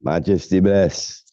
Majesty bless.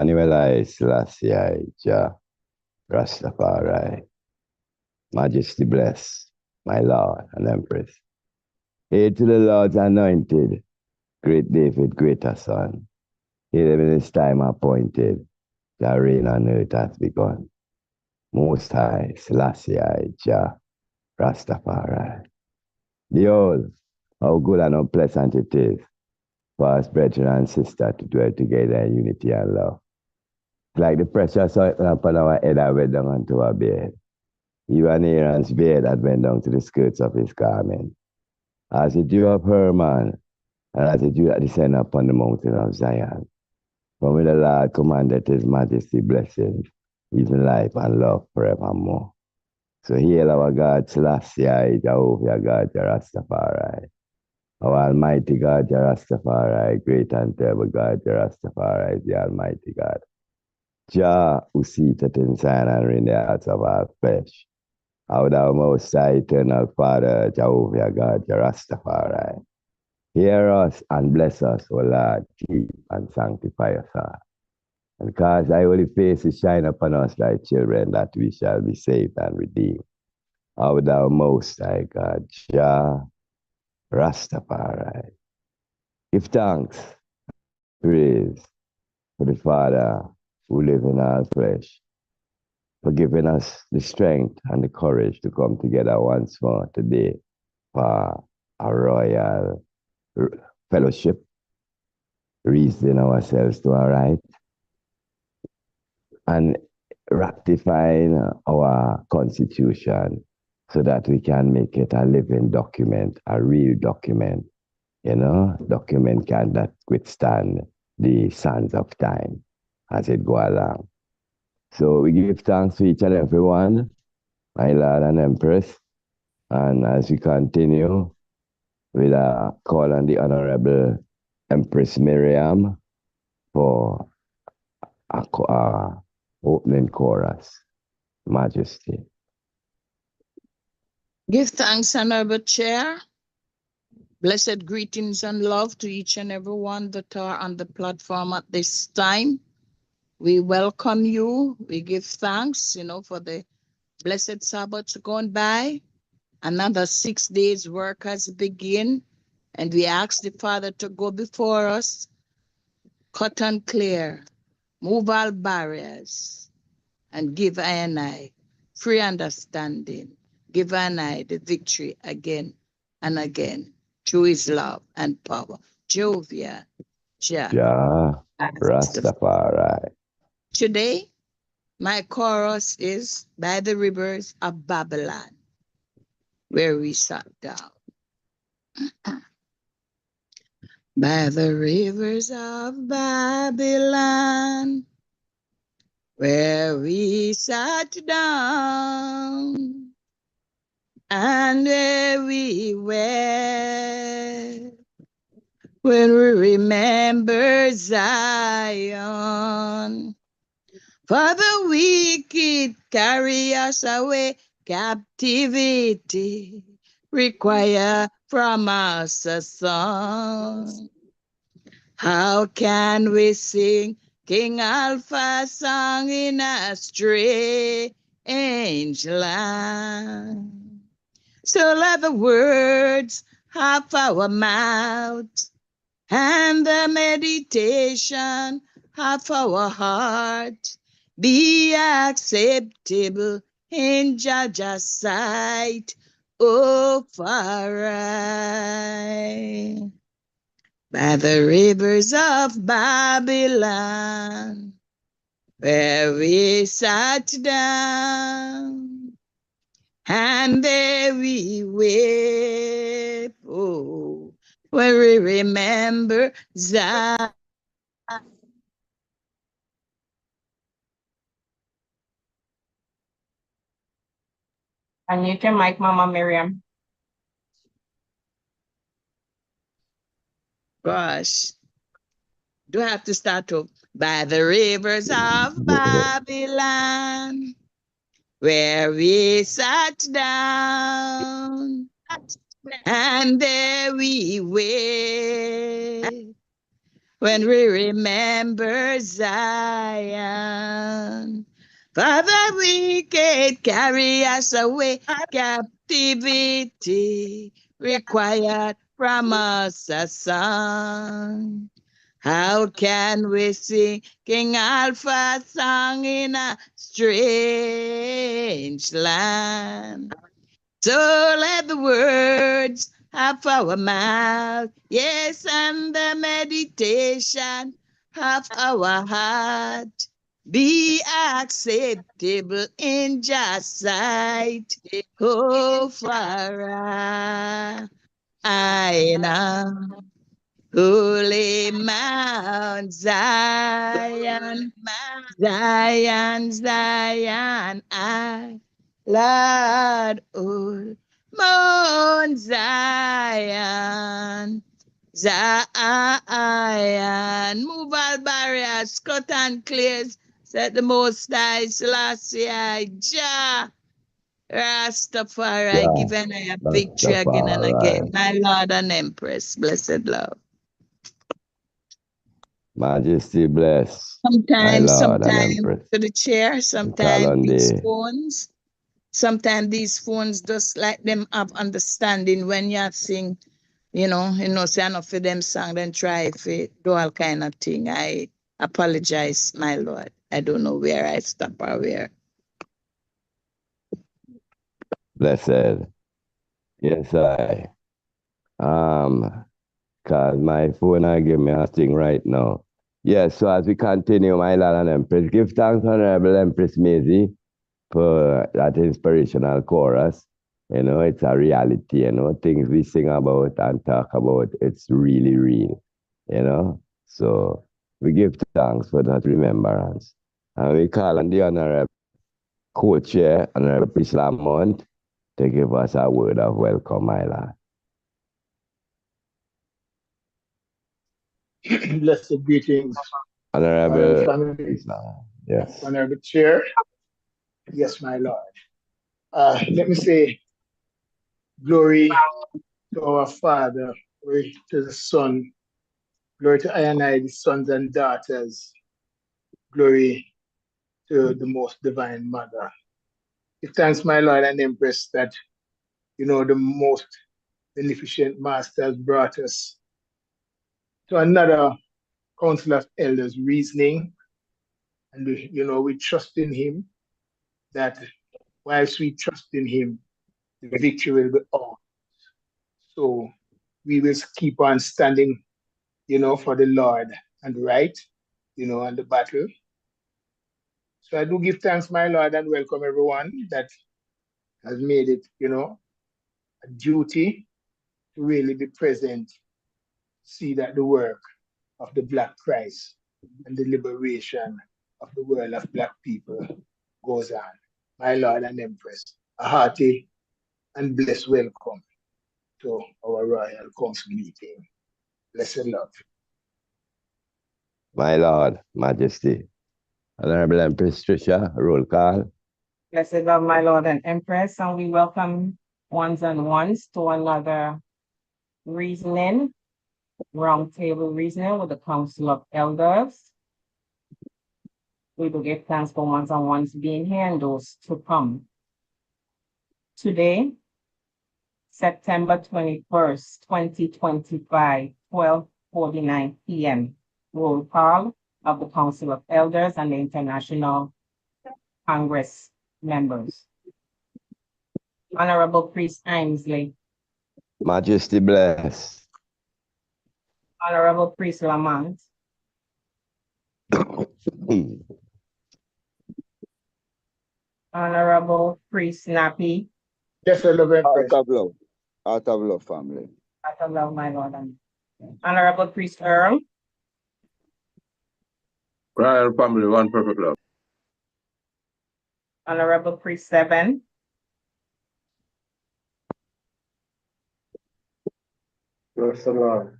Annual Selassie Jah Rastafari. Majesty bless, my Lord and Empress. Hail to the Lord's anointed, great David, greater son. Hail in his time appointed, the reign on earth hath begun. Most High Selassie Jah Rastafari. Behold, how good and how pleasant it is for us brethren and sisters to dwell together in unity and love. Like the precious oil upon our head that went down onto our beard. Even Aaron's beard that went down to the skirts of his garment. As the dew of Hermon, and as the dew that descend upon the mountain of Zion. From when the Lord commanded his majesty blessings, even life and love forevermore. So hail our God, Selassie, Jehovah God, Rastafari. Our Almighty God, Rastafari, great and terrible God, Rastafari, the Almighty God. Jah, who seated in Zion and in the hearts of our flesh. Our thou most high, eternal Father, Jehovah God, Rastafari. Hear us and bless us, O Lord, keep and sanctify us all. And cause thy holy face to shine upon us, thy children, that we shall be saved and redeemed. Our thou most high God, Jah Rastafari. Give thanks, praise for the Father who lives in our flesh, for giving us the strength and the courage to come together once more today for a royal fellowship, reasoning ourselves to our right, and ratifying our constitution so that we can make it a living document, a real document, document that withstand the sands of time as it go along. So we give thanks to each and every one, my Lord and Empress, and as we continue with a call on the Honorable Empress Miriam for a opening chorus. Majesty. Give thanks, Honorable Chair. Blessed greetings and love to each and every one that are on the platform at this time. We welcome you. We give thanks, for the blessed Sabbath gone by. Another 6 days work has begun, and we ask the Father to go before us, cut and clear, move all barriers, and give I and I free understanding. Give I and I the victory again and again through his love and power. Jehovah, Jah, Jah, Rastafari. Today, my chorus is By the Rivers of Babylon, where we sat down. By the rivers of Babylon, where we sat down, and where we were, when we remember Zion. For the wicked carry us away, captivity require from us a song. How can we sing King Alpha's song in a strange land? So let the words of our mouth and the meditation of our heart be acceptable in Judge's sight. Oh, far I. By the rivers of Babylon, where we sat down, and there we weep. Oh, when we remember Zion. Unmute your mic, Mama Miriam. Gosh, do I have to start up? By the rivers of Babylon, where we sat down, and there we wait. When we remember Zion, Father, wicked carry us away, captivity required from us a song. How can we sing King Alpha's song in a strange land? So let the words of our mouth, yes, and the meditation of our heart be acceptable in just sight. Oh, Farah, I know. Holy Mount Zion, Zion, Zion, I, Lord, oh, Mount Zion, Zion, move all barriers, cut and clears, set the most high, Selassie, Jah, Rastafari, Jah, given I a victory again and again, Rastafari. my Lord and Empress, blessed love. Majesty bless, my Sometimes Lord and Empress. to the chair, Call sometimes on these phones just like them have understanding when you sing, say enough for them song, then try for do all kind of thing. I apologize, my Lord. I don't know where I stop or where. blessed. Yes, um, cause my phone I give me a thing right now. Yes, so as we continue, my Lord and Empress, give thanks, Honorable Empress Maisie, for that inspirational chorus. It's a reality, things we sing about and talk about, it's really real, So we give thanks for that remembrance. And we call on the Honorable Co-Chair, Honorable Priest Lamont, to give us a word of welcome, my Lord. Blessed greetings, honorable Honorable family, Priest yes. honorable chair. Yes, my Lord. Let me say glory to our Father Glory to the Son. Glory to I and I, the sons and daughters. Glory to the most divine mother. Give thanks, my Lord and Empress, that the most beneficent master has brought us to another council of elders reasoning. And we trust in him that whilst we trust in him, the victory will be ours. So we will keep on standing, for the Lord and right, and the battle. So I do give thanks, my Lord, and welcome everyone that has made it, a duty to really be present, see that the work of the Black Christ and the liberation of the world of Black people goes on. My Lord and Empress, a hearty and blessed welcome to our Royal Council meeting. Blessed love. My Lord, Majesty, Honorable Empress Trisha, roll call. Blessed love, my Lord and Empress, and we welcome ones and ones to another reasoning, roundtable reasoning with the Council of Elders. We will give thanks for ones and ones being here and those to come. Today, September 21st, 2025, 12:49 p.m. Roll call of the Council of Elders and the International Congress members. Honorable Priest Ainsley. Majesty bless. Honorable Priest Lamont. Honorable Priest Nappy. Blessed love, Empress. Out of love. Out of love, family. Out of love, my Lord. Honorable Priest Earl. Royal family, one perfect love. Honorable Priest Seven. Bless the Lord.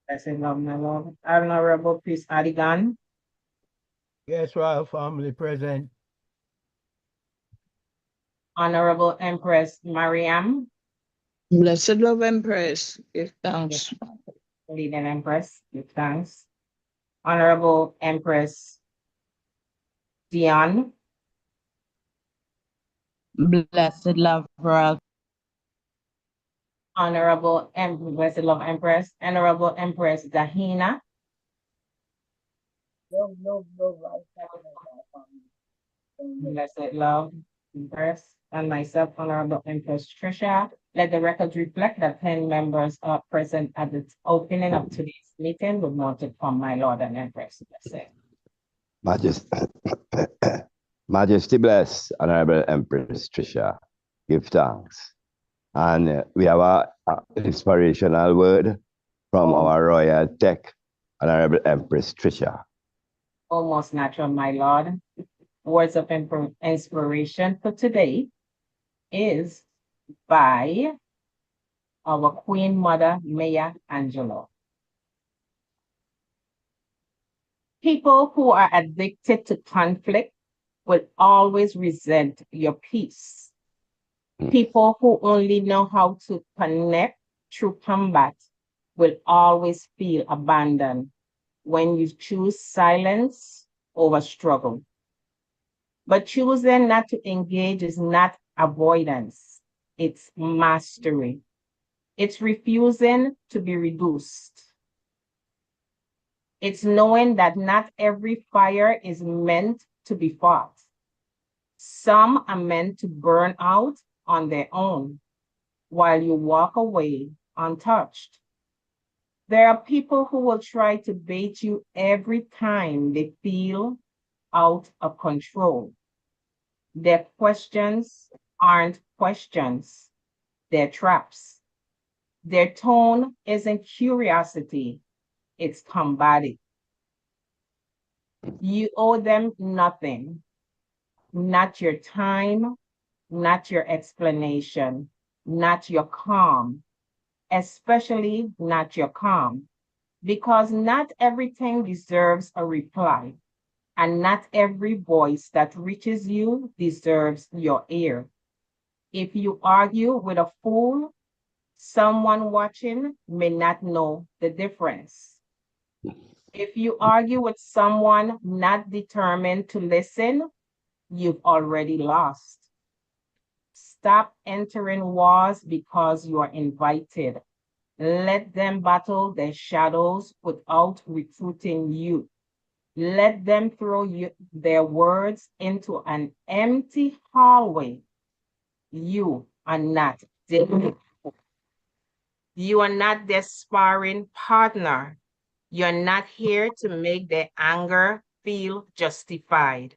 Blessed love, my Lord. Honorable Priest Adigan. Yes, Royal family present. Honorable Empress Mariam. Blessed love, Empress. Give thanks. Leading Empress, give thanks. Honorable Empress Dion. Blessed love, Royal. Honorable Blessed love Empress. Honorable Empress Dahina. Blessed love Empress. And myself, Honorable Empress Trisha. Let the records reflect that 10 members are present at the opening of today's meeting with noted from my Lord and Empress. Blessed. Majesty, Majesty bless, Honorable Empress Trisha. Give thanks. And we have a inspirational word from our Royal Tech, Honorable Empress Trisha. Almost natural, my Lord. Words of inspiration for today is by our Queen Mother, Maya Angelou. People who are addicted to conflict will always resent your peace. People who only know how to connect through combat will always feel abandoned when you choose silence over struggle. But choosing not to engage is not avoidance, it's mastery. It's refusing to be reduced. It's knowing that not every fire is meant to be fought. Some are meant to burn out on their own while you walk away untouched. There are people who will try to bait you every time they feel out of control. Their questions aren't questions, they're traps. Their tone isn't curiosity, it's combative. You owe them nothing, not your time, not your explanation, not your calm, especially not your calm, because not everything deserves a reply, and not every voice that reaches you deserves your ear. If you argue with a fool, Someone watching may not know the difference. If you argue with someone not determined to listen, you've already lost. Stop entering wars because you are invited. Let them battle their shadows without recruiting you. Let them throw their words into an empty hallway. You are not their, you are not their sparring partner. You're not here to make their anger feel justified.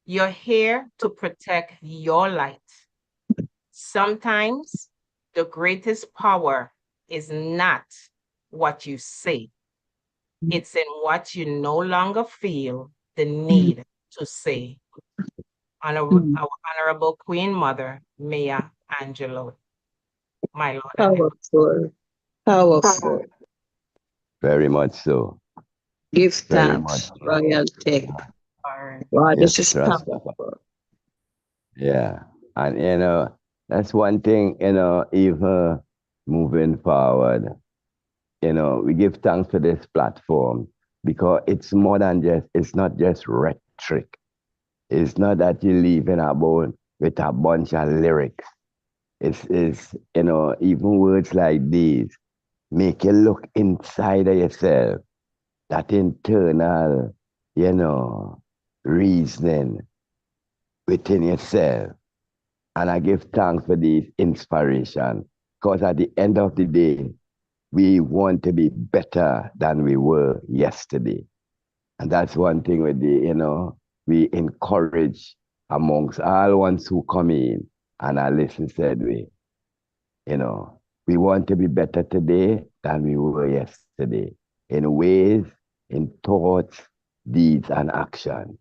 You're here to protect your light. Sometimes the greatest power is not what you say, it's in what you no longer feel the need to say. Our Honorable Queen Mother, Maya Angelou, my Lord. Powerful. Powerful. Very much so. Give Very much thanks, so. royalty. Or Wow, Yes, this is Rastafari. powerful. Yeah. And that's one thing, even moving forward, we give thanks for this platform because it's more than it's not just rhetoric. It's not that you're leaving about with a bunch of lyrics. It's even words like these make you look inside of yourself, that internal, reasoning within yourself. And I give thanks for this inspiration because at the end of the day, we want to be better than we were yesterday. And that's one thing with we encourage amongst all ones who come in and I listen said we want to be better today than we were yesterday in ways, in thoughts, deeds, and action,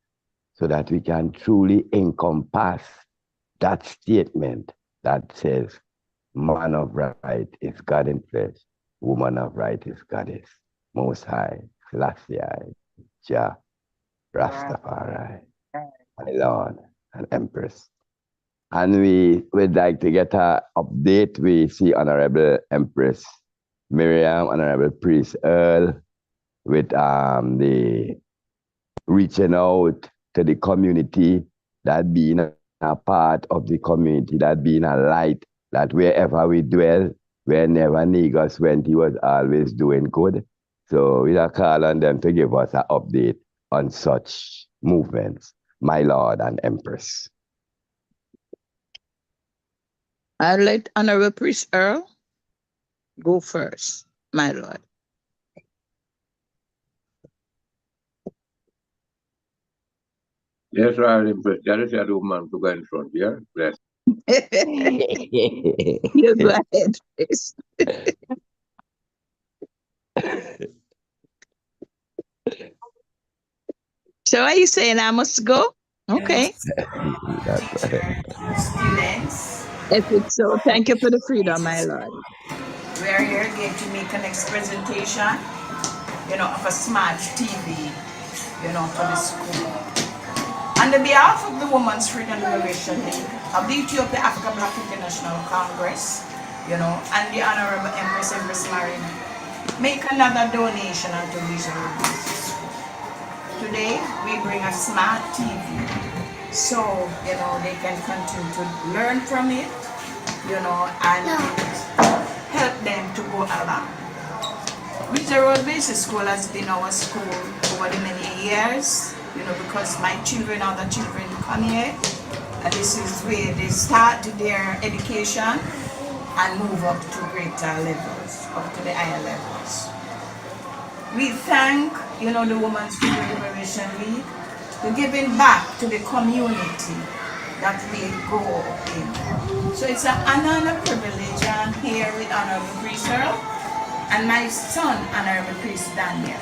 so that we can truly encompass that statement that says, man of right is God in flesh, woman of right is Goddess, Most High, Selassie, Jah, Rastafari, my Lord and Empress. And we would like to get an update. We see Honorable Empress Miriam, Honorable Priest Earl, with the reaching out to the community, that being a part of the community, that being a light, that wherever we dwell, whenever Negus went, he was always doing good. So we are calling on them to give us an update on such movements, my Lord and Empress. I'll let Honorable Priest Earl go first, my Lord. Yes, right, Empress. That is the woman to go in front here. Bless. You go ahead, please. So are you saying I must go? Okay. Students, If it's so, thank you for the freedom, my Lord. we are here again to make a next presentation, of a smart TV, for the school. On the behalf of the Women's Freedom Liberation League of the Ethiopia Africa Black International Congress, and the Honorable Empress Marina, make another donation unto Vision Release. Today, we bring a smart TV so, they can continue to learn from it, and help them to go along. Visual Basic School has been our school over the many years, because my children, other children come here, and this is where they start their education and move up to greater levels, up to the higher levels. We thank, the Women's Freedom Liberation League for giving back to the community that we go in. So it's an honor and a privilege. I'm here with Honorable Priest Earl and my son, Honorable Priest Daniel.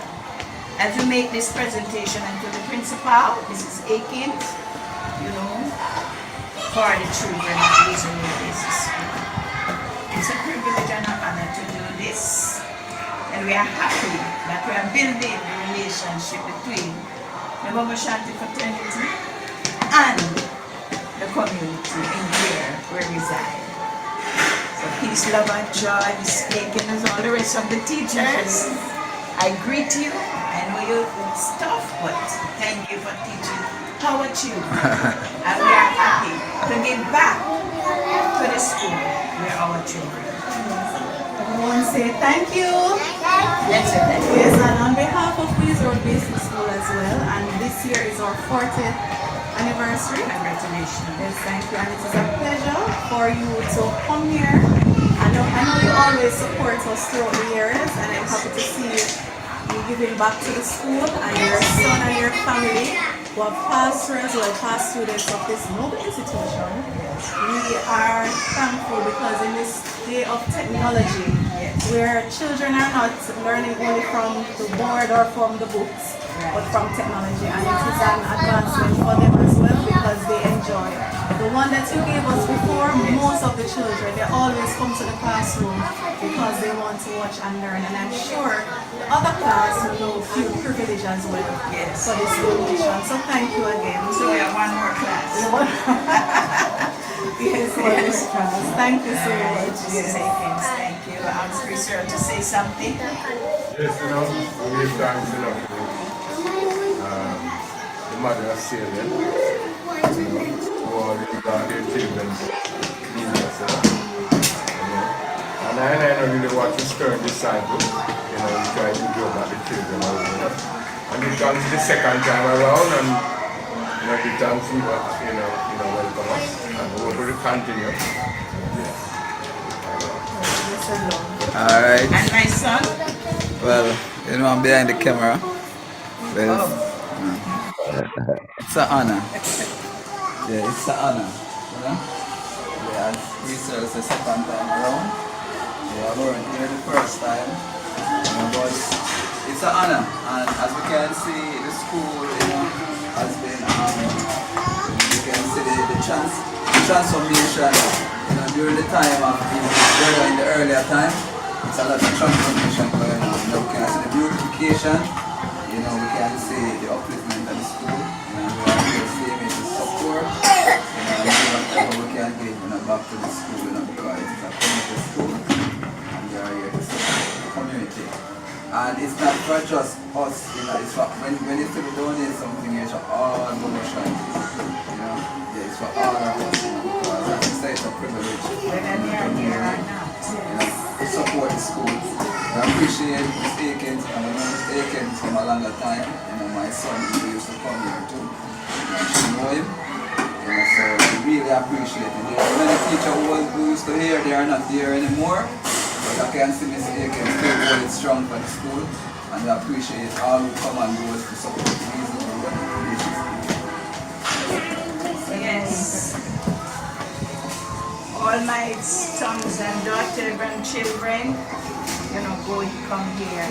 As we make this presentation unto the principal, Mrs. Akins, for the children of Vision Basic School. It's a privilege and an honor to do this. And we are happy that we are building the relationship between the Baba Shanti fraternity and the community in where we reside. So peace, love, and joy be speaking as all the rest of the teachers. I greet you. I know you're tough, but thank you for teaching. How about you? And we are happy to give back to the school where our children. Everyone say thank you. Let's say thank you. Yes, and on behalf of Queens Road Basic School as well, and this year is our 40th anniversary. Congratulations. Yes, thank you, and it is a pleasure for you to come here. I know you always support us throughout the years, and I'm happy to see you giving back to the school and your son and your family who have passed through as well, past students of this noble institution. We are thankful because in this day of technology, where children are not learning only from the board or from the books, but from technology, and it is an advancement for them as well because they enjoy. The one that you gave us before, most of the children, they always come to the classroom because they want to watch and learn, and I'm sure the other class will feel privileged as well for this donation. So thank you again. So we have one more class. Yes, for this class. Thank you so much. Yes. Thank you. I'm free, sir, to say something. Yes, we give thanks, the mother of Salem, for all their children's needs, And I don't really want to stir disciple, we try to joke at the children, And it comes the second time around, and, the thanks we welcome us, and we will continue. Alright. And my son? Well, I'm behind the camera. Well, it's an honor. Yeah, it's an honor. Yeah, we serve the second time around. Yeah, I weren't here the first time. But it's an honor. And as we can see, the school, has been, you can see the transformation, during the time of, in the earlier time. It's a lot of transformation going on. We can see the beautification, we can see the upliftment of the school, we are here seeing it to support, and whatever we can give back to the school, because it's a community school, and we are here to support the community. And it's not for just us, it's for, when it's to be donated something, it's for all donations, it's for all of us, because as I say, it's a privilege to support the school. I appreciate Ms. Akins, and I know Ms. Akins from a longer time. My son used to come here too. She know him. So I really appreciate it. There are many teachers who used to hear, they are not there anymore. But I can see Ms. Akins still holding strong for the school. And I appreciate all who come and go to support the reasonable Yes. All my sons and daughters and children, go come here.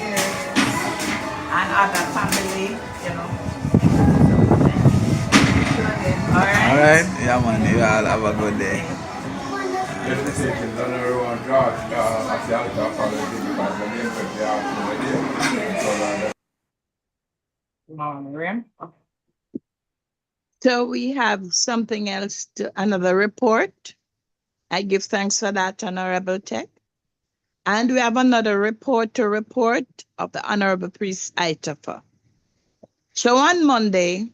And other family, Alright, yeah man, you all have a good day. So we have something else, another report. I give thanks for that, Honorable Tech. And we have another report of the Honorable Priest Itafa. So on Monday,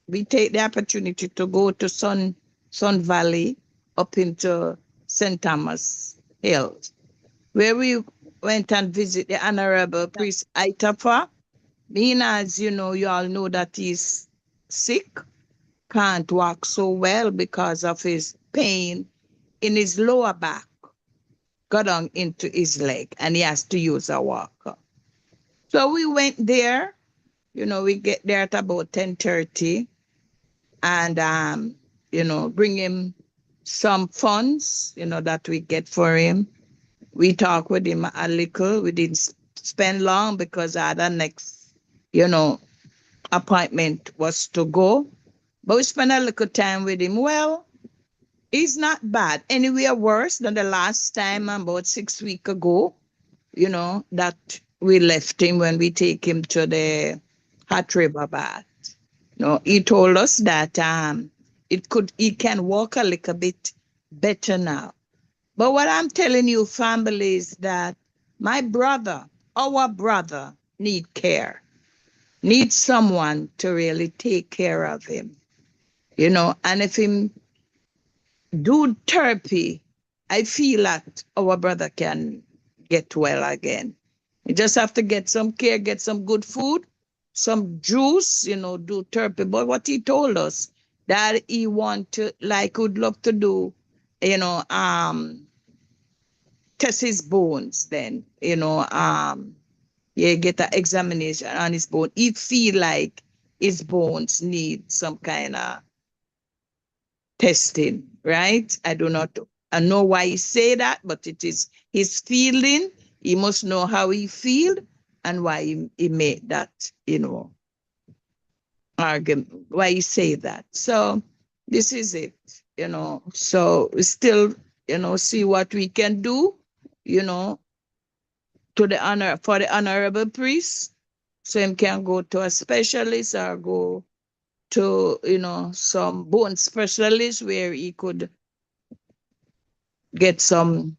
we take the opportunity to go to Sun Valley up into St. Thomas Hills, where we went and visit the Honorable Priest Itafa. Being as you all know that he's sick, can't walk so well because of his pain in his lower back, got on into his leg, and he has to use a walker. So we went there, we get there at about 10:30 and, bring him some funds, that we get for him. We talk with him a little. We didn't spend long because our next, appointment was to go. But we spent a little time with him. Well, he's not bad. Anywhere worse than the last time about 6 weeks ago, that we left him when we take him to the hot river bath. He told us that he can walk a little bit better now. But what I'm telling you, family, is that my brother, our brother, need care, needs someone to really take care of him, and if him do therapy, I feel that our brother can get well again. You just have to get some care, get some good food, some juice, do therapy. But what he told us that he would love to do, you know, um, test his bones then, yeah, get an examination on his bone. He feel like his bones need some kind of testing, right? I know why he say that, but it is his feeling. He must know how he feel and why he made that, argument, why he say that. So this is it, So we still, see what we can do, you know, for the honorable priest, so him can go to a specialist or go to, some bone specialist where he could get some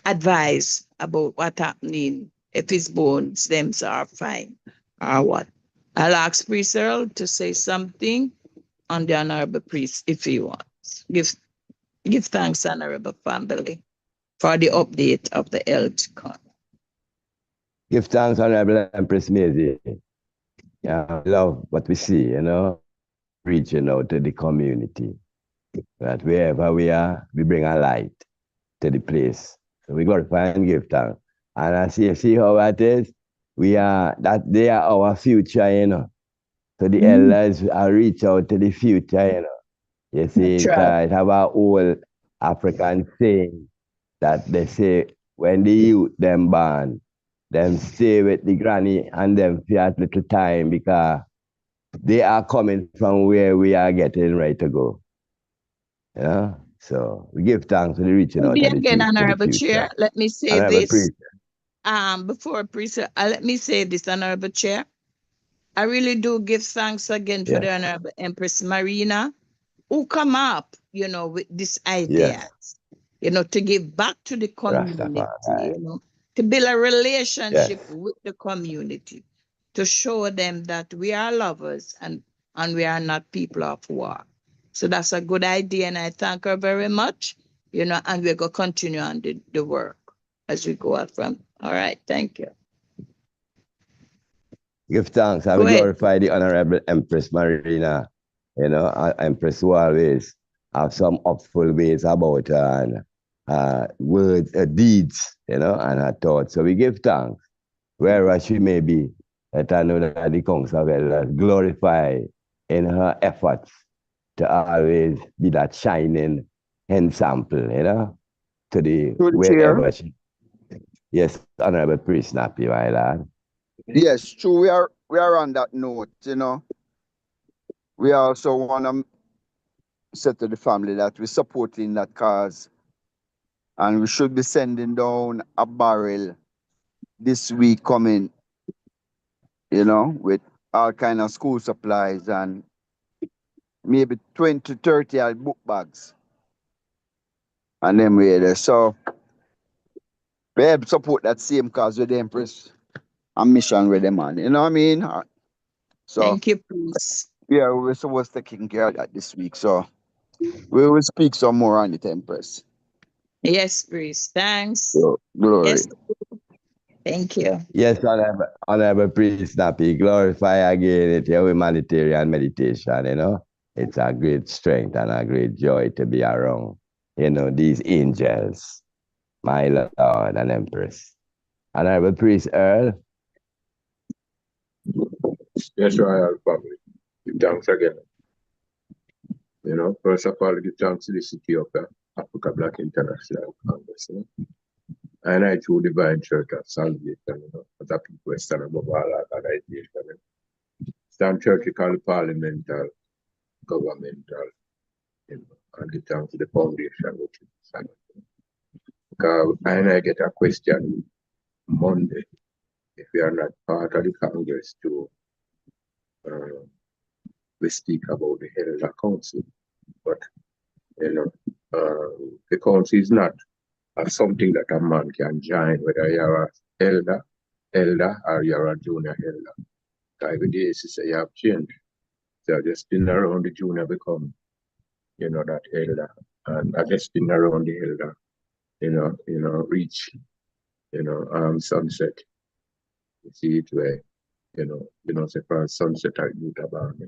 advice about what happening if his bones them are fine or what. I'll ask Priest Earl to say something on the honorable priest if he wants. Give thanks, honorable family, for the update of the health corner. Give thanks, Honorable Empress Maisie. Yeah, we love what we see, reaching out to the community. That wherever we are, we bring a light to the place. So we glorify and give thanks. And I see how it is. They are our future, So the elders are reach out to the future, You see, it have a whole African saying that they say when the youth them born, them stay with the granny and them for a little time because they are coming from where we are getting ready to go. So we give thanks for the reaching out to the Again, truth, to the honorable future. chair, let me say Honorable this. priest. Before priest, let me say this, honorable chair. I really do give thanks again for the honorable Empress Marina, who come up, with this idea, to give back to the community, Rastafari. to build a relationship with the community, to show them that we are lovers and we are not people of war. So that's a good idea, and I thank her very much, and we're going to continue on the work as we go out from. All right, thank you. Give thanks and we glorify the Honorable Empress Marina, Empress who always have some upful ways about her and words, deeds, and her thoughts. So we give thanks wherever she may be. Let her know that the Council of Elders glorify in her efforts to always be that shining ensample, to the wherever she. Yes, Honorable Priest Snappy, my lad. Yes, true. We are on that note, We also want to say to the family that we're supporting that cause. And we should be sending down a barrel this week coming, with all kind of school supplies and maybe 20, 30 book bags. And then we're there. So we help support that same cause with the Empress and mission with them on. You know what I mean? So thank you, please. Yeah, we're supposed to taking care of that this week. So we will speak some more on it, Empress. Yes, please. Thanks. So, glory. Yes. Thank you. Yes, Honorable Priest Snappy, glorify again it your humanitarian meditation, It's a great strength and a great joy to be around, these angels, my Lord and Empress. Honorable Priest Earl. Yes, Royal family. Give thanks again. First of all, give thanks to the city of Africa Black International Congress, And I through Divine Church of Salvation, other people stand above all organization. Stand churchical, parliamental, governmental, and give thanks to the foundation which is stand. Because I get a question Monday if we are not part of the Congress to we speak about the Elder Council. But the council is not something that a man can join, whether you're a elder, or you're a junior elder. Every day, sister, you have changed. So just been around the junior become, that elder. And I just been around the elder, reach, sunset. You see it where, say for sunset I do about me.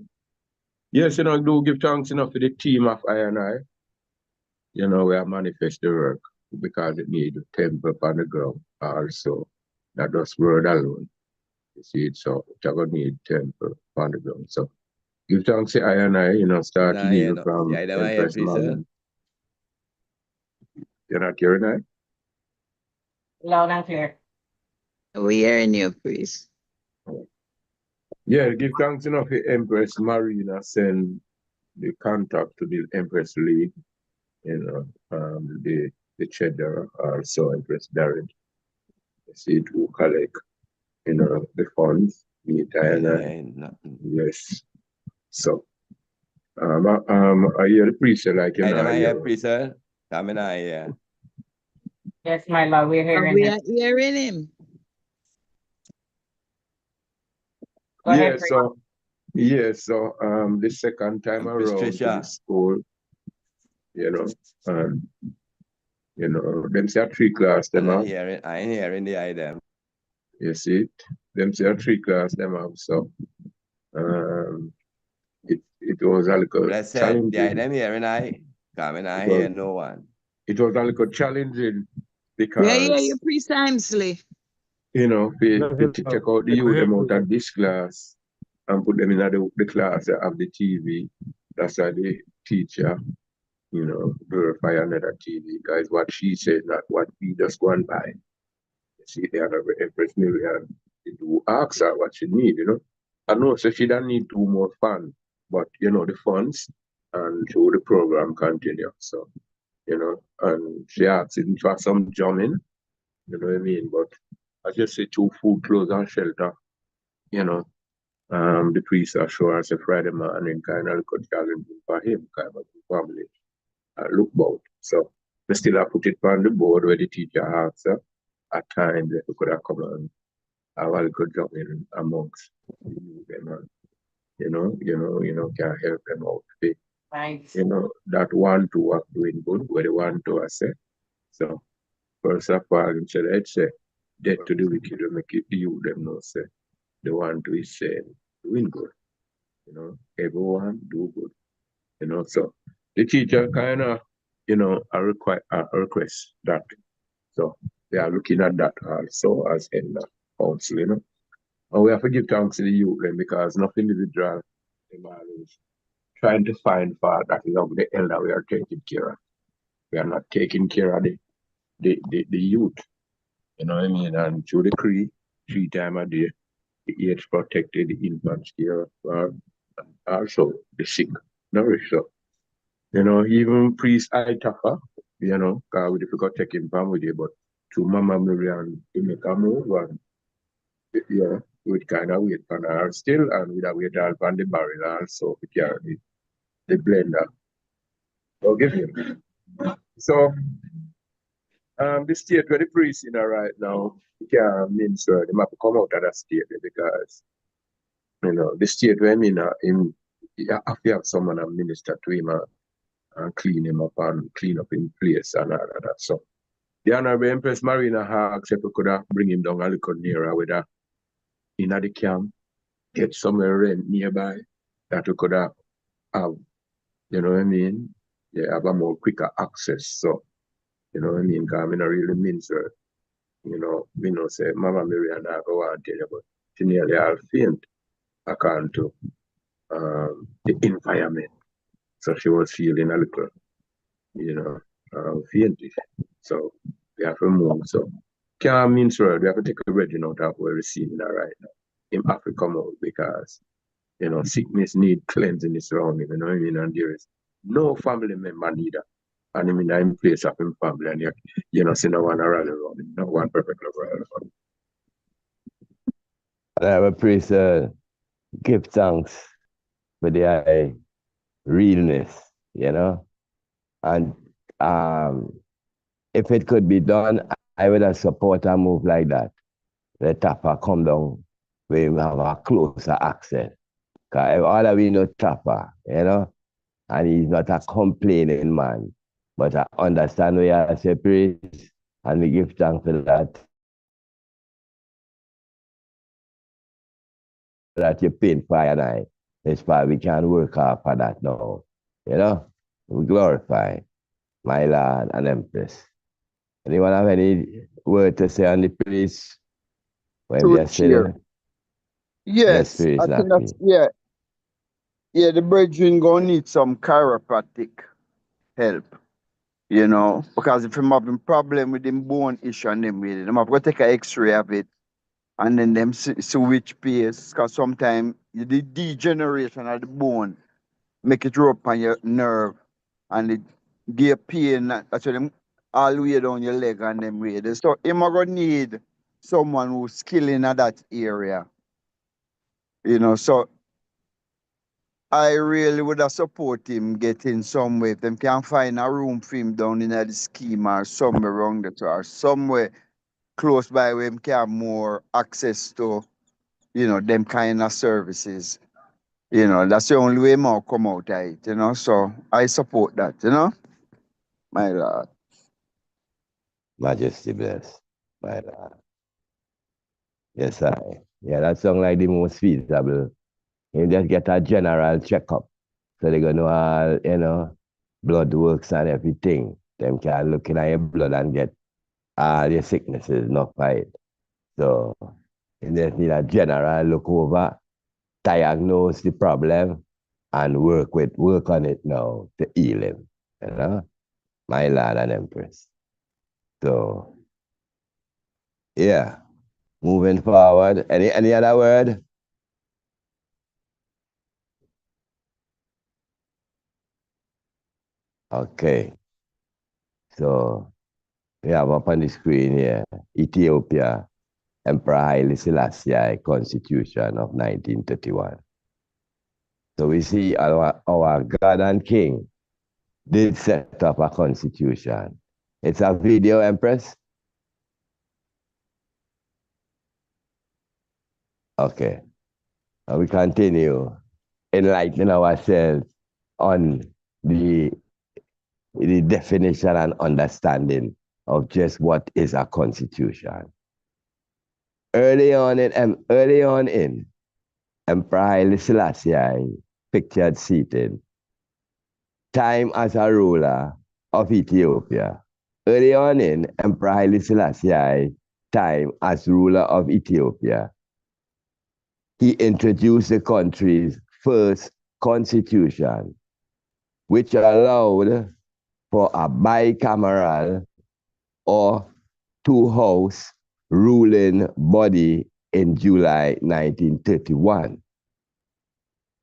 Yes, do give thanks enough to the team of I and I. We have manifest the work because it need a temple on the ground also. Not just word alone. You see it, so it's going to need temple on the ground. So give thanks to I and I, starting even from Empress Marlin. You're not hearing that? Loud and clear. We hearing you, please. Yeah, give thanks enough to Empress Marina send the contact to the Empress League, the cheddar also Empress Darren. You see it who collect, the funds, yes. So I hear the priest like I hear priest, come in here. Yes, my lord, we're hearing We him. are hearing him. Go ahead, so the second time around to the school, them say 3 class them have. I ain't hearing the item. You see it? Them say 3 class them have, so it was a little challenging. The item hearing I come in here, no one. It was a little challenging because we hear you precisely. We check out the youth them out of this class and put them in the class that have the TV. That's why the teacher, verify another TV. Guys, what she said, not what we just go and buy. You see, the other Empress Miriam, do ask her what she need, I know, so she don't need 2 more funds, but, the funds and so the program continue. So, and she asked him for some drumming, you know what I mean? But I just say 2 food, clothes, and shelter, the priest assure us a Friday morning kind of look challenging for him, kind of family look about. So we still have put it on the board where the teacher asks her at times that we could have come and have a little job in amongst them and can help them out. Thanks. That 1, 2 are doing good, where the 1, 2 are say. So first of all, him said, I'd say, death to the wicked will make it you them know say. The 1, 2 is saying, doing good. Everyone do good. So the teacher kind of, a request that. So they are looking at that also as in the council, And we have to give thanks to the youth then because nothing individual is trying to find fault that is of the elder we are taking care of. We are not taking care of the youth. You know what I mean? And through the 3 times a day, the age protected, the infants care, also the sick, nourished. So, even priest Aitafa, because we difficult taking palm with you, but to Mama Miriam to make a move and we'd kind of wait for her still and we'd have wait all on the barrel also to carry the blender. Okay. So the state where the priest in right now, it can't mean sure they have to come out of that state because the state where I'm in you have to have someone minister to him and clean him up and clean up in place and all of that. So the Honorable Empress Marina asked if we could bring him down a little nearer with her in the camp, get somewhere rent nearby that we could have, you know what I mean? Yeah, have a more quicker access. So, you know what I mean? Because I really mean, sir, we know say Mama Miriam I go and tell you, but she nearly all faint according to the environment. So she was feeling a little, faintish. So we have to move. So can't mean sir, we have to take a region out of where we're seeing that right now. In Africa more because sickness need cleansing is around him, you know what I mean? And there is no family member neither. And I mean I'm in place of him family and see no one around around him, no one perfect love around him. I have a priest give thanks for the realness, and if it could be done, I would support a move like that. Let Taffa come down where we have a closer access. Because all that we know Taffa, and he's not a complaining man, but I understand we are separate, and we give thanks for that. That you paint for and I. That's why we can work hard for that now. We glorify my Lord and Empress. Anyone have any word to say on the place when we Through are the chair. sitting? Yes, Yes, please, I think not me. that's yeah, the brethren gonna need some chiropractic help, because if I'm having problem with them bone issue and them with it, I'm have to take an X-ray of it and then them see which pace, because sometimes the degeneration of the bone make it rub on your nerve and it give pain. That's why them all the way down your leg and them way. So him gonna need someone who's skilled in that area. So I really would have support him getting somewhere. If them can find a room for him down in the scheme or somewhere around that or somewhere close by where him can have more access to, them kind of services. That's the only way more come out of it, So I support that, my Lord. Majesty bless, my Lord. Yes, I. Yeah, that sounds like the most feasible. You just get a general checkup. So they're going to know all, blood works and everything. Them can look in your blood and get all your sicknesses, not fight. So you just need a general look over, diagnose the problem, and work on it now to heal him, my Lord and Empress. So yeah, moving forward. Any other word? Okay. So we have up on the screen here, Ethiopia, Emperor Haile Selassie Constitution of 1931. So we see our God and King did set up a constitution. It's a video, Empress? Okay. And we continue enlightening ourselves on the definition and understanding of just what is a constitution. Early on in Emperor Haile Selassie pictured seated time as a ruler of Ethiopia. Early on in Emperor Haile Selassie time as ruler of Ethiopia, he introduced the country's first constitution, which allowed for a bicameral or two-house ruling body in July 1931.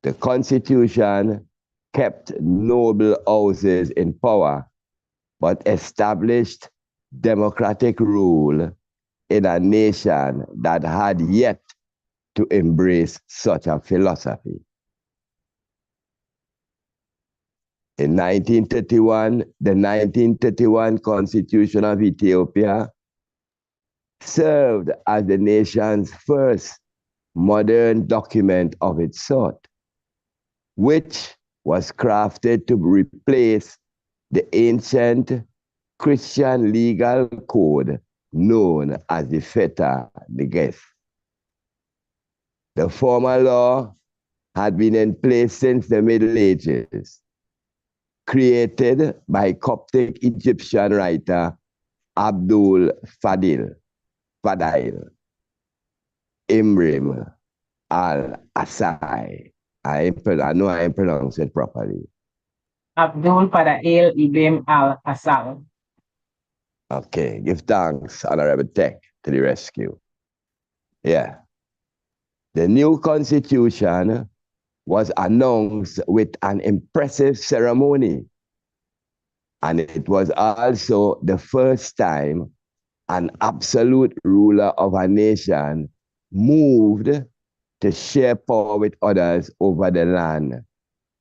The constitution kept noble houses in power, but established democratic rule in a nation that had yet to embrace such a philosophy. In 1931, the 1931 Constitution of Ethiopia served as the nation's first modern document of its sort, which was crafted to replace the ancient Christian legal code known as the Feta Negef. The former law had been in place since the Middle Ages, created by Coptic Egyptian writer Abdul Fadail Imrim al-Asai. I know I pronounced it properly. Abdul Fadail Ibn al-Asal. Okay, give thanks, Honorable Tech, to the rescue. Yeah. The new constitution was announced with an impressive ceremony. And it was also the first time an absolute ruler of a nation moved to share power with others over the land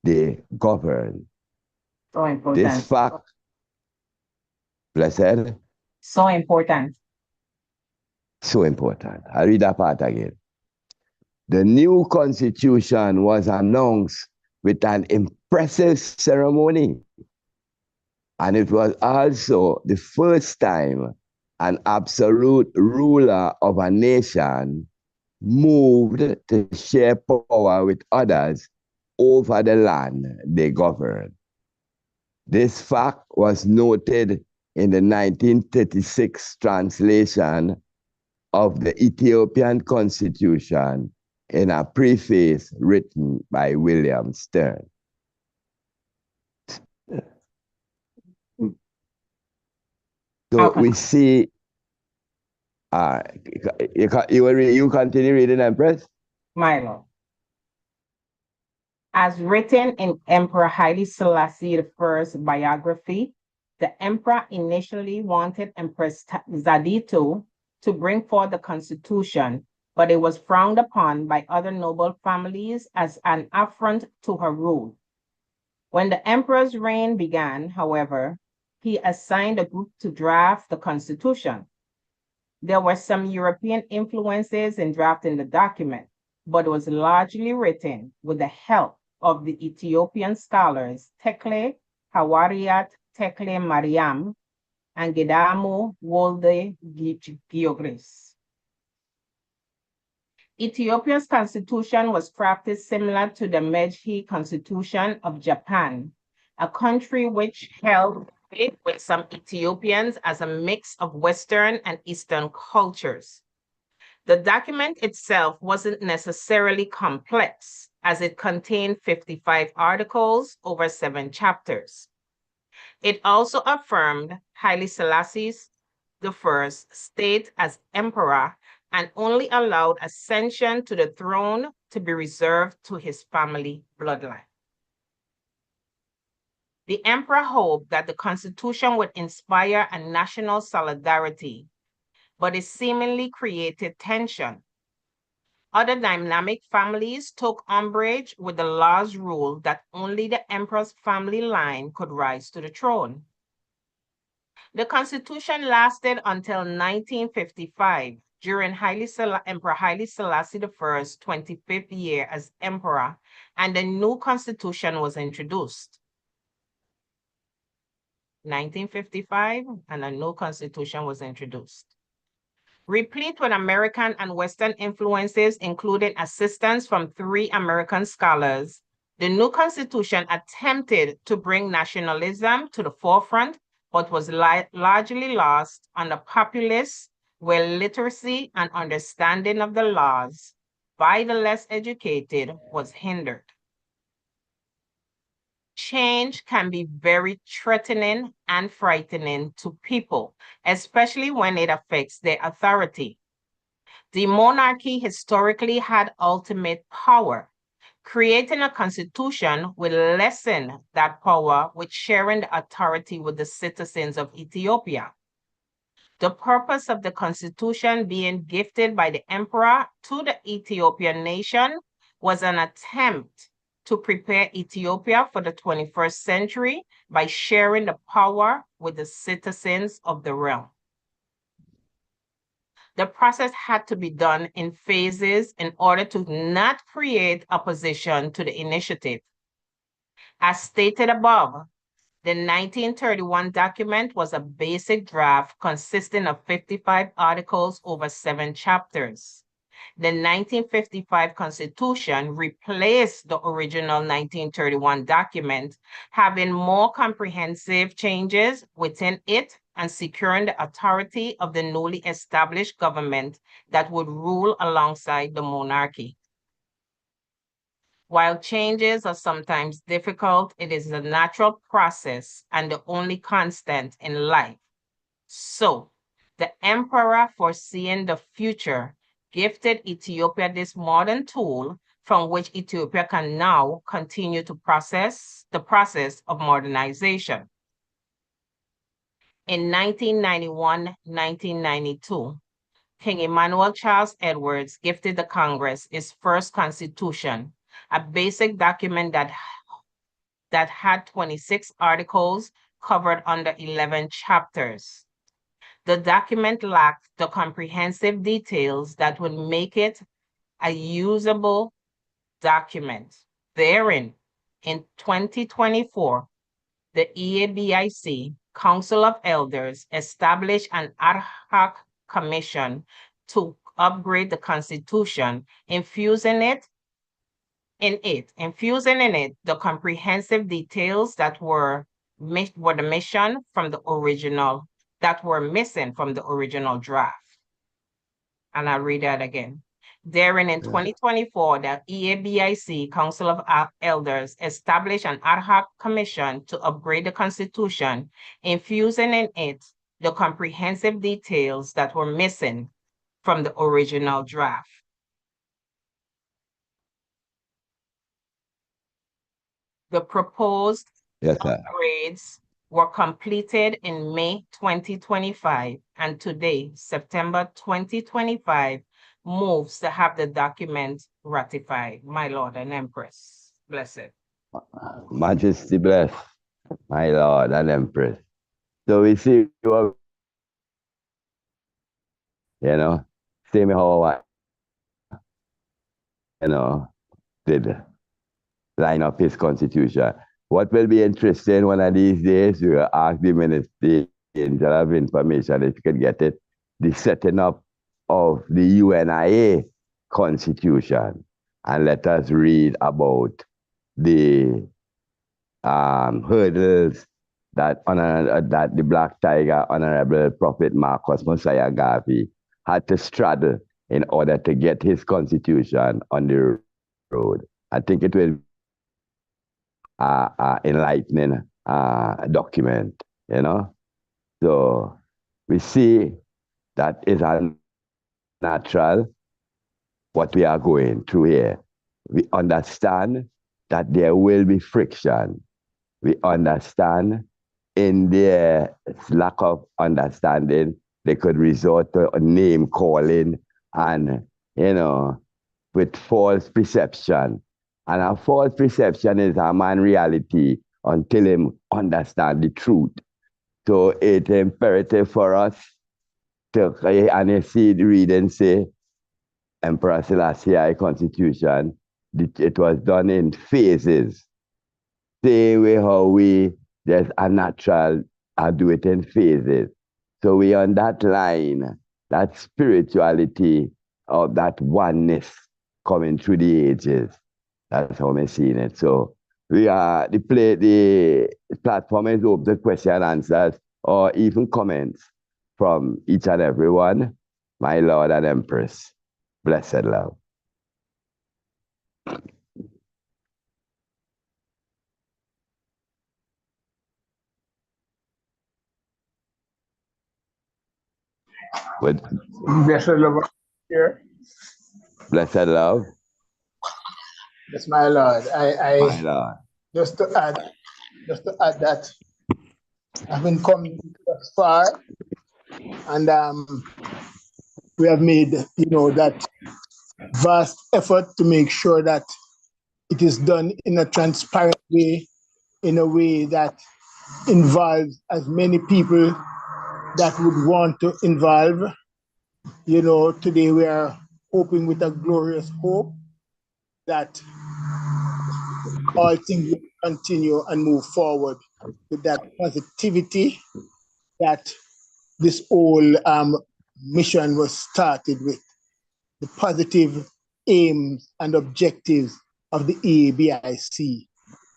they govern. So important. Blessed. So important. So important. I read that part again. The new constitution was announced with an impressive ceremony. And it was also the first time an absolute ruler of a nation moved to share power with others over the land they governed. This fact was noted in the 1936 translation of the Ethiopian Constitution in a preface written by William Stern. So we see, you continue reading, Empress? My lord. As written in Emperor Haile Selassie I's biography, the emperor initially wanted Empress Zadito to bring forth the constitution, but it was frowned upon by other noble families as an affront to her rule. When the emperor's reign began, however, he assigned a group to draft the constitution. There were some European influences in drafting the document, but it was largely written with the help of the Ethiopian scholars Tekle Hawariat Tekle Mariam and Gedamo Wolde Giogris. Ethiopia's constitution was crafted similar to the Meiji constitution of Japan, a country which held with some Ethiopians as a mix of Western and Eastern cultures. The document itself wasn't necessarily complex, as it contained 55 articles over 7 chapters. It also affirmed Haile Selassie I's state as emperor and only allowed ascension to the throne to be reserved to his family bloodline. The emperor hoped that the constitution would inspire a national solidarity, but it seemingly created tension. Other dynamic families took umbrage with the law's rule that only the emperor's family line could rise to the throne. The constitution lasted until 1955, during Emperor Haile Selassie I's 25th year as emperor, and a new constitution was introduced. 1955, and a new constitution was introduced. Replete with American and Western influences, including assistance from 3 American scholars, the new constitution attempted to bring nationalism to the forefront, but was largely lost on the populace, where literacy and understanding of the laws by the less educated was hindered. Change can be very threatening and frightening to people, especially when it affects their authority. The monarchy historically had ultimate power. Creating a constitution will lessen that power with sharing the authority with the citizens of Ethiopia. The purpose of the constitution being gifted by the emperor to the Ethiopian nation was an attempt to prepare Ethiopia for the 21st century by sharing the power with the citizens of the realm. The process had to be done in phases in order to not create opposition to the initiative. As stated above, the 1931 document was a basic draft consisting of 55 articles over 7 chapters. The 1955 Constitution replaced the original 1931 document, having more comprehensive changes within it and securing the authority of the newly established government that would rule alongside the monarchy. While changes are sometimes difficult, it is a natural process and the only constant in life. So, the emperor, foreseeing the future, gifted Ethiopia this modern tool from which Ethiopia can now continue to process the process of modernization. In 1991-1992, King Emmanuel Charles Edwards gifted the Congress its first constitution, a basic document that had 26 articles covered under 11 chapters. The document lacked the comprehensive details that would make it a usable document. Therein, in 2024, the EABIC Council of Elders established an ad hoc commission to upgrade the Constitution, infusing in it the comprehensive details that were the mission from the original, that were missing from the original draft. And I'll read that again. Therein, in 2024, the EABIC Council of Elders established an ad hoc commission to upgrade the Constitution, infusing in it the comprehensive details that were missing from the original draft. The proposed upgrades were completed in May 2025, and today, September 2025, moves to have the document ratified. My Lord and Empress, blessed. Majesty bless, my Lord and Empress. So we see, same how I, did line up his constitution. What will be interesting one of these days, we will ask the Ministry of Information if you could get it, the setting up of the UNIA constitution, and let us read about the hurdles that the Black Tiger, Honorable Prophet Marcus Mosiah Garvey, had to straddle in order to get his constitution on the road. I think it will enlightening document, So we see that is unnatural what we are going through here. We understand that there will be friction. We understand in their lack of understanding, they could resort to name calling and, with false perception. And a false perception is a man reality until him understand the truth. So it's imperative for us to, and you see the reading say, Emperor Selassie Constitution, it was done in phases. Same way how there's a natural, I do it in phases. So we on that line, that spirituality of that oneness coming through the ages. That's how I'm seeing it. So we are the platform is open to question and answers or even comments from each and every one. My Lord and Empress, blessed love. With blessed love here. Blessed love. Yes, my Lord. My Lord. Just to add that having come thus far, and we have made that vast effort to make sure that it is done in a transparent way, in a way that involves as many people that would want to involve. Today we are hoping with a glorious hope that all things will continue and move forward with that positivity that this whole mission was started with, the positive aims and objectives of the EABIC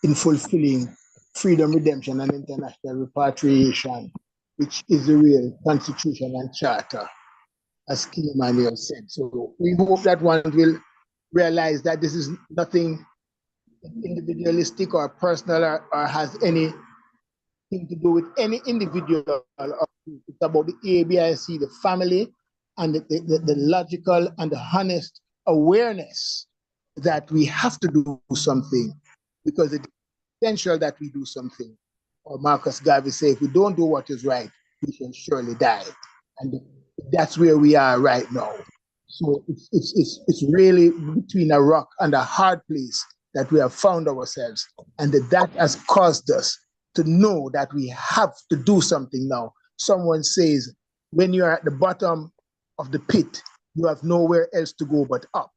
in fulfilling freedom, redemption, and international repatriation, which is the real constitution and charter, as King Emmanuel said. So we hope that one will realize that this is nothing individualistic or personal or has anything to do with any individual. It's about the EABIC, the family, and the logical and the honest awareness that we have to do something because it's essential that we do something. Or Marcus Garvey said, if we don't do what is right, we shall surely die. And that's where we are right now. So it's really between a rock and a hard place that we have found ourselves, and that has caused us to know that we have to do something now. Someone says, when you are at the bottom of the pit, you have nowhere else to go but up.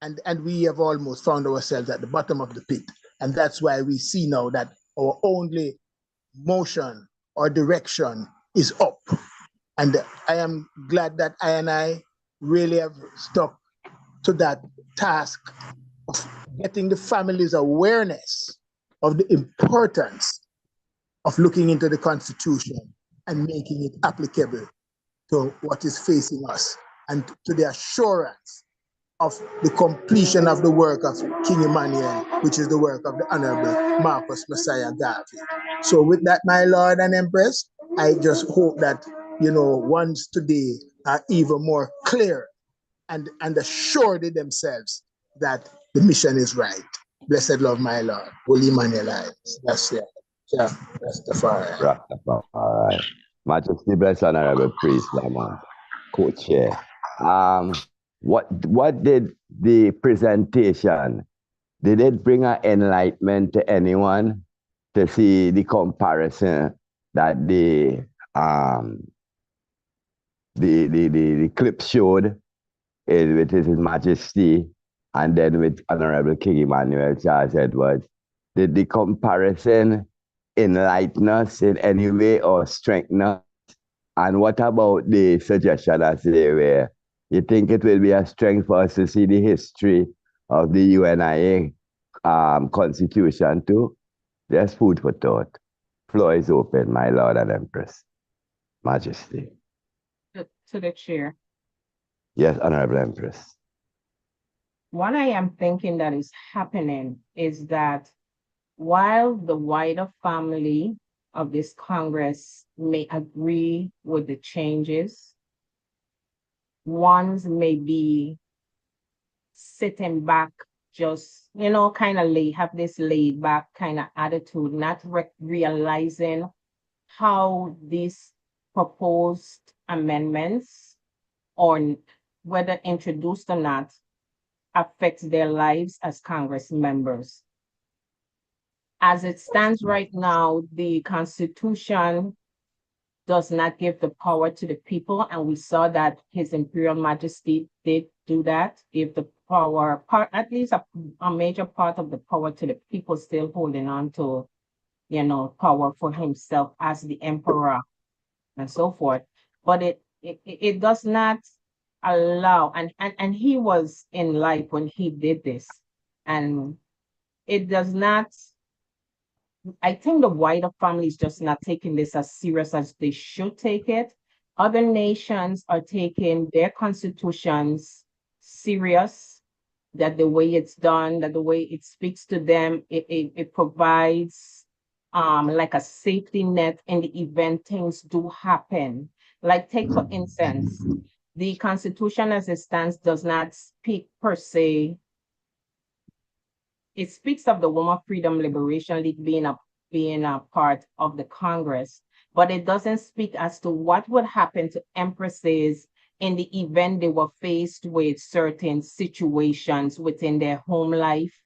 And we have almost found ourselves at the bottom of the pit. And that's why we see now that our only motion or direction is up. And I am glad that I really have stuck to that task of getting the families awareness of the importance of looking into the Constitution and making it applicable to what is facing us, and to the assurance of the completion of the work of King Emmanuel, which is the work of the Honorable Marcus Messiah Garvey. So with that, my Lord and Empress, I just hope that, ones today are even more clear and assured in themselves that the mission is right. Blessed love, my Lord. Holy Emmanuel, that's it. Yeah, that's the far. Rastafari. Majesty bless Honorable Priest Lamont, co-chair. What did the presentation, did it bring an enlightenment to anyone to see the comparison that the clip showed with His Majesty and then with Honorable King Emmanuel Charles Edwards? Did the comparison enlighten us in any way or strengthen us? And what about the suggestion I say where you think it will be a strength for us to see the history of the UNIA constitution too? There's food for thought. Floor is open, my Lord and Empress. Majesty. To the chair. Yes, Honorable Empress. What I am thinking that is happening is that while the wider family of this Congress may agree with the changes, ones may be sitting back, just, kind of have this laid back kind of attitude, not realizing how these proposed amendments, or whether introduced or not, affects their lives as Congress members. As it stands right now, the Constitution does not give the power to the people, and we saw that His Imperial Majesty did do that, give the power, at least a major part of the power to the people, still holding on to, power for himself as the emperor and so forth. But it does not allow, and he was in life when he did this, and it does not, I think the wider family is just not taking this as serious as they should take it. Other nations are taking their constitutions serious, that the way it's done, that the way it speaks to them, it provides like a safety net in the event things do happen. Like, take for instance, the Constitution as it stands does not speak per se. It speaks of the Woman Freedom Liberation League being a part of the Congress, but it doesn't speak as to what would happen to empresses in the event they were faced with certain situations within their home life,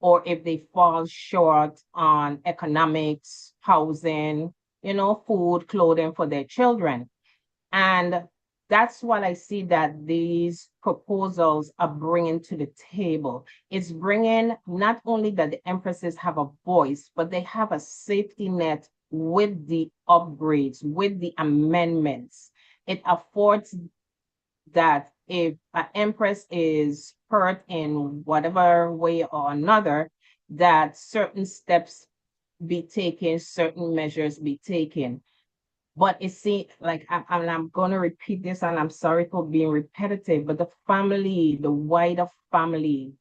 or if they fall short on economics, housing, food, clothing for their children. And that's what I see that these proposals are bringing to the table. It's bringing not only that the empresses have a voice, but they have a safety net with the upgrades, with the amendments. It affords that if an empress is hurt in whatever way or another, that certain steps be taken, certain measures be taken. But it seems like I'm going to repeat this, and I'm sorry for being repetitive, but the family, the wider family,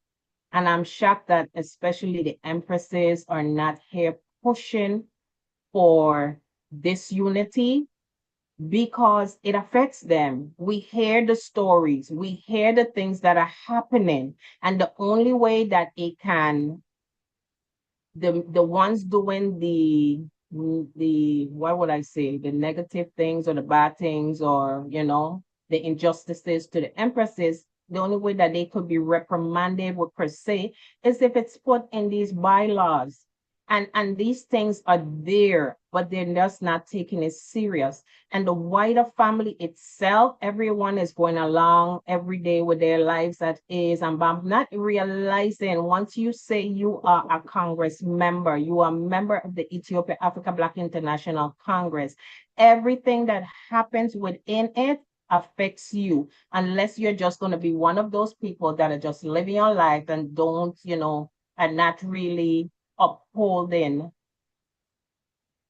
and I'm shocked that especially the empresses are not here pushing for this unity, because it affects them. We hear the stories, we hear the things that are happening, and the only way that it can, the ones doing the what would I say, the negative things or the bad things, or the injustices to the empresses, the only way that they could be reprimanded with per se is if it's put in these bylaws. And these things are there, but they're just not taking it serious. And the wider family itself, everyone is going along every day with their lives that is, and I'm not realizing once you say you are a Congress member, you are a member of the Ethiopia Africa Black International Congress, everything that happens within it affects you, unless you're just going to be one of those people that are just living your life and don't, are not really upholding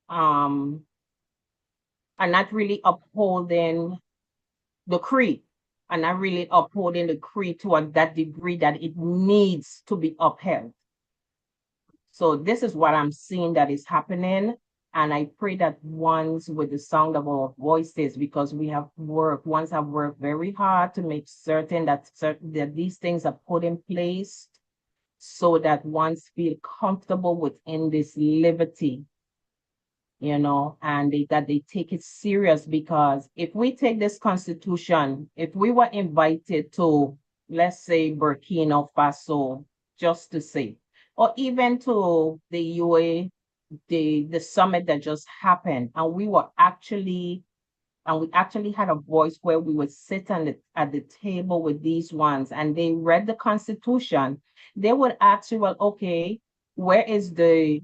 are not really upholding the creed, and not really upholding the creed to that degree that it needs to be upheld. So this is what I'm seeing that is happening. And I pray that once with the sound of our voices, because we have worked, once have worked very hard to make certain that these things are put in place so that ones feel comfortable within this liberty, and that they take it serious. Because if we take this constitution, if we were invited to, let's say, Burkina Faso, just to say, or even to the UA, the summit that just happened, and we actually had a voice where we would sit at the table with these ones and they read the Constitution, they would ask you, well, okay, where is you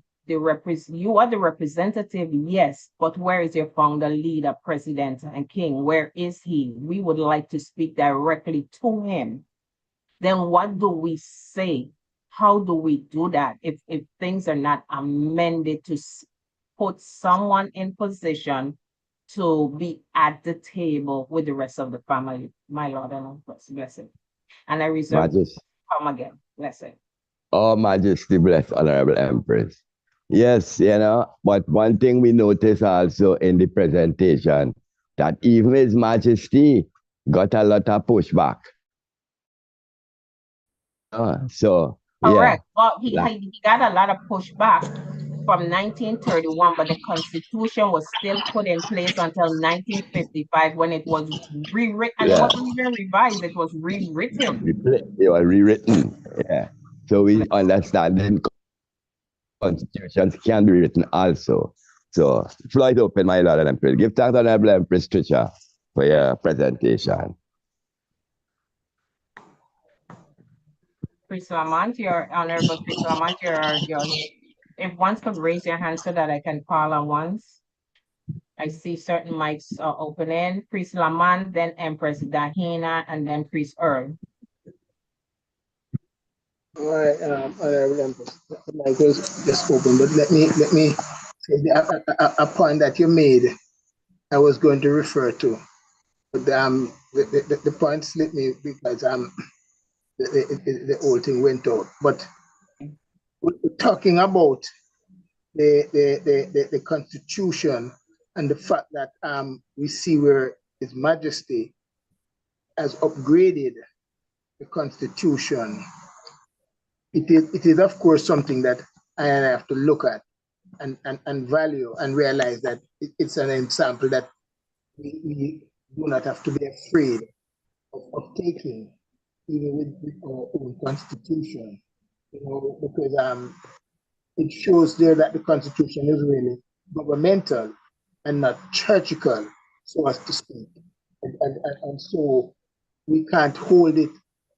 are the representative, yes, but where is your founder, leader, president, and king? Where is he? We would like to speak directly to him. Then what do we say? How do we do that if things are not amended to put someone in position to be at the table with the rest of the family? My Lord and bless it. And I reserve to come again. Bless it. Oh, Majesty, bless Honorable Empress. Yes, but one thing we notice also in the presentation, that even His Majesty got a lot of pushback. So, correct. yeah. Well, he got a lot of pushback from 1931, but the Constitution was still put in place until 1955 when it was rewritten, and it wasn't even revised, it was rewritten. It was rewritten, yeah. So we understand constitutions can be written also. So, floor is open, my Lord and Empress. Give thanks, Honorable Empress Trisha, for your presentation. Priest Lamont, your Honorable Priest Lamont, if one could raise your hand so that I can call on once. I see certain mics are opening. Priest Lamont, then Empress Dahina, and then Priest Earl. All right, Honorable Empress, the mic was just open, but let me say a point that you made. I was going to refer to, but the point slipped me because the whole thing went out. But we're talking about the Constitution and the fact that we see where His Majesty has upgraded the Constitution. It is of course something that I have to look at and value and realize that it's an example that we do not have to be afraid of taking, even with our own Constitution, because it shows there that the Constitution is really governmental and not churchical, so as to speak. And so we can't hold it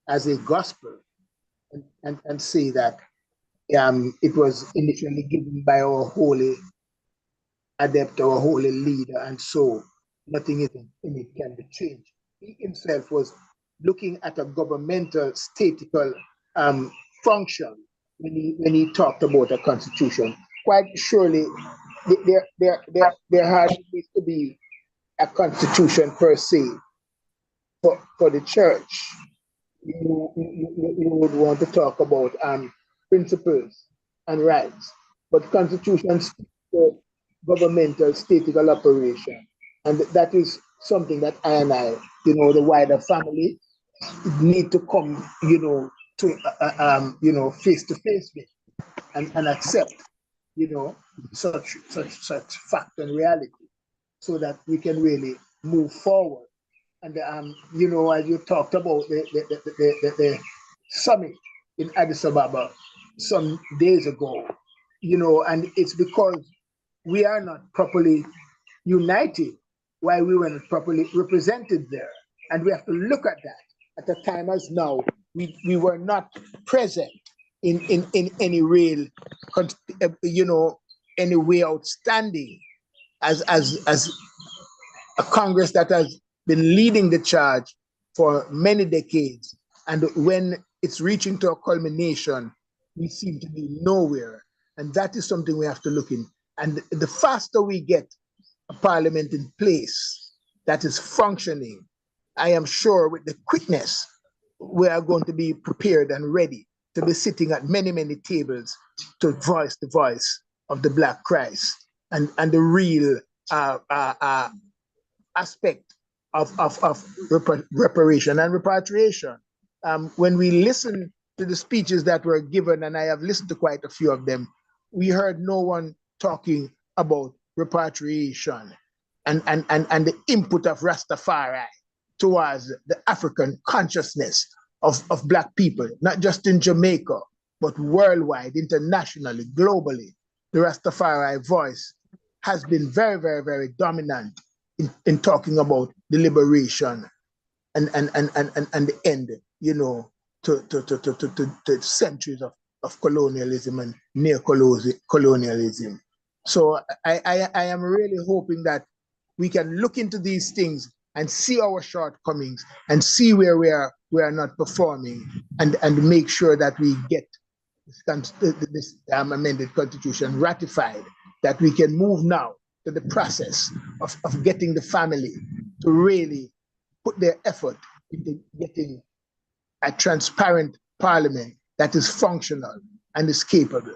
as a gospel and say that it was initially given by our holy adept, our holy leader, and so nothing in it can be changed. He himself was looking at a governmental statical function when he talked about a constitution. Quite surely, there hardly to be a constitution per se for the church. You would want to talk about principles and rights, but constitutions governmental statical operation, and that is something that I, the wider family, need to come, to face to face with and accept, such fact and reality, so that we can really move forward. And as you talked about the summit in Addis Ababa some days ago, and it's because we are not properly united why we were not properly represented there. And we have to look at that. At a time as now, we were not present in any real, any way outstanding as a Congress that has been leading the charge for many decades. And when it's reaching to a culmination, we seem to be nowhere. And that is something we have to look in. And the faster we get a parliament in place that is functioning, I am sure with the quickness, we are going to be prepared and ready to be sitting at many, many tables to voice the voice of the Black Christ and the real aspect of reparation and repatriation. When we listen to the speeches that were given, and I have listened to quite a few of them, we heard no one talking about repatriation and the input of Rastafari towards the African consciousness of Black people, not just in Jamaica, but worldwide, internationally, globally. The Rastafari voice has been very, very, very dominant in talking about the liberation and the end, to centuries of colonialism and neo-colonialism. So I am really hoping that we can look into these things and see our shortcomings and see where we are not performing and make sure that we get this amended constitution ratified, that we can move now to the process of getting the family to really put their effort into getting a transparent parliament that is functional and is capable.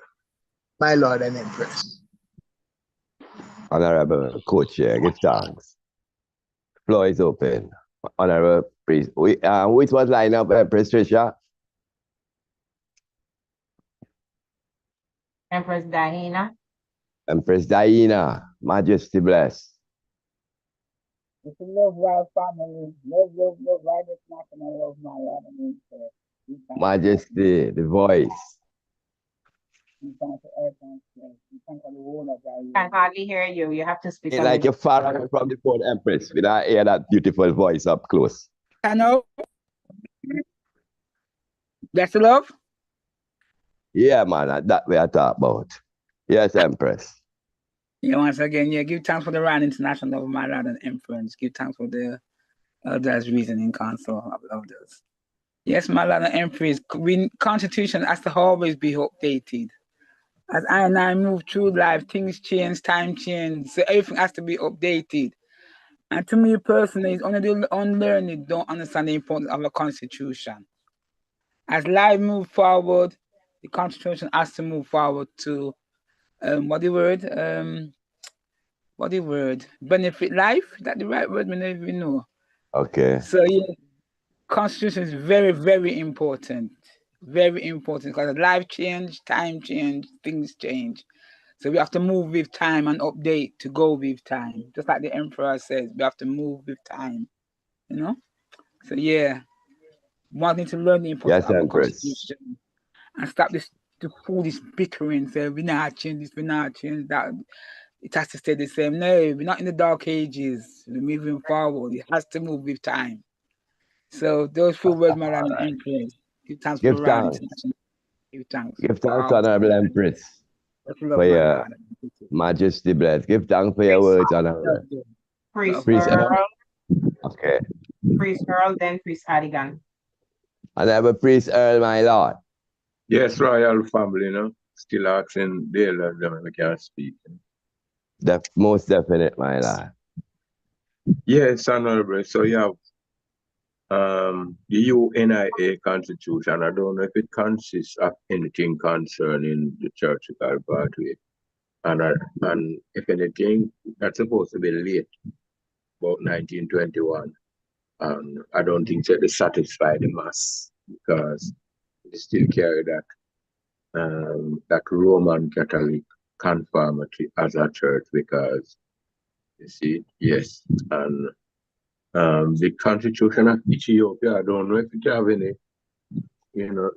My Lord and Empress. Honorable Co-Chair, give thanks. Floor is open. Honorable Priest. Which was line up, Empress Trisha? Empress Diana. Empress Diana, Majesty bless. Love our family. Love right this national love my Lord and Empress. Majesty, the voice. Can hardly hear you. You have to speak. It's like you're far away from the phone, Empress. We don't hear that beautiful voice up close. I know. That's the love? Yeah, man, that we are talking about. Yes, Empress. Yeah, once again, give thanks for the Rand International of my Lord and Empress. Give thanks for the Elders Reasoning Council of Elders. Yes, my Lord and Empress, Constitution has to always be updated. As I move through life, things change, time change, so everything has to be updated. And to me personally, it's only the unlearned don't understand the importance of a constitution. As life moves forward, the constitution has to move forward to what the word? Benefit life? Is that the right word? We never even know. Okay. So constitution is very, very important. Very important because life change, time change, things change. So we have to move with time and update to go with time. Just like the emperor says, we have to move with time. So wanting to learn the importance of a constitution and stop this foolish bickering, say we not change this, we not change that. It has to stay the same. No, we're not in the dark ages. We're moving forward. It has to move with time. So those few words, my Lord and Empress. Give thanks for Rand International. Give thanks. Give thanks, Honorable Empress, for your Majesty bless. Give thanks for your words, Honorable. Priest Earl. Okay. Priest Earl, then Priest Adigan. Honorable Priest Earl, my Lord. Yes, royal family, still asking the elders them we can speak. Most definite, my Lord. Yes, Honorable. So you have the UNIA Constitution. I don't know if it consists of anything concerning the churchical pathway. And if anything, that's supposed to be late, about 1921. And I don't think that they satisfy the mass because they still carry that Roman Catholic conformity as a church because you see, yes, and the Constitution of Ethiopia, I don't know if it have any,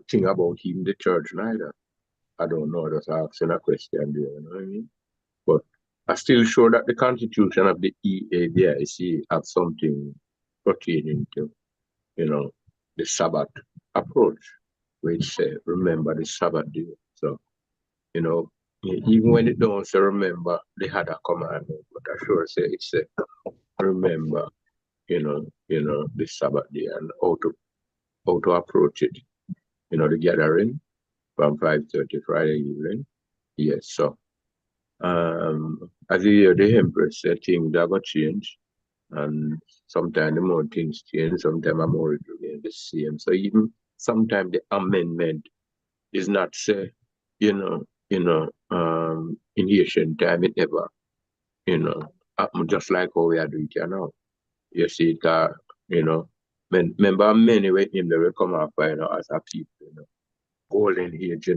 thing about even the church neither. I don't know, just asking a question there, you know what I mean? But I still sure that the constitution of the EADIC have something pertaining to, you know, the Sabbath approach, which say, remember the Sabbath day. So, you know, even when it don't say remember, they had a commandment, but I sure say it's a remember, the Sabbath day and how to approach it. You know, the gathering from 5:30 Friday evening. Yes, so as you hear the Empress say things that got change, and sometimes the more things change, sometimes more it remain the same. So even sometimes the amendment is not say, in ancient time it never, happen just like how we are doing it now. You see it, remember many when him they will come up, as a people, golden age,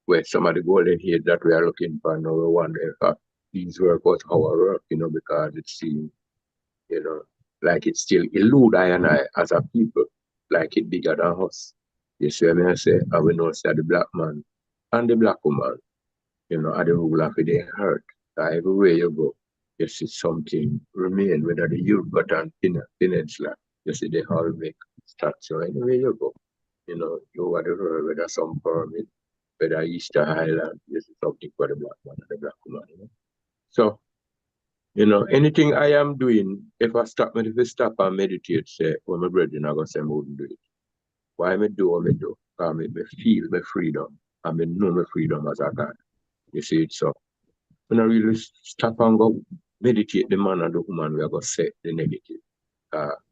where some of the golden age that we are looking for now, we wonder if these work was our work, because it seems, like it still elude I and I as a people, like it bigger than us. You see what I say? And we know say the black man and the black woman, are the rule of the hurt. Everywhere you go, you see something remain, whether the youth got an peninsula, you see they all make statue anywhere you go. You are the world, whether some pyramid, whether Easter Island, this is something for the black man and the black woman. So, anything I am doing, if I stop and meditate, say, well, my brethren are going to say, I wouldn't do it. Why me do what me do? Because me feel my freedom, and me know my freedom as a God. You see it, so when I really stop and go meditate the man and the woman, we are going to say the negative.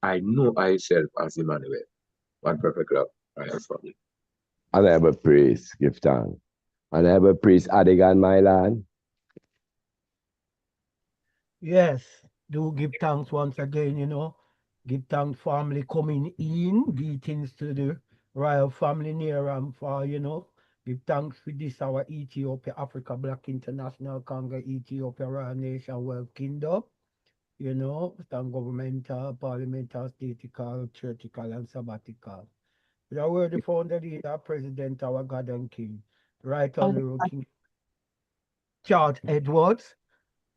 I know myself as Emmanuel, one perfect love, I have from you. And I have a praise, give thanks. And I have a praise, Adigan, my land. Yes, do give thanks once again, Give thanks family coming in, greetings to the royal family near and far, Give thanks for this, our Ethiopia, Africa Black International Congress, Ethiopia Royal Nation World Kingdom, thank governmental, parliamental, statical, churchical, and sabbatical. We are word the founder, leader, president, our God and King, right honorable King Charles Edwards,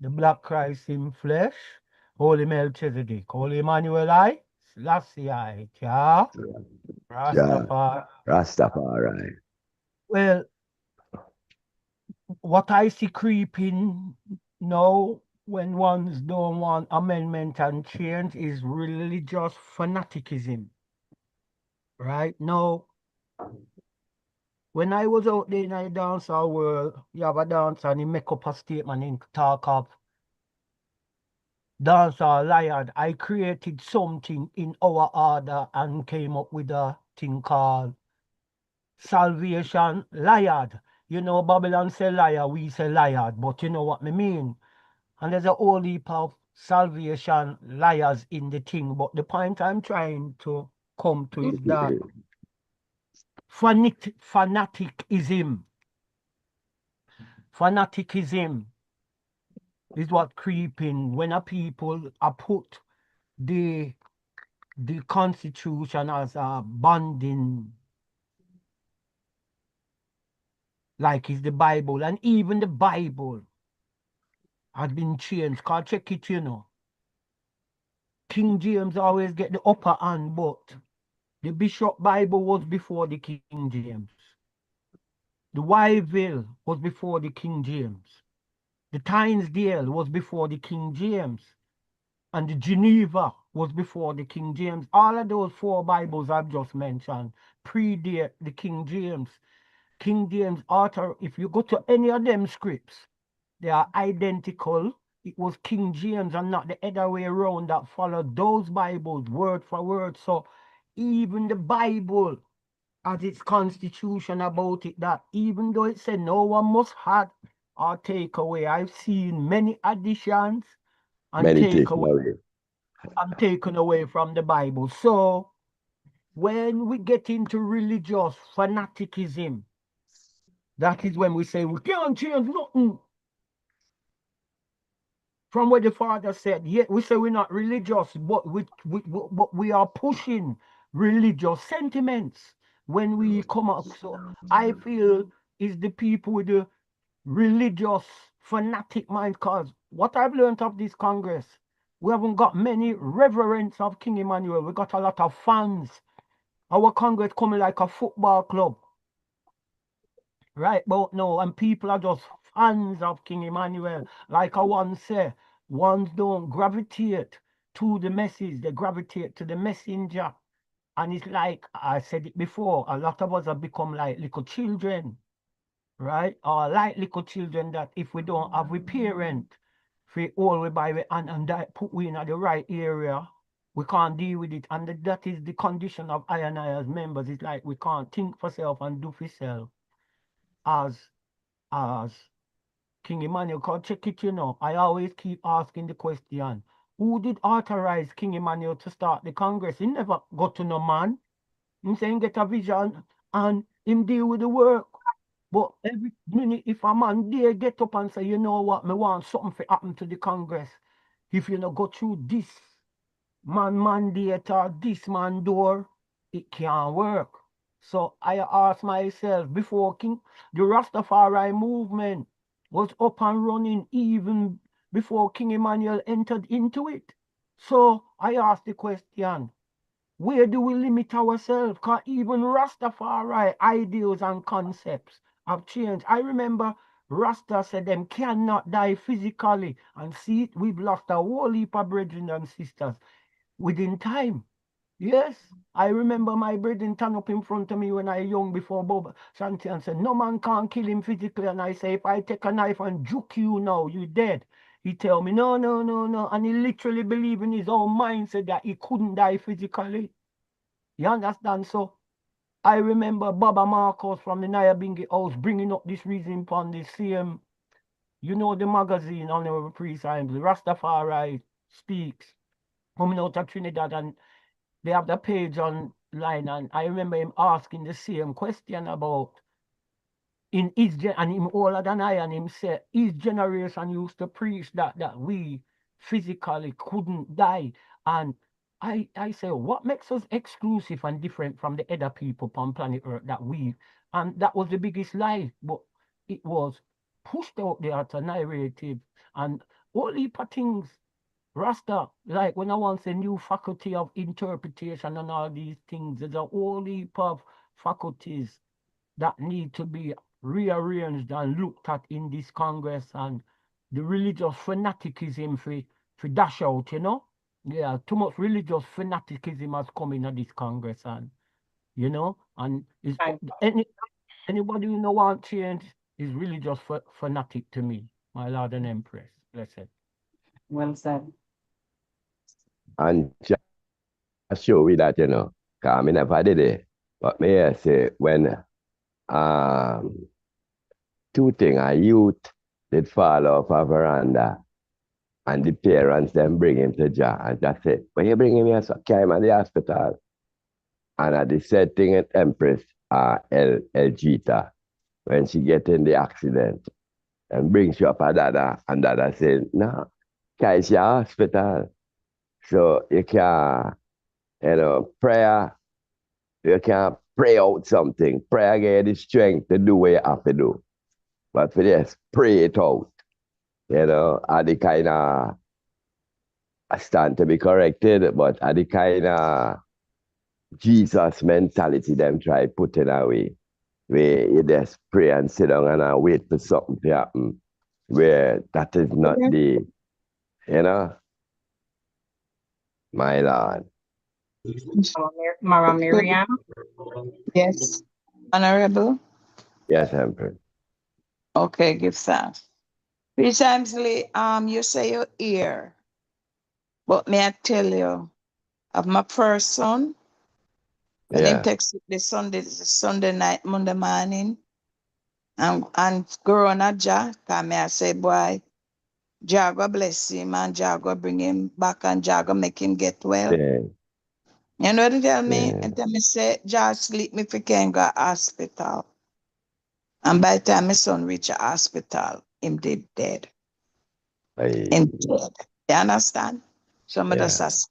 the Black Christ in flesh, Holy Melchizedek, Holy Emmanuel I, Selassie I, Jah, Rastafari. Rastafari. Well, what I see creeping now when ones don't want amendment and change is religious fanaticism. Right now, when I was out there in the dancehall world, you have a dancer and he make up a statement and talk of dancehall liar. I created something in our order and came up with a thing called salvation liar. Babylon say liar, we say liar, but you know what I mean? And there's a whole heap of salvation liars in the thing, but the point I'm trying to come to is that fanaticism is what creeping when a people are put the constitution as a bonding, like is the Bible, and even the Bible has been changed. Cause check it, King James always get the upper hand, but the Bishop Bible was before the King James. The Wyville was before the King James. The Tynesdale was before the King James. And the Geneva was before the King James. All of those 4 Bibles I've just mentioned predate the King James. King James author, if you go to any of them scripts, they are identical. It was King James and not the other way around that followed those Bibles word for word. So even the Bible has its constitution about it, that even though it said no one must add or take away, I've seen many additions and taken away from the Bible. So when we get into religious fanaticism, that is when we say we can't change nothing from what the Father said. Yet we say we're not religious, but we are pushing religious sentiments when we come up. So I feel is the people with the religious fanatic mind. Because what I've learned of this Congress, we haven't got many reverends of King Emmanuel. We got a lot of fans. Our Congress coming like a football club. Right about now, and people are just fans of King Emmanuel. Like I once said, ones don't gravitate to the message, they gravitate to the messenger. And it's like I said it before, a lot of us have become like little children, right? Or like little children that if we don't have a parent, if we all we by we and that put we in the right area, we can't deal with it. And that is the condition of I and I as members. It's like we can't think for self and do for self as King Emmanuel. Cause check it, you know. I always keep asking the question, who did authorize King Emmanuel to start the Congress? He never got to no man. Him saying get a vision and him deal with the work. But every minute, if a man dare get up and say, you know what, me want something to happen to the Congress, if you not go through this man mandate or this man door, it can't work. So I ask myself, before the Rastafari movement was up and running even before King Emmanuel entered into it. So I ask the question, where do we limit ourselves? Because even Rastafari ideals and concepts have changed. I remember Rasta said them cannot die physically. And see, we've lost a whole heap of brethren and sisters within time. Yes, I remember my brethren turn up in front of me when I young before Bob Shanti and said, no man can't kill him physically. And I say, if I take a knife and juke you now, you dead. He tell me, no, no, no, no. And he literally believe in his own mindset that he couldn't die physically. You understand? So I remember Baba Marcos from the Nyabingi house bringing up this reason upon the same, you know, the magazine on our pre-signs, Rastafari Speaks, coming out of Trinidad, and they have the page online, and I remember him asking the same question about in his and him older than I, and him said his generation used to preach that we physically couldn't die. And I say, what makes us exclusive and different from the other people on planet Earth that we, and that was the biggest lie, but it was pushed out there as a narrative and all heap of things. Rasta, like when I want to say new faculty of interpretation and all these things, there's a whole heap of faculties that need to be rearranged and looked at in this Congress, and the religious fanaticism for dash out, you know? Yeah, too much religious fanaticism has come into this Congress, and you know, and is anybody who no want change is religious fanatic to me, my Lord and Empress. Blessed. Well said. And just show we that, you know, because I never did it. But may I say, when um, two things, a youth did fall off a veranda, and the parents then bring him to Jah, and just say, when you bring him here, so carry him at the hospital. And at the said thing at Empress, El Gita, when she get in the accident, and brings you up a Dada, and Dada said, no, it's your hospital. So you can, you know, prayer, you can pray out something. Prayer get the strength to do what you have to do. But for this, pray it out. You know, are the kind of, I stand to be corrected, but are the kind of Jesus mentality them try putting away. Where you just pray and sit down and wait for something to happen. Where that is not the, you know, my Lord. Mara Miriam. Yes. Honorable. Yes, Empress. Okay, give thanks. Precisely, you say you're here, but may I tell you, of my first son, when him Yeah. text the Sunday night, Monday morning, and growing a Jah, cause me I say, boy, Jah go bless him and Jah go bring him back and Jah go make him get well. Yeah. You know what they tell me? Yeah. And tell me say, Jah sleep me if he can go hospital. And by the time my son reach a hospital, him did dead. Him dead. You understand? So I just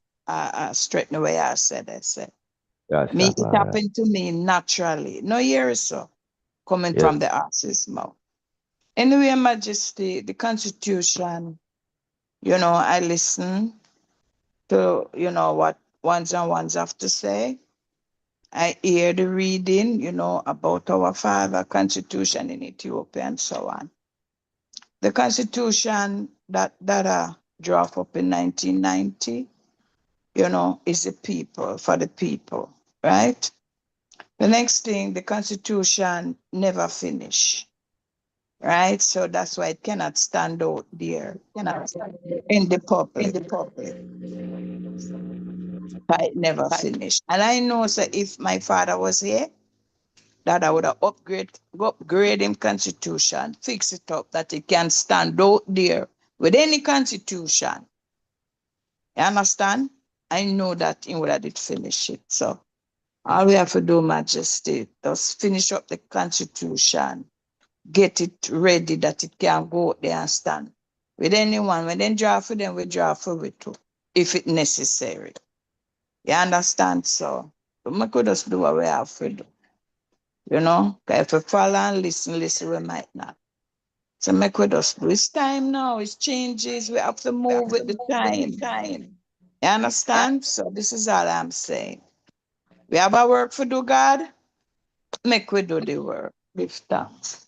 straighten away I said, That's me, it right. happened to me naturally. No years so. coming from the horse's mouth. Anyway, Majesty, the Constitution, I listen to, what ones and ones have to say. I hear the reading, about our father Constitution in Ethiopia and so on. The Constitution that draft up in 1990, is the people, for the people, right? The next thing, the Constitution never finish, right? So that's why it cannot stand out there in the public. It never finished. And I know, so if my father was here, that I would have upgrade him constitution, fix it up that it can stand out there with any constitution. You understand? I know that he would have did finish it. So all we have to do, Majesty, just finish up the constitution, get it ready that it can go out there and stand. With anyone, when they draw for them, we draw for it too, if it necessary. You understand? So we could just do what we have to do. If we follow and listen, we might not. So make we just do. It's time now, it's changes. We have to move with the time. You understand? So this is all I'm saying. We have our work to do, God. Make we do the work. Give thanks.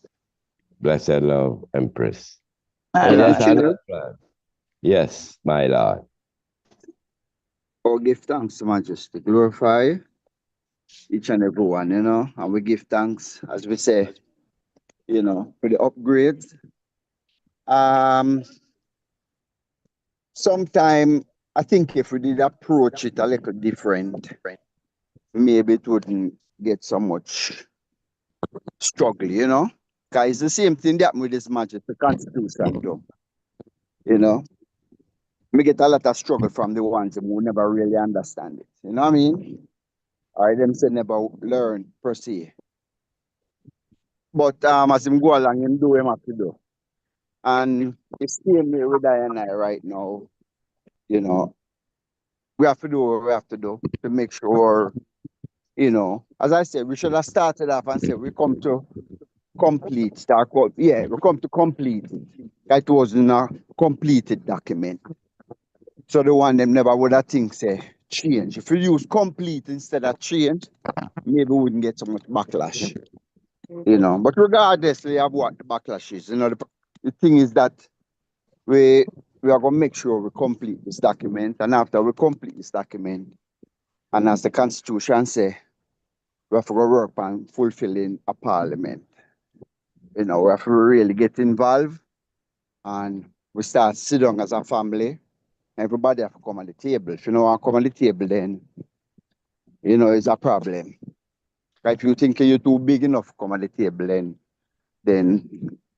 Blessed love, Empress. Yes, Yes, my Lord. Oh, give thanks, Majesty. Glorify each and every one, and we give thanks, as we say, for the upgrades. Sometime I think if we did approach it a little different, maybe it wouldn't get so much struggle, Because it's the same thing that happened with this Majesty Constitution, though. We get a lot of struggle from the ones who never really understand it. You know what I mean? Or them say never learn per se. But as him go along, him do him have to do. And it's same way with I and I right now. We have to do what we have to do to make sure, as I said, we should have started off and said we come to complete we come to complete it. It wasn't a completed document. So the one them never would have think say change. If you use complete instead of change, maybe we wouldn't get so much backlash. But regardless of what the backlash is, the thing is that we are gonna make sure we complete this document, and after we complete this document, and as the Constitution say, we have to go work on fulfilling a parliament. We have to really get involved, and we start sit down as a family. Everybody have to come on the table. If you don't want to come on the table, then it's a problem. If you think you're too big enough to come on the table, then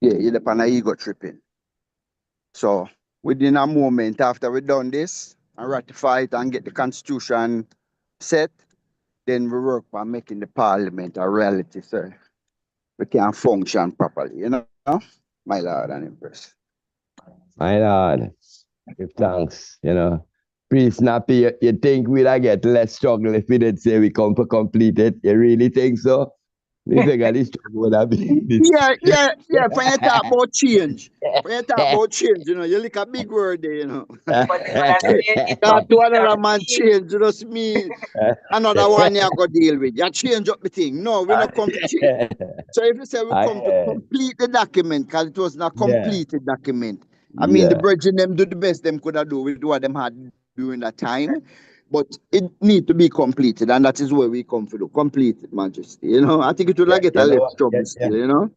you're on an ego tripping. So within a moment after we done this and ratify it and get the Constitution set, then we work on making the parliament a reality, so we can function properly, my Lord and Empress. My Lord, give thanks, Priest Nappy, you think we'd get less struggle if we did say we come to complete it? You really think so? We figure this struggle would have been Yeah. When you talk about change, you look a big word there, That to another man change, just me, another one you go deal with. You change up the thing. No, we not come to change. So if you say we come to complete the document, because it was not completed document. I mean, the brethren them do the best them could have do with what them had during that time. But it need to be completed, and that is where we come to do. Complete it, Majesty. I think it will get a little trouble still, You know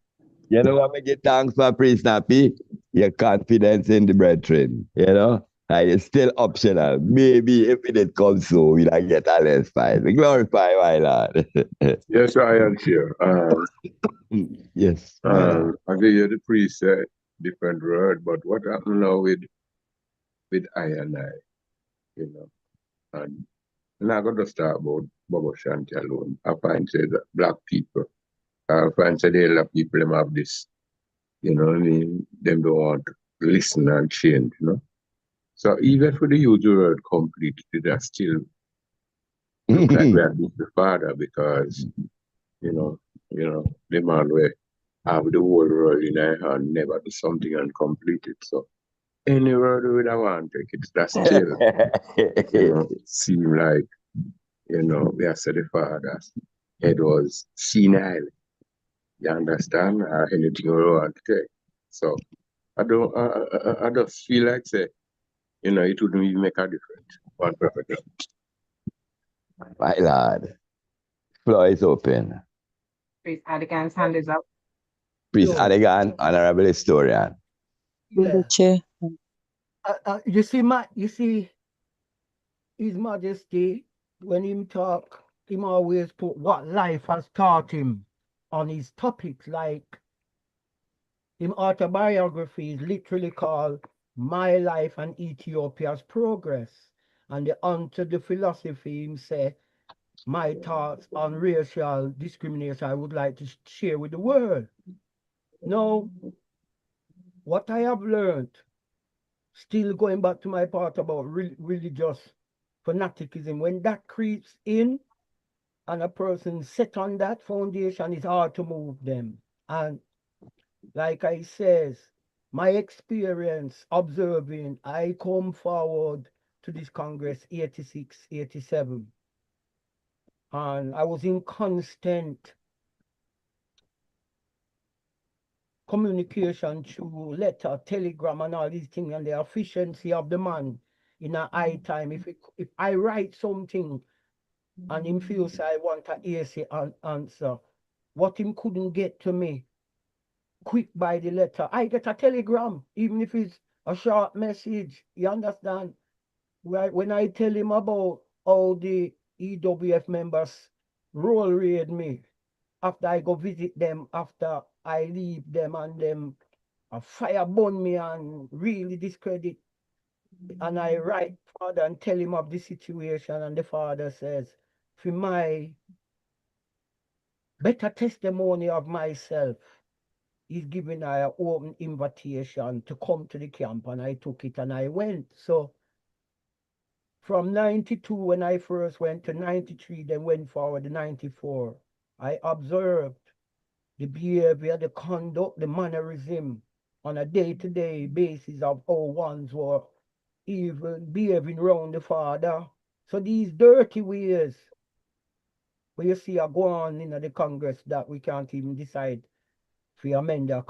what I give thanks for, Priest Nappy? Your confidence in the brethren, And it's still optional. Maybe if it did come so, we'll get a less fight. We glorify, my Lord. Yes, I am sure. Yes. I give you the priest said different word, but what happened now with I and I, and I'm not going to start about Bobo Shanti alone. I find say that black people, I find say the other people them have this, what I mean, them don't want to listen and change, So even for the use the word complete, that still look like we are the father because, the man will have the whole world in their hand, never do something and complete it. So any road we don't want to take it, that still, seem like, we have said the father's head was senile. You understand? Or anything we want to take. So I don't, I just feel like, say, it wouldn't even make a difference. One perfect. My lord, floor is open. Priest Adigan's hand is up. Priest Yo. Adigan, honorable historian. Yeah. Chair. You see, His Majesty, when him talk, him always put what life has taught him on his topics. Like him autobiography is literally called My Life and Ethiopia's Progress. And the answer the philosophy him say, my thoughts on racial discrimination I would like to share with the world. Now, what I have learned, still going back to my part about religious fanaticism, when that creeps in and a person set on that foundation, it's hard to move them. And like I says, my experience observing, I come forward to this Congress 86, 87. And I was in constant communication through letter, telegram, and all these things, and the efficiency of the man in a high time. If I write something and him feels I want a easy answer, what him couldn't get to me quick by the letter, I get a telegram, even if it's a short message. You understand? Right? When I tell him about how the EWF members roll raid me after I go visit them, after I leave them, and them a fire burn me and really discredit. And I write father and tell him of the situation, and the father says, for my better testimony of myself, he's giving I an open invitation to come to the camp, and I took it and I went. So from 92, when I first went, to 93, then went forward to 94, I observed the behavior, the conduct, the mannerism on a day-to-day basis of how ones were even behaving around the father. So these dirty ways where you see are going on in the Congress that we can't even decide if we amend a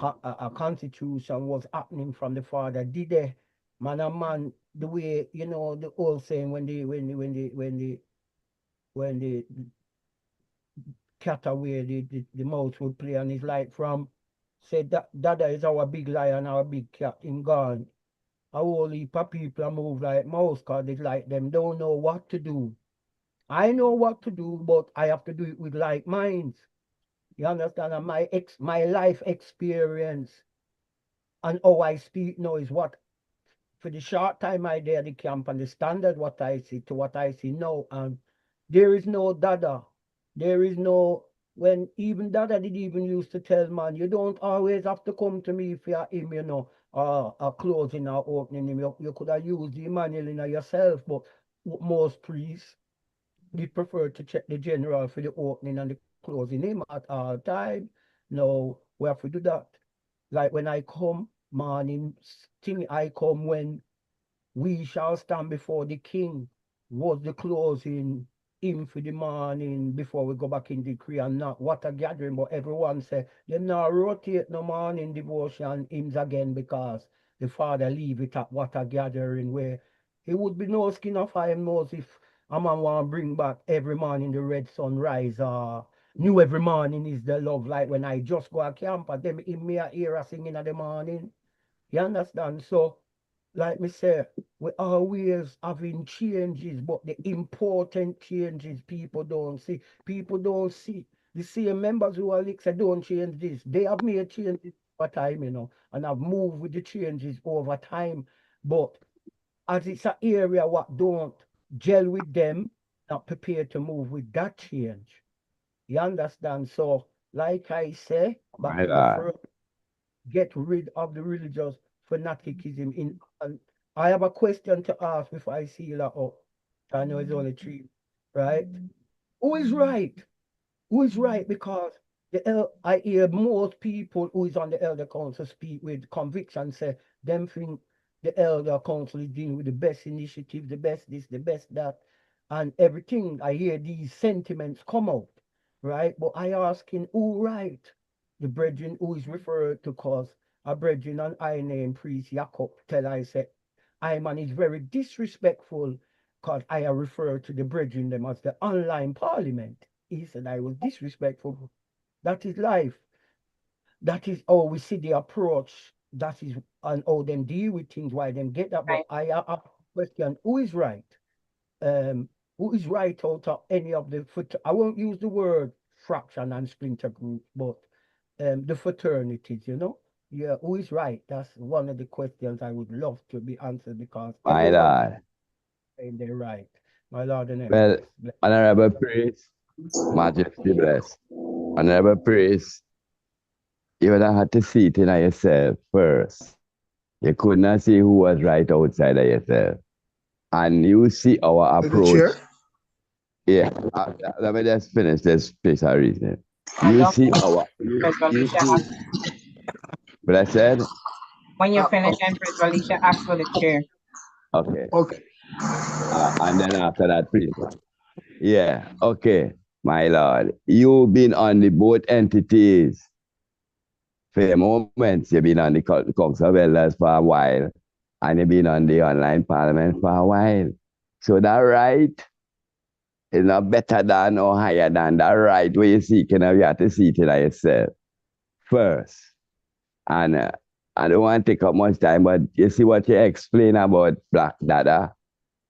constitution was happening from the father. Did they, man and man, the way, the old saying when the cat away, the mouse would play, and it's like from, say, that Dada is our big lion, our big cat, him gone. A whole heap of people move like mouse, because it's like them don't know what to do. I know what to do, but I have to do it with like minds. You understand? And my life experience and how I speak now is what, for the short time I did at the camp, and the standard what I see to what I see now, and there is no Dada. There is no, when even Dada did even used to tell man, you don't always have to come to me if you're him, a closing or opening him. You could have used the manual in yourself, but most priests, they prefer to check the general for the opening and the closing him at all time. No, we have to do that. Like when I come, morning thing I come when we shall stand before the king was the closing hymn for the morning before we go back in the Korea, and not what a gathering, but everyone say them now rotate no morning devotion hymns again, because the father leave it at what a gathering, where it would be no skin of him knows if a man want to bring back every morning the red sunrise, new every morning is the love, like when I just go a camp and them in me a hear a singing in the morning. You understand? So like me say, we always having changes, but the important changes people don't see. People don't see. The same members who are like say don't change this. They have made changes over time, and have moved with the changes over time. But as it's an area what don't gel with them, not prepared to move with that change. You understand? So, like I say, back My to the lord. first, get rid of the religious fanaticism in. And I have a question to ask before I seal that up. I know it's only three, right? Who is right? Who is right? Because I hear most people who is on the elder council speak with conviction, say them think the elder council is dealing with the best initiative, the best this, the best that, and everything. I hear these sentiments come out, right? But I asking who right? The brethren who is referred to, cause a brethren and I name priest Jacob tell I say, I man is very disrespectful because I refer to the brethren them as the online parliament. He said I was disrespectful. That is life. That is how we see the approach. That is and how them deal with things, why them get that. But I ask a question, who is right? Who is right out of any of the I won't use the word fraction and splinter group, but the fraternities, you know? Yeah, who is right? That's one of the questions I would love to be answered because My everyone Lord. saying they're right. My Lord and Well, Empress. Honorable Priest, Majesty bless. Honorable Priest, you would have had to see it in yourself first. You could not see who was right outside of yourself. And you see our To the approach. chair. Yeah, let me just finish this piece of reasoning. I You don't see think our, Empress you Valisha see asked, what I said? when you finish, Okay. Empress Valisha asked for the chair. Okay. Okay. And then after that, please. Yeah, okay, my lord. You've been on the both entities for a moment. You've been on the Council of Elders for a while, and you've been on the online parliament for a while. So that right is not better than or higher than that right where you're seeking, you have to see it in yourself first. And I don't want to take up much time, but you see what you explain about Black Dada,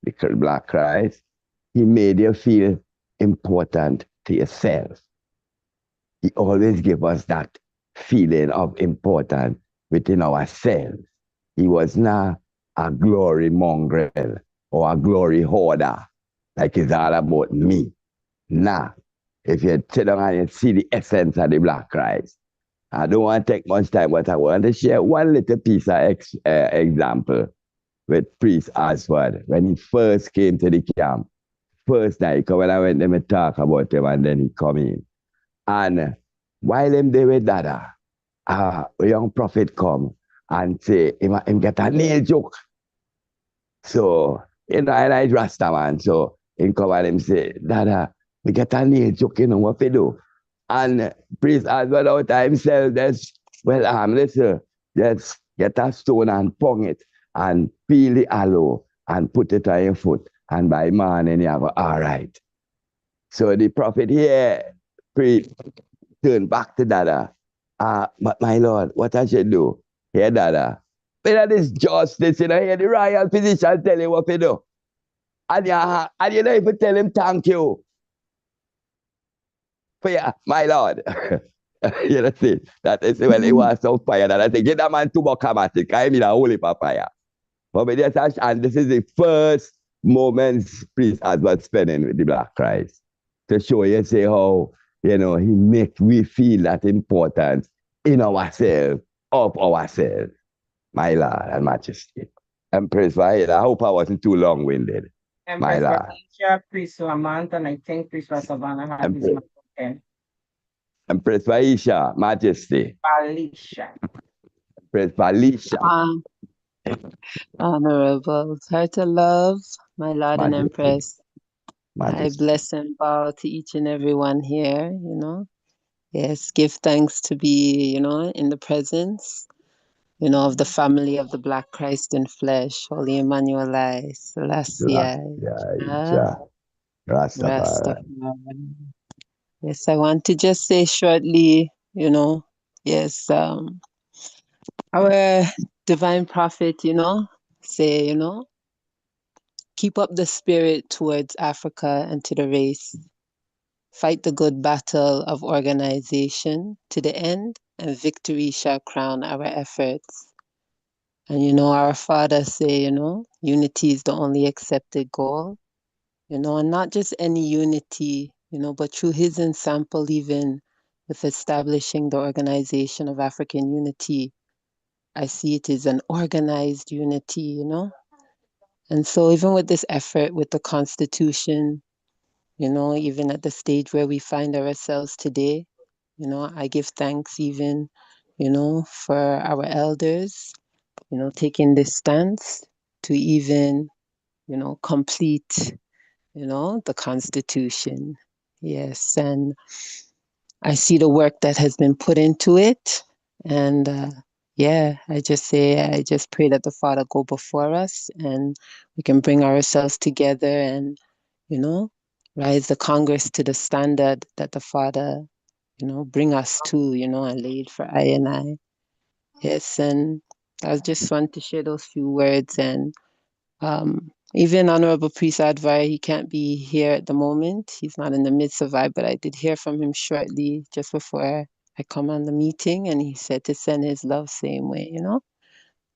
the Black Christ? He made you feel important to yourself. He always gave us that feeling of importance within ourselves. He was not a glory mongrel or a glory hoarder, like it's all about me. Nah. If you sit down and you see the essence of the Black Christ, I don't want to take much time, but I want to share one little piece of example with Priest Oswald when he first came to the camp. First night, because when I went there, me talk about him and then he come in. And while him there with Dada, a young prophet come and say, him get a nail joke. So, and I Rasta man. So, him come and him say, Dada, we get a nail joke, what we do? And priest as well out of himself, listen, just get a stone and pong it and peel the aloe and put it on your foot. And by morning, you go, all right. So the prophet here, priest, turn back to Dada. But my Lord, what I should do? Here, Dada. But this justice, here the royal physician tell you what to do. And you don't even tell him thank you. For yeah, my Lord. You know, see, that is when he was so fire that I say, get that man to Bokamatic. I mean, a holy papaya. But we just, and this is the first moments priest has been spending with the Black Christ to show you, say, how, he make we feel that importance in ourselves, of ourselves, my Lord and Majesty. Empress Vahid, I hope I wasn't too long-winded, my Empress Lord. Valisha, Priest Lamont, and I think Priest Savannah have his Empress, mic. Empress Vaisha, Majesty. Valisha. Empress Valisha, Honorable, heart of love, my Lord and Majesty, Empress. I Majesty. bless and bow to each and every one here, Yes, give thanks to be, in the presence, of the family of the Black Christ in flesh, Holy Emmanuel, I, Selassie, Ja, Rastafari. Rastafari. Yes, I want to just say shortly, yes, our divine prophet, say, keep up the spirit towards Africa and to the race. Fight the good battle of organization to the end, and victory shall crown our efforts. And our Father say, unity is the only accepted goal, and not just any unity, but through his example, even with establishing the Organization of African Unity, I see it as an organized unity. And so even with this effort with the Constitution, even at the stage where we find ourselves today, You know, I give thanks even, you know, for our elders, you know, taking this stance to even, you know, complete, you know, the Constitution. Yes, and I see the work that has been put into it. And yeah, I just pray that the Father go before us and we can bring ourselves together and, you know, rise the Congress to the standard that the Father, you know, bring us to, you know, and lay it for I and I. Yes, and I just want to share those few words. And even Honorable Priest Advai, he can't be here at the moment. He's not in the midst of it, but I did hear from him shortly just before I come on the meeting, and he said to send his love same way, you know.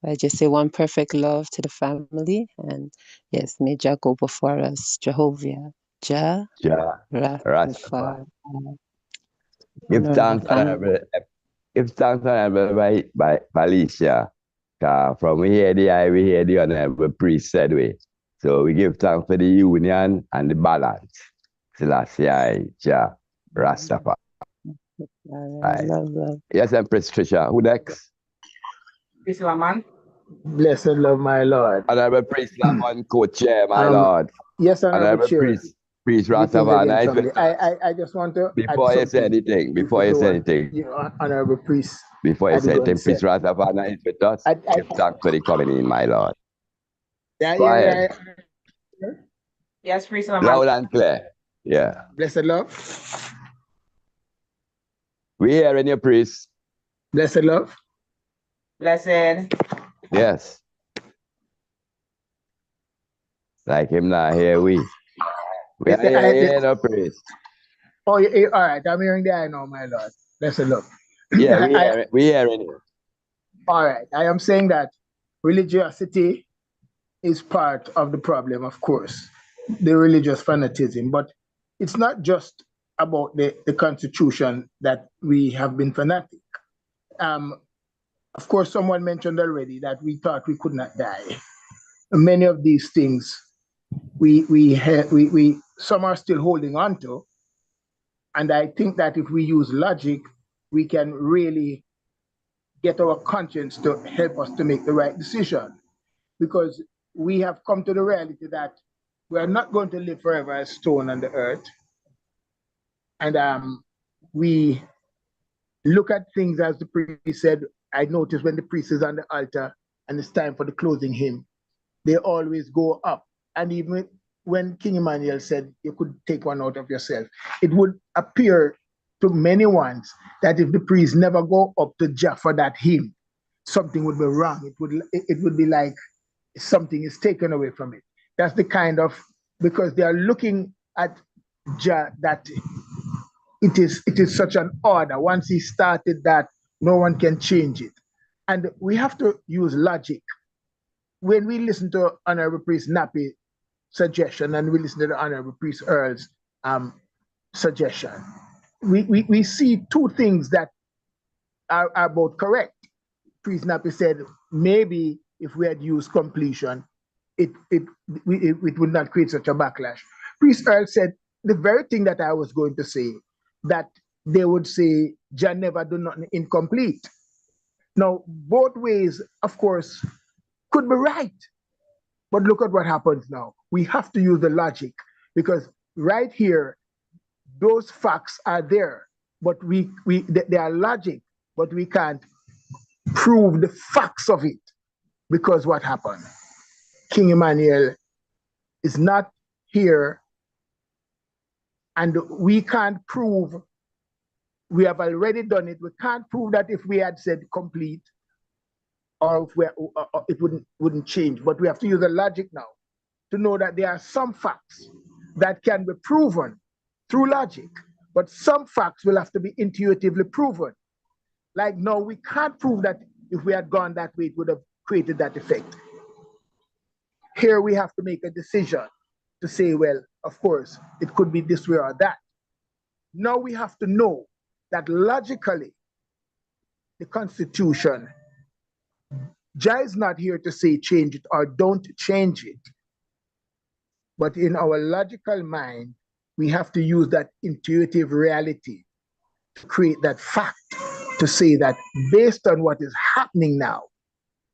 I just say one perfect love to the family, and yes, may Jah go before us, Jehovah, Jah Jah Rastafari. Rastafari. Give Honorable thanks, Honorable. Give thanks, Honorable by Felicia. From we hear the eye, we hear the Honorable Priest said we. So we give thanks for the union and the balance. Selassie I, Jah Rastafari. Love. Yes, Empress Trisha. Who next? Priest Lamont. Blessed love, my Lord. Honorable Priest Lamont, co-chair, my Lord. Yes, Honorable Honorable Chair. Priest Greetings Rastafari again is from with the. us. I just want to add Before you say something anything, to what Honorable Priest before you say Adigun anything, said. Priest Rastafari is with us. Give thanks for the coming in, my Lord. Yeah, Go ahead. Yes, Priest Lamont. Loud and clear. Yeah. Blessed love. We hearing you, priest. Blessed love. Blessed. Yes. Like him not here, we are hearing you, priest. Oh, all right. I'm hearing the I know, my Lord. Blessed love. Yeah, we hearing you. All right. I am saying that religiosity is part of the problem, of course, the religious fanatism, but it's not just about the Constitution that we have been fanatic. Of course, someone mentioned already that we thought we could not die. Many of these things some are still holding on to, and I think that if we use logic, we can really get our conscience to help us to make the right decision, because we have come to the reality that we are not going to live forever as stone on the earth. And we look at things as the priest said. I notice when the priest is on the altar and it's time for the closing hymn, they always go up. And even when King Emmanuel said you could take one out of yourself, it would appear to many ones that if the priest never go up to Jah for that hymn, something would be wrong. It would be like something is taken away from it. That's the kind of, because they are looking at Jah, that it is such an order. Once he started that, no one can change it. And we have to use logic. When we listen to Honorable Priest Nappy suggestion and we listen to the Honorable Priest Earl's suggestion, we see two things that are both correct. Priest Nappy said maybe if we had used completion, it would not create such a backlash. Priest Earl said the very thing that I was going to say, that they would say Jah never do nothing incomplete. Now, both ways, of course, could be right. But look at what happens now. We have to use the logic, because right here, those facts are there, but they are logic, but we can't prove the facts of it, because what happened? King Emmanuel is not here, and we can't prove. We have already done it. We can't prove that if we had said complete, or if it wouldn't change. But we have to use the logic now to know that there are some facts that can be proven through logic, but some facts will have to be intuitively proven. Like no, we can't prove that if we had gone that way, it would have created that effect. Here we have to make a decision to say, well, of course, it could be this way or that. Now we have to know that logically, the Constitution, Jah is not here to say change it or don't change it. But in our logical mind, we have to use that intuitive reality to create that fact to say that based on what is happening now,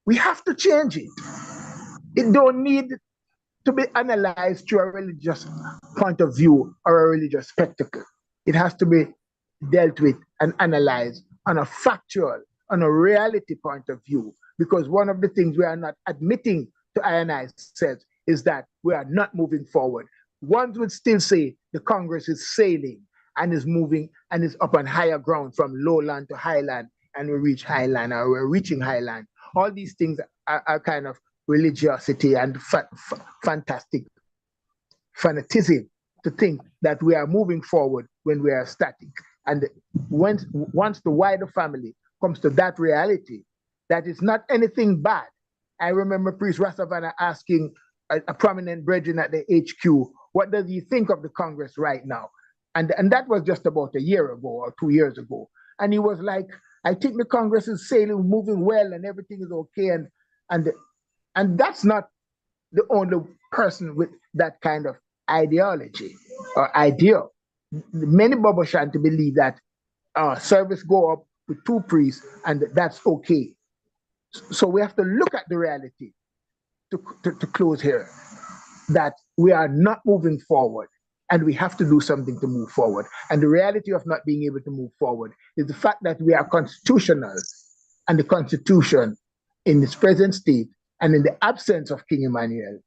we have to change it. It don't need to be analyzed through a religious point of view or a religious spectacle. It has to be dealt with and analyzed on a factual, on a reality point of view. Because one of the things we are not admitting to I says is that we are not moving forward. One would still say the Congress is sailing and is moving and is up on higher ground from lowland to highland, and we reach highland or we're reaching highland. All these things are kind of religiosity and fantastic fanatism to think that we are moving forward when we are static. And once the wider family comes to that reality, that is not anything bad. I remember Priest Rasavana asking a prominent brethren at the HQ, what does he think of the Congress right now? And that was just about a year ago or 2 years ago. And he was like, I think the Congress is sailing, moving well, and everything is okay. And that's not the only person with that kind of ideology or ideal. Many Baba Shanti believe that service go up with 2 priests and that's okay. So we have to look at the reality to close here, that we are not moving forward and we have to do something to move forward. And the reality of not being able to move forward is the fact that we are constitutional, and the Constitution in its present state and in the absence of King Emmanuel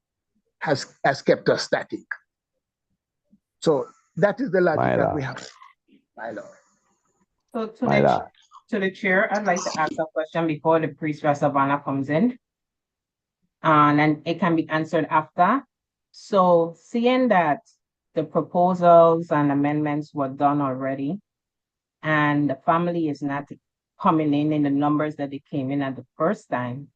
has kept us static. So that is the logic that we have. My Lord. So to the chair, I'd like to ask a question before the priest Rasavana comes in. And then it can be answered after. So seeing that the proposals and amendments were done already, and the family is not coming in the numbers that they came in at the first time,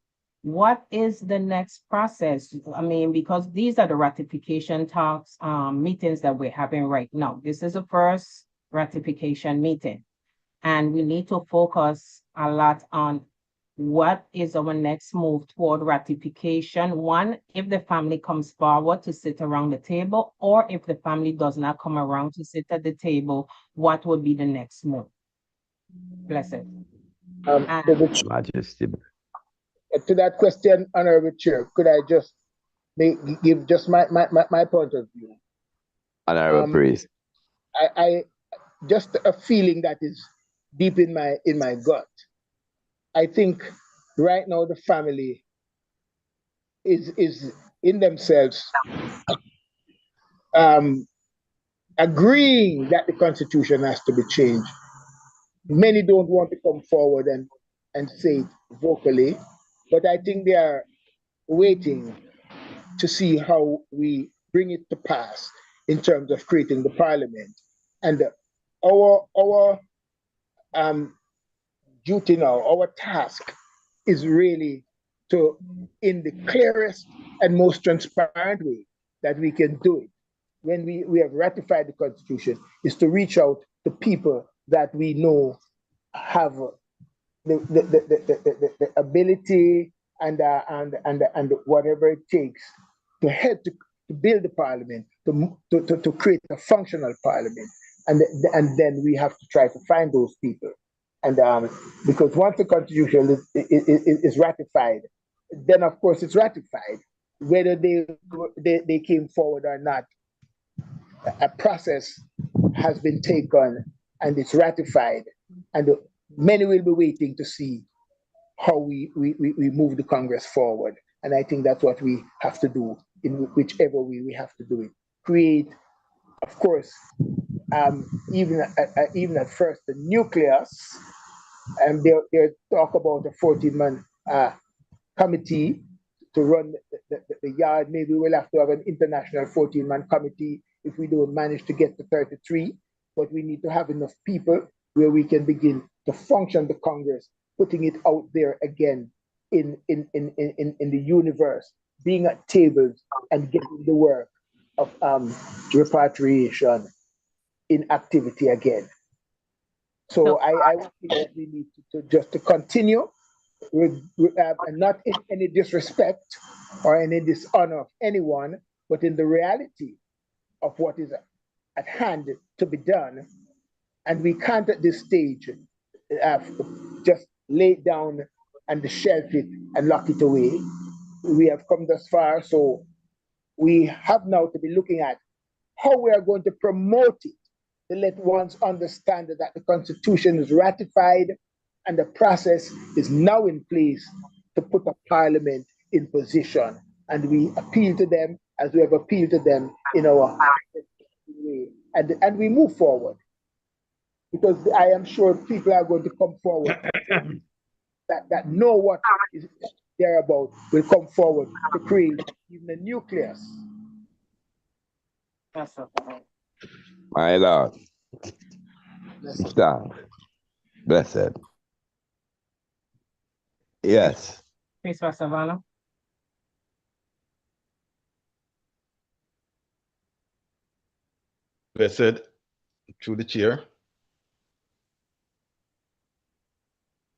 what is the next process? I mean, because these are the ratification talks, meetings that we're having right now. This is the first ratification meeting, and we need to focus a lot on what is our next move toward ratification. One, if the family comes forward to sit around the table, or if the family does not come around to sit at the table, what would be the next move? Blessed. Majesty. To that question, Honorable Chair, could I just give just my point of view? Honorable Priest. I just a feeling that is deep in my gut. I think right now the family is in themselves agreeing that the Constitution has to be changed. Many don't want to come forward and say it vocally, but I think they are waiting to see how we bring it to pass in terms of creating the parliament. And our duty now, our task is really to, in the clearest and most transparent way that we can do it, when we have ratified the Constitution, is to reach out to people that we know have the ability and whatever it takes to help to build the parliament, to create a functional parliament, and then we have to try to find those people. And because once the Constitution is ratified, then of course it's ratified. Whether they came forward or not, a process has been taken and it's ratified, and many will be waiting to see how we move the Congress forward. And I think that's what we have to do in whichever way we have to do it. Create, of course, even at first, the nucleus, and they talk about a 14-man committee to run the yard. Maybe we'll have to have an international 14-man committee if we don't manage to get to 33, but we need to have enough people where we can begin to function the Congress, putting it out there again in the universe, being at tables and getting the work of repatriation in activity again. So I would think that we need to just to continue with and not in any disrespect or any dishonor of anyone, but in the reality of what is at hand to be done, And we can't at this stage just lay it down and shelf it and lock it away. We have come thus far, so we have now to be looking at how we are going to promote it to let ones understand that the Constitution is ratified and the process is now in place to put a parliament in position. And we appeal to them as we have appealed to them in our way. And we move forward. Because I am sure people are going to come forward that know what is they're about will come forward to create even a nucleus. My Lord. Stand. Blessed. Yes. Please, Pastor Savannah. Blessed, through the chair.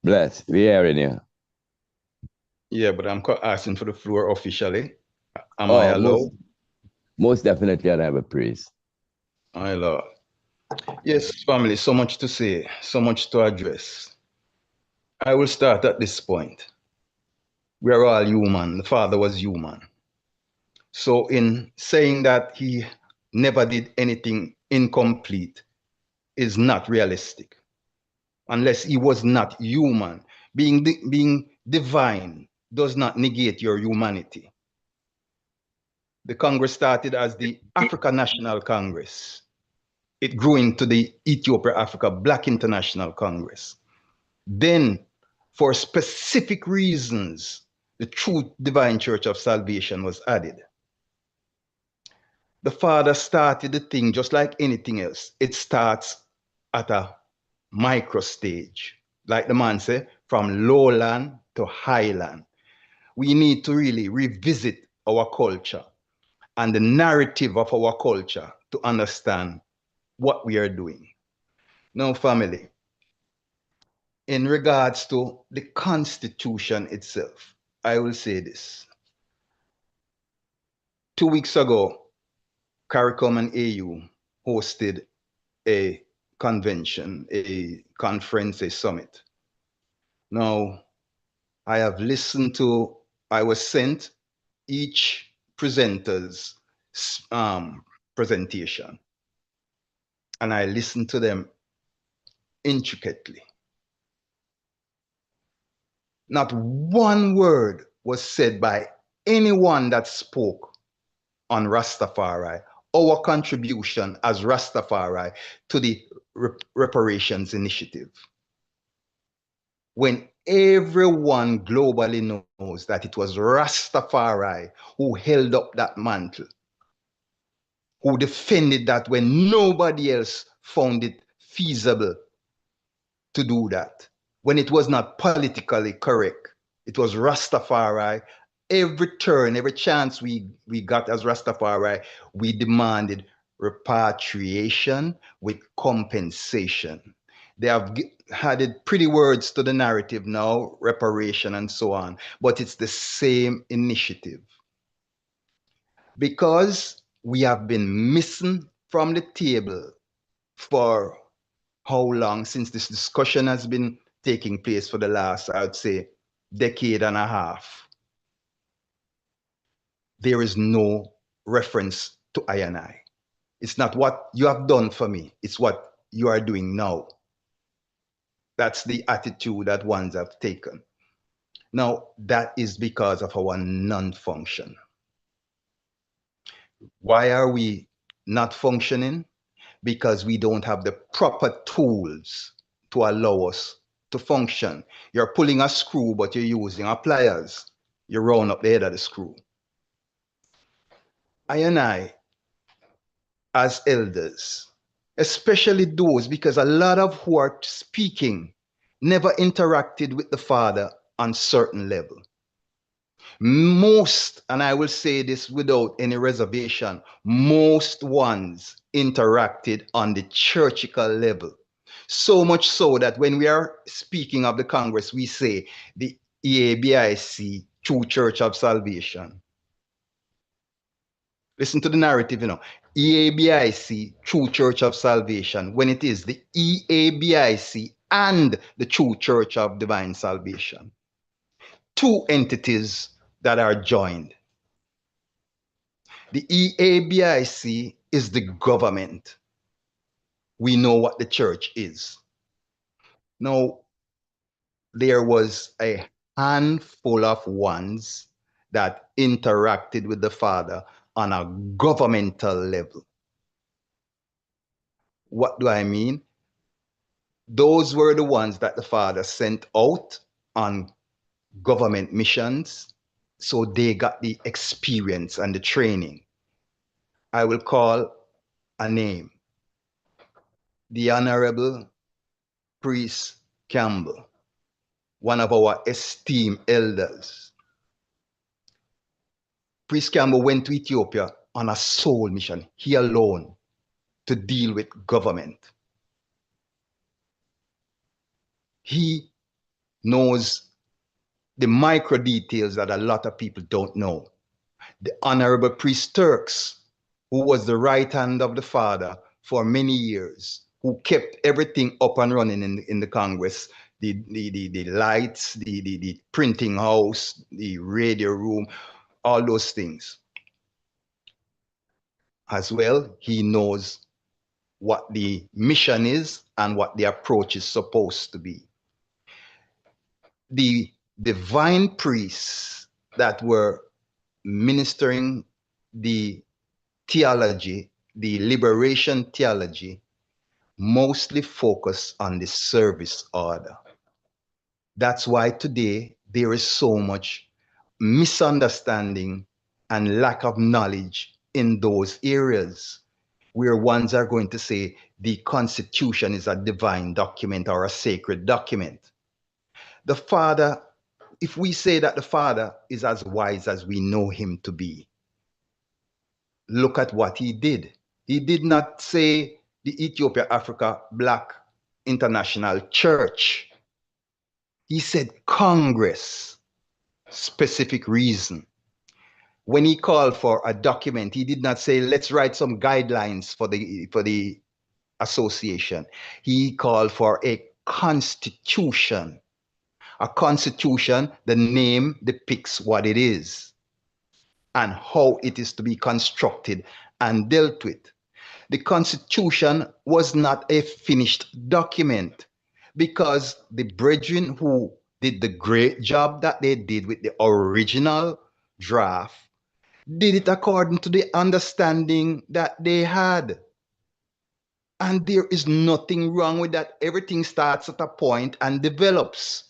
Bless. We hearing you. Yeah, but I'm asking for the floor officially. Am I allowed? Most definitely, I have a praise. My Lord. Yes, family, so much to say, so much to address. I will start at this point. We are all human. The Father was human. So in saying that he never did anything incomplete is not realistic. Unless he was not human. Being divine does not negate your humanity. The Congress started as the African National Congress. It grew into the Ethiopia Africa Black International Congress. Then, for specific reasons, the True Divine Church of Salvation was added. The Father started the thing just like anything else. It starts at a micro stage. Like the man said, from lowland to highland. We need to really revisit our culture and the narrative of our culture to understand what we are doing. Now, family, in regards to the Constitution itself, I will say this. 2 weeks ago, CARICOM and AU hosted a convention, a conference, a summit. Now, I was sent each presenter's presentation, and I listened to them intricately. Not one word was said by anyone that spoke on Rastafari, our contribution as Rastafari to the reparations initiative. When everyone globally knows that it was Rastafari who held up that mantle, who defended that when nobody else found it feasible to do that, when it was not politically correct. It was Rastafari. Every turn, every chance we got as Rastafari, we demanded repatriation with compensation. They have added pretty words to the narrative now, reparation and so on, but it's the same initiative. Because we have been missing from the table for how long since this discussion has been taking place for the last, I would say, decade and a half. There is no reference to I and I. It's not what you have done for me, it's what you are doing now. That's the attitude that ones have taken. Now, that is because of our non-function. Why are we not functioning? Because we don't have the proper tools to allow us to function. You're pulling a screw, but you're using a pliers. You round up the head of the screw. I and I, as elders, especially those, because a lot of who are speaking never interacted with the Father on certain level. Most, and I will say this without any reservation, most ones interacted on the churchical level. So much so that when we are speaking of the Congress, we say the EABIC, True Church of Salvation. Listen to the narrative, EABIC, True Church of Salvation, when it is the EABIC and the True Church of Divine Salvation. Two entities that are joined. The EABIC is the government. We know what the church is. Now, there was a handful of ones that interacted with the Father on a governmental level. What do I mean? Those were the ones that the Father sent out on government missions, so they got the experience and the training. I will call a name. The Honorable Priest Campbell, one of our esteemed elders. Priest Campbell went to Ethiopia on a soul mission, he alone, to deal with government. He knows the micro details that a lot of people don't know. The Honorable Priest Turks, who was the right hand of the Father for many years, who kept everything up and running in the Congress, the lights, the printing house, the radio room, all those things. As well, he knows what the mission is and what the approach is supposed to be. The divine priests that were ministering the theology, the liberation theology, mostly focus on the service order. That's why today there is so much misunderstanding and lack of knowledge in those areas, where ones are going to say the Constitution is a divine document or a sacred document. The Father, if we say that the Father is as wise as we know him to be, look at what he did. He did not say the Ethiopia Africa Black International Church. He said Congress. Specific reason. When he called for a document, he did not say, let's write some guidelines for the association. He called for a constitution. A constitution, the name depicts what it is and how it is to be constructed and dealt with. The Constitution was not a finished document because the brethren who did the great job that they did with the original draft did it according to the understanding that they had. And there is nothing wrong with that. Everything starts at a point and develops.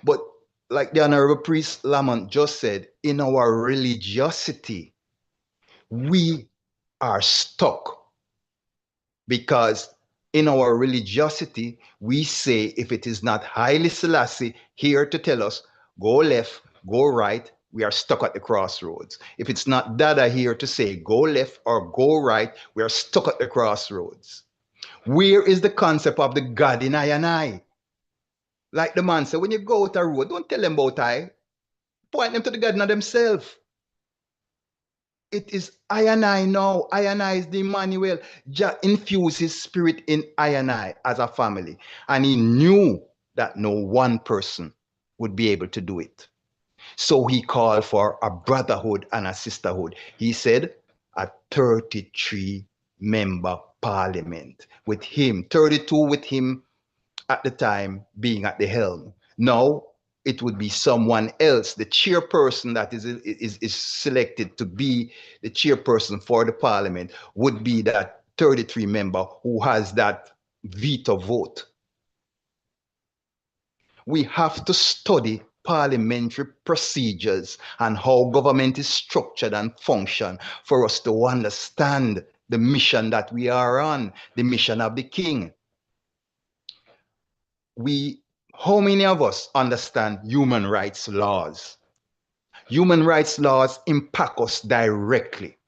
But like the Honorable Priest Lamont just said, in our religiosity, we are stuck. Because in our religiosity, we say if it is not Haile Selassie here to tell us, go left, go right, we are stuck at the crossroads. If it's not Dada here to say, go left or go right, we are stuck at the crossroads. Where is the concept of the God in I and I? Like the man said, when you go out a road, don't tell them about I. Point them to the God in themselves. It is I and I now. I and I is the Emmanuel. Jah infused his spirit in I and I as a family. And he knew that no one person would be able to do it. So he called for a brotherhood and a sisterhood. He said a 33-member parliament with him, 32 with him at the time being at the helm. Now it would be someone else, the chairperson that is selected to be the chairperson for the parliament would be that 33 member who has that veto vote. We have to study parliamentary procedures and how government is structured and function for us to understand the mission that we are on, the mission of the king. How many of us understand human rights laws? Human rights laws impact us directly.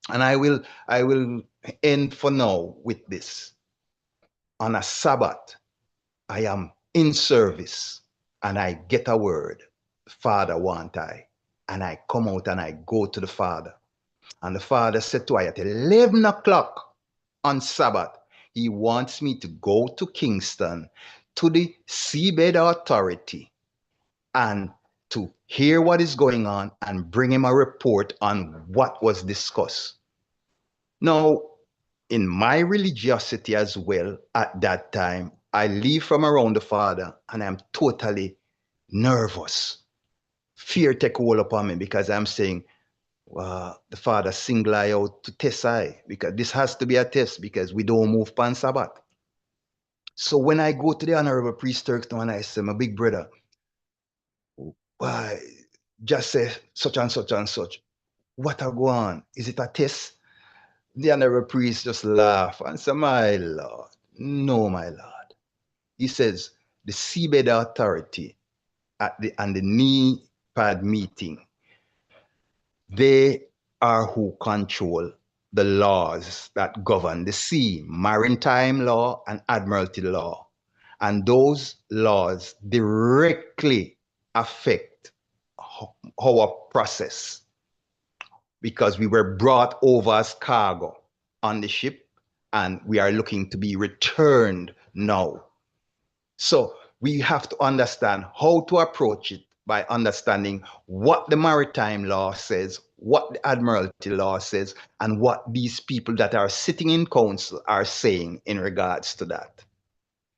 And I will end for now with this. On a Sabbath, I am in service and I get a word, Father want I, and I come out and I go to the Father. And the father said to I at 11 o'clock on Sabbath, he wants me to go to Kingston to the Seabed Authority and to hear what is going on and bring him a report on what was discussed. Now, in my religiosity as well, at that time, I leave from around the father and I'm totally nervous. Fear take hold upon me because I'm saying, the father single I out to test I, because this has to be a test because we don't move pan Sabbath. So when I go to the Honorable Priest Turkton and I say, my big brother, why, just say such and such and such. What are go on? Is it a test? The Honorable Priest just laugh and say, my Lord, no, my Lord. He says, the Seabed Authority and the knee pad meeting, they are who control the laws that govern the sea, maritime law and admiralty law. And those laws directly affect our process because we were brought over as cargo on the ship and we are looking to be returned now. So we have to understand how to approach it by understanding what the maritime law says, what the admiralty law says, and what these people that are sitting in council are saying in regards to that.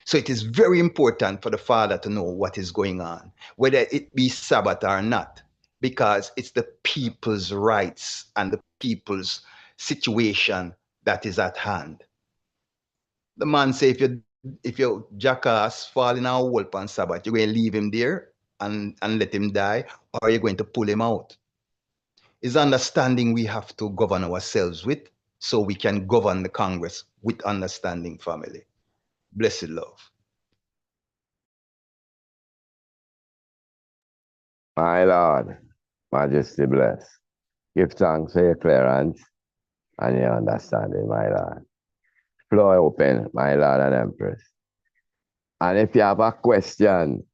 So it is very important for the father to know what is going on, whether it be Sabbath or not, because it's the people's rights and the people's situation that is at hand. The man say if your jackass fall in a hole on Sabbath, you're going to leave him there and let him die, or you're going to pull him out. It's understanding we have to govern ourselves with so we can govern the Congress with understanding, family. Blessed love. My Lord, Majesty bless. Give thanks for your clearance and your understanding, my Lord. Floor open, my Lord and Empress. And if you have a question,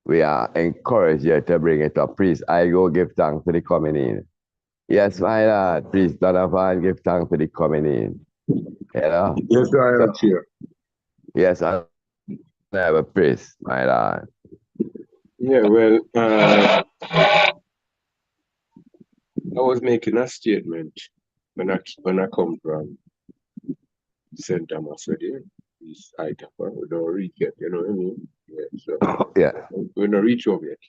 we are encouraged you to bring it up. Please, I go give thanks for the coming in. Yes, my Lord. Please, Donovan, give thanks for the coming in. You know? Yes, I am here. Yes, I have a praise, my Lord. Yeah, well, I was making a statement when I come from St. Thomas already. This Itapa, we don't reach yet, you know what I mean? Yeah, so Yeah. we don't reach over yet.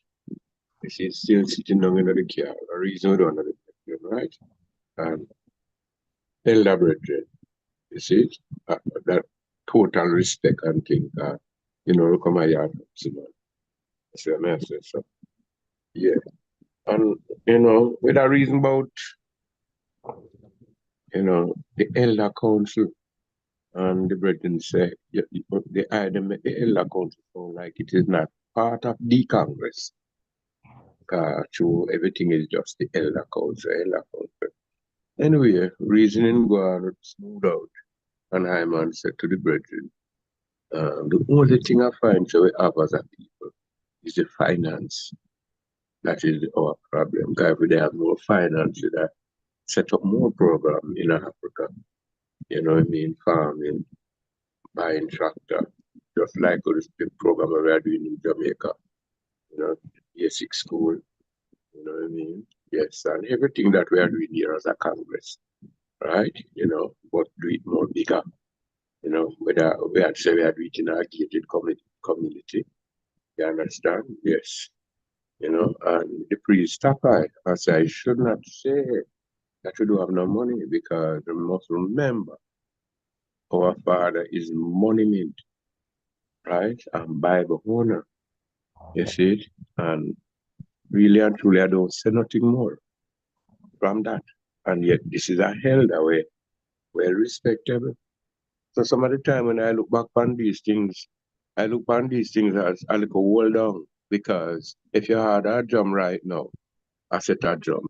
She's still sitting down in the car. The reason we don't have it, right? And elder brethren, you see, that total respect and thing, you know, come my yard, you know. So, I say, so, yeah. And, you know, with a reason about, you know, the elder council and the brethren say, the item, the elder council sound like it is not part of the Congress. True, everything is just the elder council, elder council. Anyway, reasoning go on smooth out. And I man said to the brethren, the only thing I find so we have as a people is the finance. That is our problem. Because if they have more finance, they set up more program in Africa. You know what I mean? Farming, buying tractor, just like the program we are doing in Jamaica. You know, basic school. You know what I mean? Yes, and everything that we are doing here as a Congress, right? You know, but do it more bigger. You know, whether we had say we are doing it in a gated community. You understand? Yes. You know, and the priest stop I say I should not say that we don't have no money because we must remember our father is money mint, right? And Bible owner. You see it? And really and truly I don't say nothing more from that. And yet this is a held away, well respectable. So some of the time when I look back on these things, I look on these things as a little hold down because if you had a drum right now, I set a drum,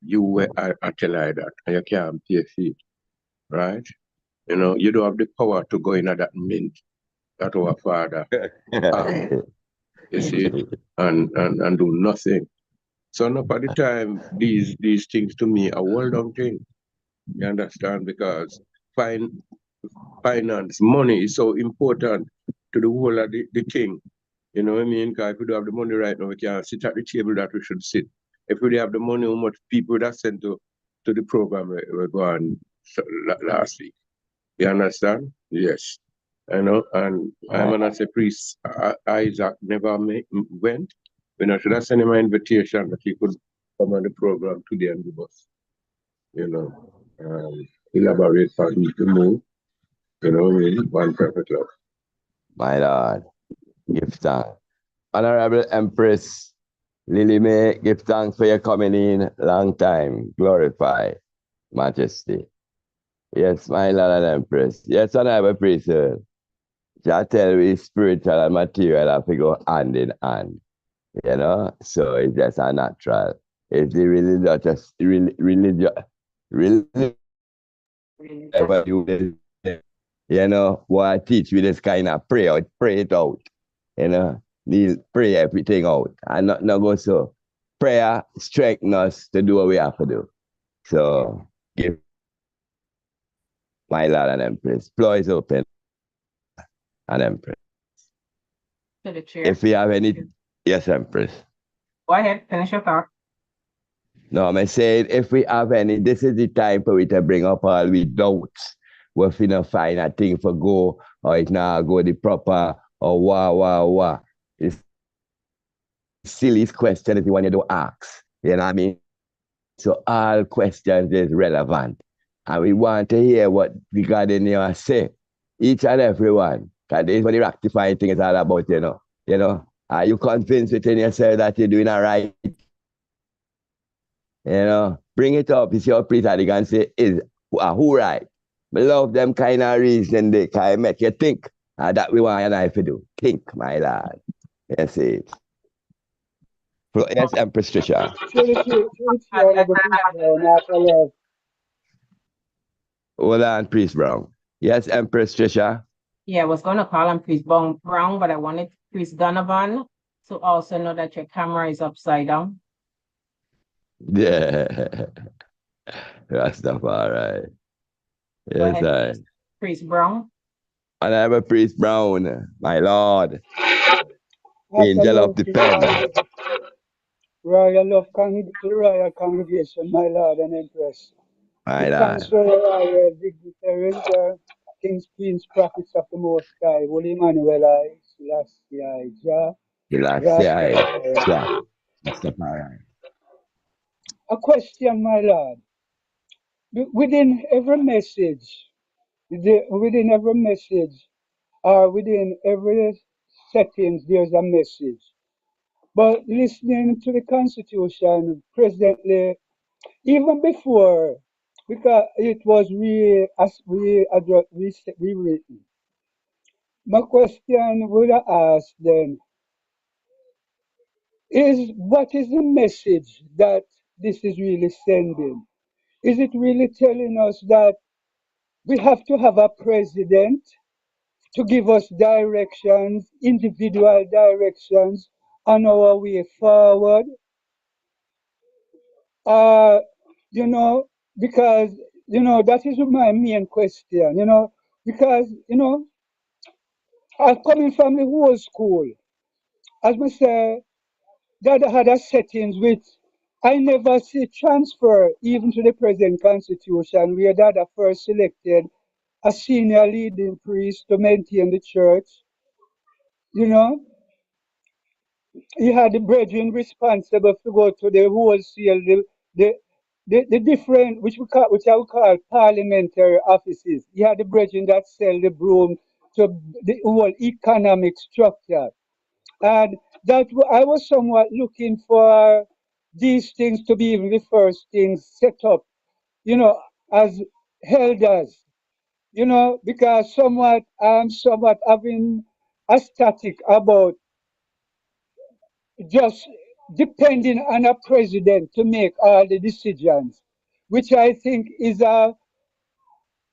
you were I tell you that and you can't pay feet, right? You know, you don't have the power to go in at that mint that our father have, you see, and do nothing. So enough of the time, these things to me are well done thing. You understand? Because finance, money is so important to the whole of the thing. You know what I mean? Because if we don't have the money right now, we can't sit at the table that we should sit. If we have the money, how much people that sent to the program we go on last week. You understand? Yes. You know, and I'm gonna say priest Isaac never went. You know, should I send him an invitation that he could come on the program today and give us, you know, elaborate for me to move. You know, really one perfect love. My Lord, give thanks. Honorable Empress Lily May, give thanks for your coming in. Long time. Glorify Majesty. Yes, my Lord and Empress. Yes, Honorable Priesthood. I tell we spiritual and material have to go hand in hand. You know? So it's just a natural. It's the religious, you know, what I teach we just kind of pray it out. You know, pray everything out. And not go so. Prayer strengthens us to do what we have to do. So give my Lord and Empress. Floor is open and Empress. To the chair. If we have any, yes, Empress. Go ahead, finish your thought. No, I'm saying if we have any, this is the time for we to bring up all we doubts. If we not find a thing for go, or it not go the proper, or what. It's silliest question if you want to ask. You know what I mean? So all questions is relevant. And we want to hear what the God in here say. Each and every one. Because this is what the rectifying thing is all about, you know. You know, are you convinced within yourself that you're doing all right? You know, bring it up. It's your priest that you can say, is who right? I love them kind of reason they can make you think. That we want your to do. Think, my lad. Yes, it. Yes, Empress Trisha. Hold on, Priest Brown. Yes, Empress Trisha. Yeah, I was going to call him Priest Brown, but I wanted Priest Donovan to also know that your camera is upside down. Yeah. Rastafari. Yes, I. Priest Brown. And I have a Priest Brown, my Lord. Angel of the pen. Royal Royal Congregation, my Lord and Empress. My Lord. Thanks for our dignitaries, kings, queens, prophets of the Most High, Holy Emmanuel, Selassie, Jah, Rastafari. A question, my Lord. Within every message, within every settings, there's a message. But listening to the Constitution presently, even before, because it was rewritten. My question would ask then is what is the message that this is really sending? Is it really telling us that we have to have a president to give us directions, individual directions on our way forward? You know, because, that is my main question, because, I'm coming from the whole school. As I say, that had a settings which I never see transfer even to the present constitution, where Dada first selected a senior leading priest to maintain the church. You know, he had the brethren responsible to go to the wholesale, the different, which I would call parliamentary offices. He had the brethren that sell the broom to the whole economic structure. And that I was somewhat looking for these things to be even the first things set up, as elders, because I'm somewhat having a static about just depending on a president to make all the decisions, which I think is a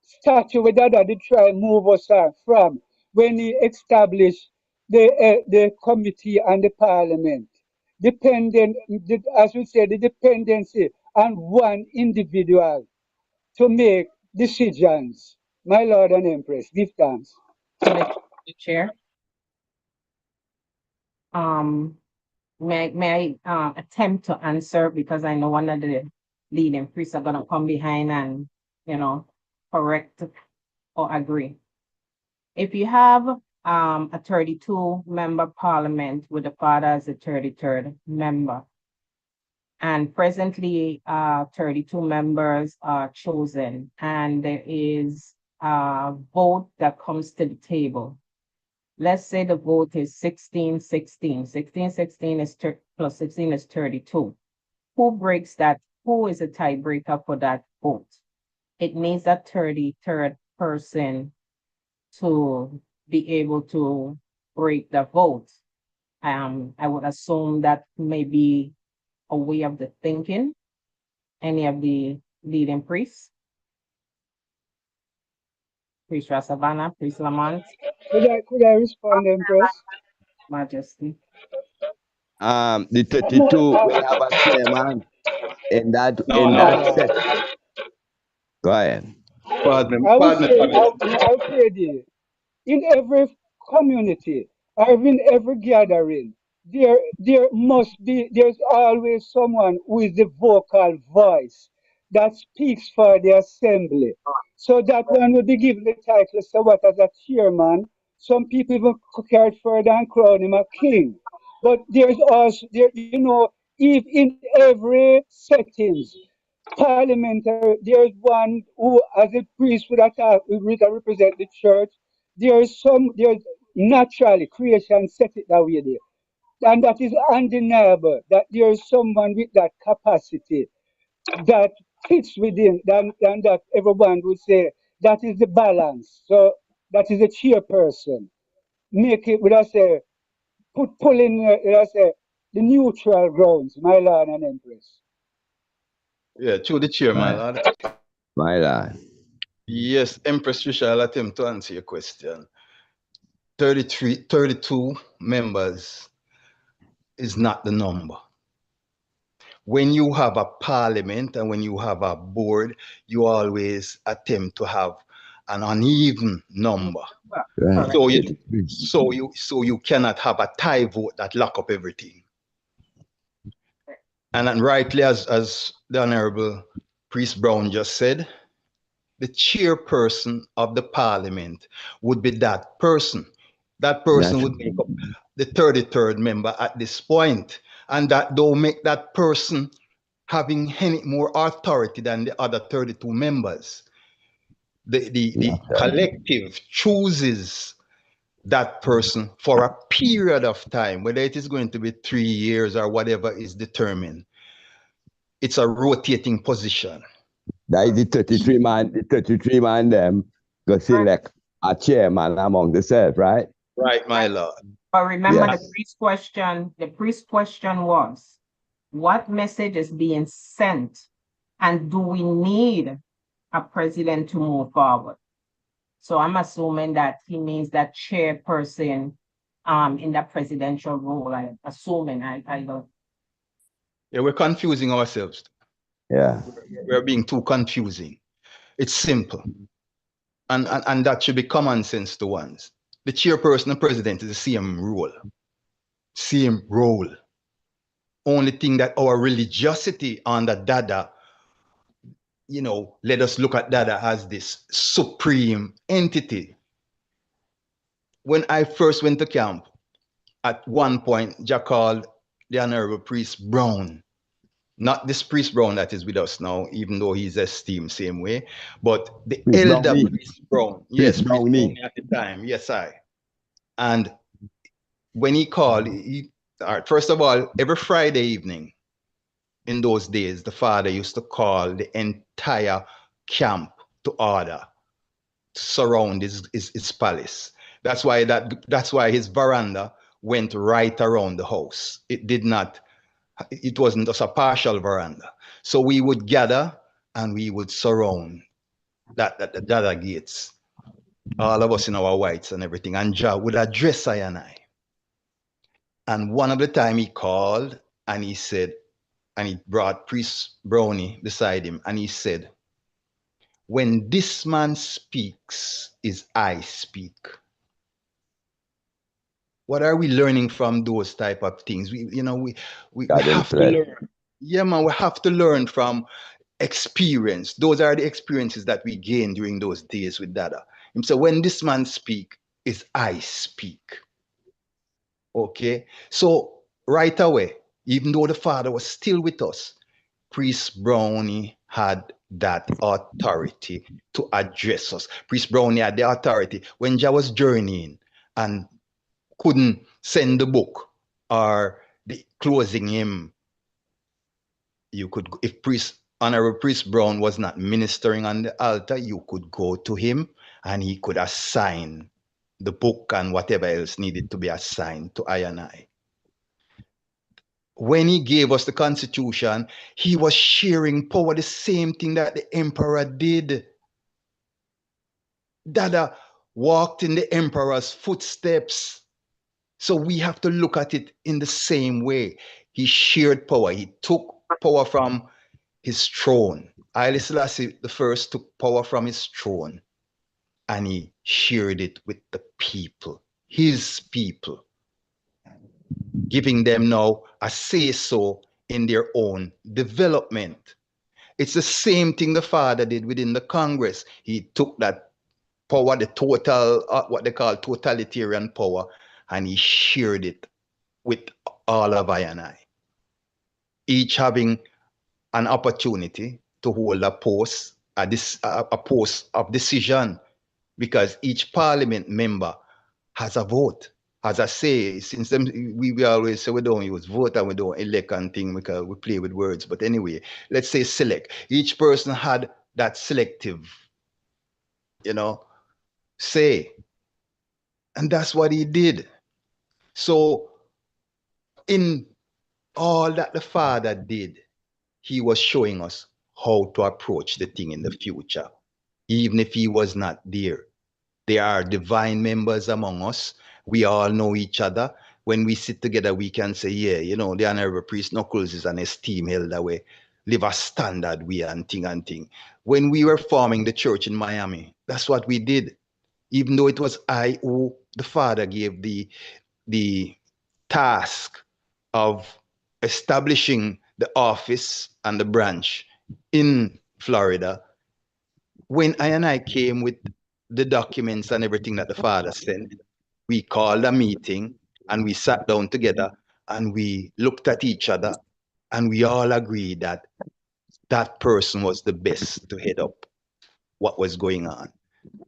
statue that they try and move us from when he established the committee and the parliament. dependent, as we say, the dependency on one individual to make decisions. My Lord and Empress, give thanks. The chair. May I attempt to answer because I know one of the leading priests are gonna come behind and correct or agree. If you have a 32 member parliament with the father as the 33rd member, and presently 32 members are chosen, and there is a vote that comes to the table. Let's say the vote is 16-16. 16-16 is plus 16 is 32. Who breaks that? Who is a tiebreaker for that vote? It needs a 33rd person to be able to break the vote. I would assume that may be a way of the thinking. Any of the leading priests? Priest Rasavana, Priest Lamont. Could I respond, Empress? Majesty. The 32 will have a chairman No, in no, that no. set. Go ahead. Pardon, I would pardon, say, pardon. I would say this. In every community or in every gathering, there's always someone who is the vocal voice that speaks for the assembly. So that one will be given the title somewhat as a chairman. Some people even carry it further and crown him a king. But there's also if in every settings, parliamentary, there's one who, as a priest, would represent the church. There's naturally creation set it that way there. And that is undeniable that there's someone with that capacity that fits within, and that everyone would say that is the balance. So that is the chairperson. Make it, would I say, pull in, would I say, the neutral grounds, my Lord and Empress. Yeah, through the chair, my lord. My Lord. Yes, Empress Trisha, I'll attempt to answer your question. 32 members is not the number. When you have a parliament and when you have a board, you always attempt to have an uneven number. Right. So you cannot have a tie vote that lock up everything. And then rightly, as the Honorable Priest Brown just said, the chairperson of the parliament would be that person. That person would make up the 33rd member at this point, and that don't make that person having any more authority than the other 32 members. The collective chooses that person for a period of time, whether it is going to be 3 years or whatever is determined. It's a rotating position. That is the 33 man them go select a chairman among themselves, right? Right, my lord. But remember Yes. the priest question was, what message is being sent? And do we need a president to move forward? So I'm assuming that he means that chairperson in that presidential role. I'm assuming I don't. Yeah, we're confusing ourselves. Yeah. We're being too confusing. It's simple. And that should be common sense to ones. The chairperson and president is the same role. Same role. Only thing that our religiosity under Dada, let us look at Dada as this supreme entity. When I first went to camp, at one point, Jack called the Honorable Priest Brown. Not this Priest Brown that is with us now, even though he's esteemed same way, but the elder Priest Brown. Yes, Priest Brown at the time. Yes, I. And when he called, all right, first of all, every Friday evening in those days, the father used to call the entire camp to order to surround his palace. That's why his veranda went right around the house. It wasn't just a partial veranda. So we would gather and we would surround the Dada gates. All of us in our whites and everything. And Jah would address I and I. And one of the time he called and he said, and he brought Priest Brownie beside him, and he said, when this man speaks, is I speak. What are we learning from those type of things? We God in have to flesh. learn. Yeah, man, we have to learn from experience. Those are the experiences that we gain during those days with Dada. And so when this man speak, is I speak. Okay? So right away, even though the Father was still with us, Priest Brownie had that authority to address us. Priest Brownie had the authority when Jah was journeying and couldn't send the book or the closing hymn. You could, if Honorable Priest Brown was not ministering on the altar, you could go to him and he could assign the book and whatever else needed to be assigned to I and I. When he gave us the Constitution, he was sharing power, the same thing that the emperor did. Dada walked in the emperor's footsteps. So we have to look at it in the same way. He shared power. He took power from his throne. Haile Selassie the first took power from his throne and he shared it with the people, his people, giving them now a say-so in their own development. It's the same thing the father did within the Congress. He took that power, the total, what they call totalitarian power, and he shared it with all of I and I, each having an opportunity to hold a post, a post of decision, because each parliament member has a vote, has a say. Since them, we always say we don't use vote and we don't elect and thing because we play with words. But anyway, let's say select. Each person had that selective, say. And that's what he did. So in all that the Father did, he was showing us how to approach the thing in the future, even if he was not there. There are divine members among us. We all know each other. When we sit together, we can say, yeah, the Honorable Priest Knuckles is an esteemed elder way, live a standard way and thing and thing. When we were forming the church in Miami, that's what we did. Even though it was I who the Father gave the task of establishing the office and the branch in Florida, when I and I came with the documents and everything that the father sent, we called a meeting and we sat down together and we looked at each other and we all agreed that that person was the best to head up what was going on.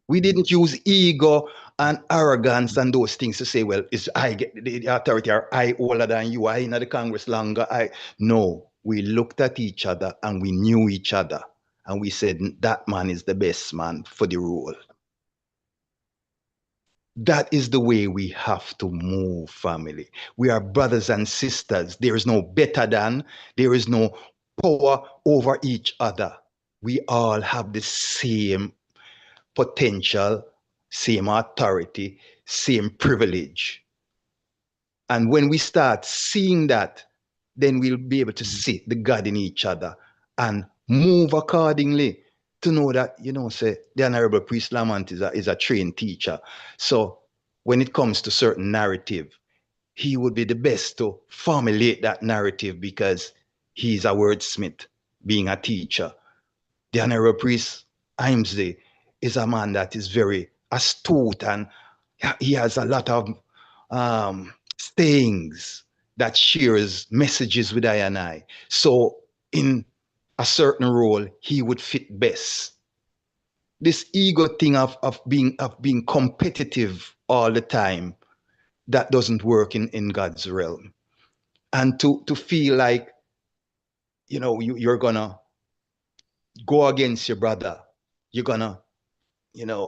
We didn't use ego and arrogance and those things to say, well, is I get the authority, or I older than you, I in the Congress longer. No, we looked at each other and we knew each other. And we said, that man is the best man for the role. That is the way we have to move, family. We are brothers and sisters. There is no better than, there is no power over each other. We all have the same potential, same authority, same privilege. And when we start seeing that, then we'll be able to see the God in each other and move accordingly to know that, say, the Honorable Priest Lamont is a trained teacher. So when it comes to certain narrative, he would be the best to formulate that narrative because he's a wordsmith, being a teacher. The Honorable Priest Imsley is a man that is very astute and he has a lot of sayings that shares messages with I and I. So in a certain role, he would fit best. This ego thing of being competitive all the time, that doesn't work in God's realm. And to feel like, you're gonna go against your brother, you're gonna,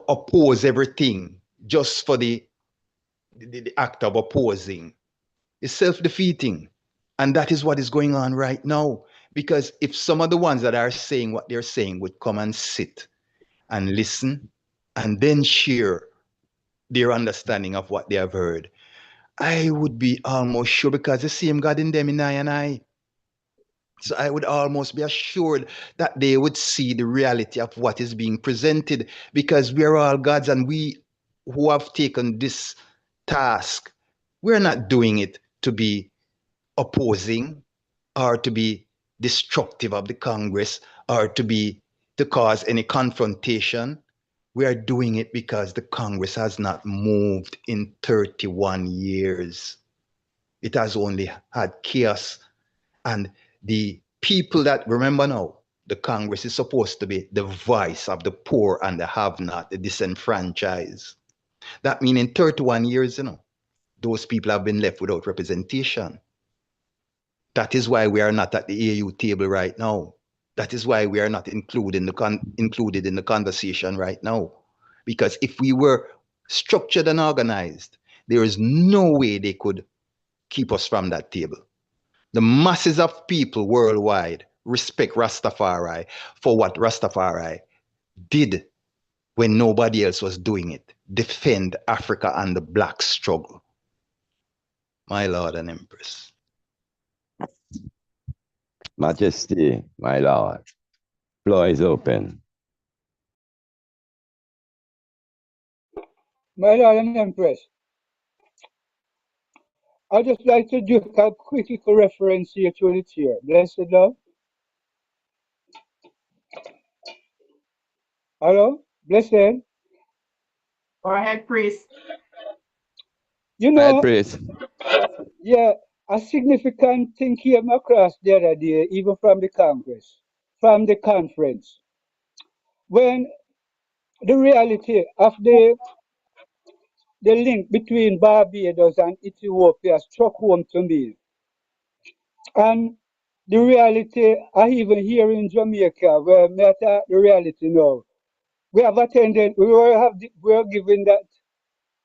oppose everything just for the act of opposing, is self-defeating. And that is what is going on right now. Because if some of the ones that are saying what they're saying would come and sit and listen and then share their understanding of what they have heard, I would be almost sure because the same God in them in I and I. So I would almost be assured that they would see the reality of what is being presented because we are all gods and we who have taken this task, we're not doing it to be opposing or to be destructive of the Congress or to cause any confrontation. We are doing it because the Congress has not moved in 31 years. It has only had chaos. And the people that, remember now, the Congress is supposed to be the voice of the poor and the have-not, the disenfranchised. That means in 31 years, those people have been left without representation. That is why we are not at the AU table right now. That is why we are not included in the conversation right now. Because if we were structured and organized, there is no way they could keep us from that table. The masses of people worldwide respect Rastafari for what Rastafari did when nobody else was doing it. Defend Africa and the black struggle. My Lord and Empress. Majesty, my Lord. Floor is open. My Lord and Empress, I'd just like to do a quick little reference here to the chair. Blessed love. Hello? Blessed. Go ahead, priest. You Right, know, praise. yeah, a significant thing came across the other day, even from the Congress, from the conference, when the reality of the link between Barbados and Ethiopia struck home to me. And the reality, I even here in Jamaica, where matter the reality now. We have attended, we are given that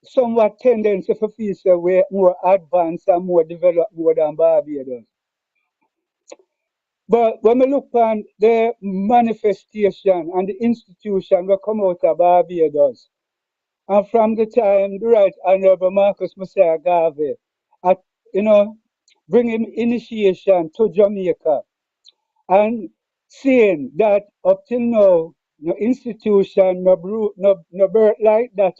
somewhat tendency for feel say we're more advanced and more developed more than Barbados. But when we look on the manifestation and the institution that come out of Barbados, and from the time the Right Honorable Marcus Messiah Garvey, at, you know, bringing initiation to Jamaica, and seeing that up till now, no institution, no birth like that,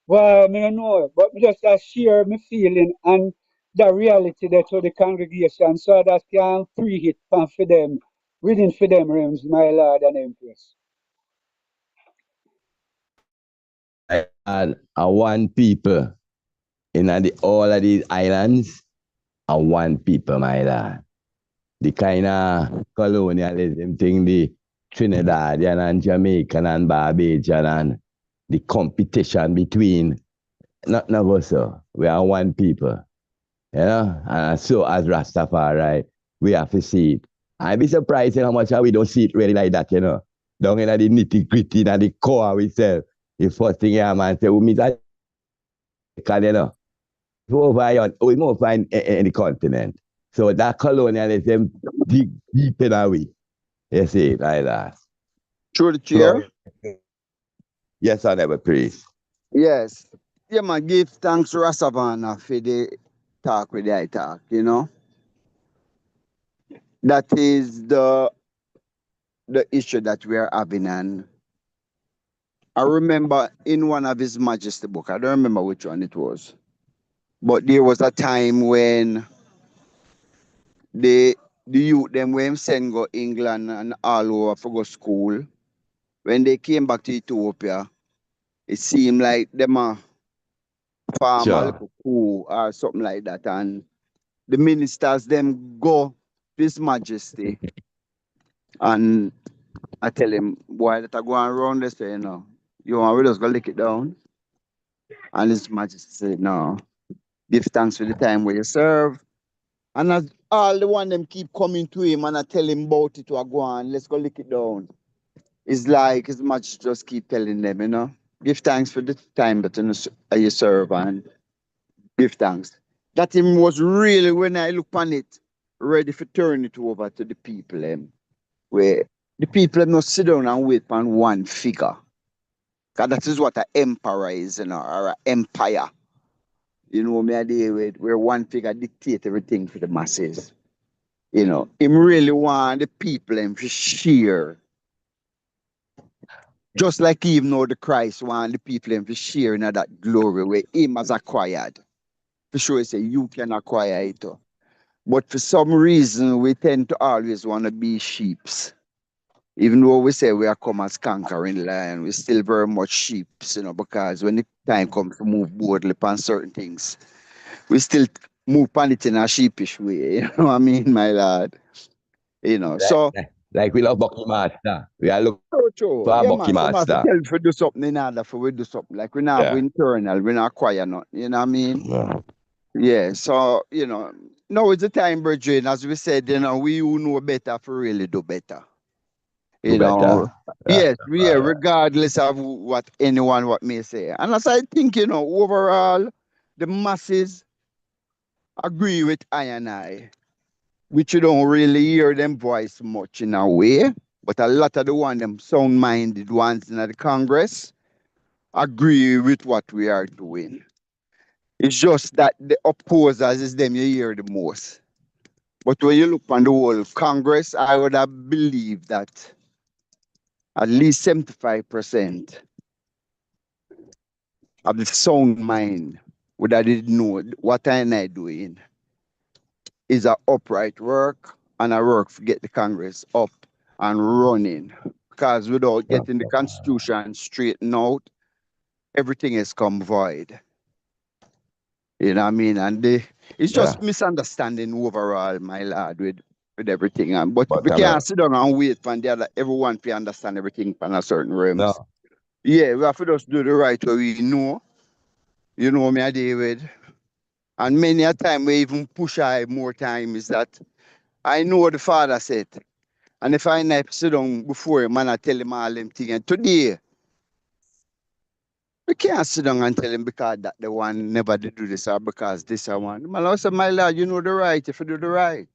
Well, me no know, but me just share my feeling and the reality that to the congregation so that can free it for them, within for them realms, my Lord and Empress. And one people in all of these islands are one people, my Lord. The kind of colonialism thing, the Trinidadian and Jamaican and Barbadian and the competition between, not of us, we are one people. And so as Rastafari, we have to see it. I'd be surprised how much we don't see it really like that. Down in the nitty gritty, in the core we say, the first thing a man say, we meet that, we more find in the continent. So that colonialism dig deep in our way. You see, like that. Through the So, chair. yes, I never praise. Yes. Yeah, man, give thanks to Rasavana for the talk with the I talk. That is the issue that we are having. And I remember in one of His Majesty book, I don't remember which one it was, but there was a time when the youth them when send go England and all over for go school. When they came back to Ethiopia, it seemed like them a farm a Sure. little coup or something like that. And the ministers them go to His Majesty and I tell him, boy, that I go around they say, you want we just go lick it down? And His Majesty said, no, give thanks for the time where you serve. And as all the one them keep coming to him and I tell him about it, to go on, let's go lick it down. It's like His Majesty just keep telling them, give thanks for the time that you serve and give thanks. That him was really, when I look on it, ready for turn it over to the people, where the people must sit down and wait on one figure. Because that is what an emperor is, or an empire. You know, me a day with where one figure dictate everything for the masses. You know, him really want the people and to share. Just like even though the Christ want the people and to share in that glory where him has acquired. For sure, he say you can acquire it. But for some reason, we tend to always want to be sheeps. Even though we say we are come as conquering lion, we still very much sheeps, you know, because when the time comes to move boldly upon certain things, we still move on it in a sheepish way, you know what I mean, my lord? You know, so. Like we love Bucky Master. We are looking True. for a Yeah, Bucky man. Some have to Master. tell if we do something in order for we do something. Like we not have Yeah. internal, we not acquire nothing, you know what I mean? Yeah. Yeah, so, you know, now is the time, brethren, as we said, you know, we who know better for really do better. Do You know, better. yes, yeah, Rastafari. regardless of what anyone what may say. And as I think, you know, overall, the masses agree with I and I, which you don't really hear them voice much in a way, but a lot of the one them sound-minded ones in the Congress agree with what we are doing. It's just that the opposers is them you hear the most. But when you look on the whole Congress, I would have believed that at least 75% of the sound mind would have did know what I doing is a upright work and a work to get the Congress up and running. Because without getting the Constitution straightened out, everything has come void. You know what I mean? And it's Yeah. just misunderstanding overall, my lad, with everything. But But we can't sit down and wait for the other, everyone to understand everything from a certain realms. no. Yeah, we have to just do the right way we know. You know me, I deal with. And many a time we even push I more time is that I know what the father said. And if I not sit down before him and I tell him all them things, and today we can't sit down and tell him because that the one never did do this or because this or one. Man, I say, my lad, you know the right if you do the right.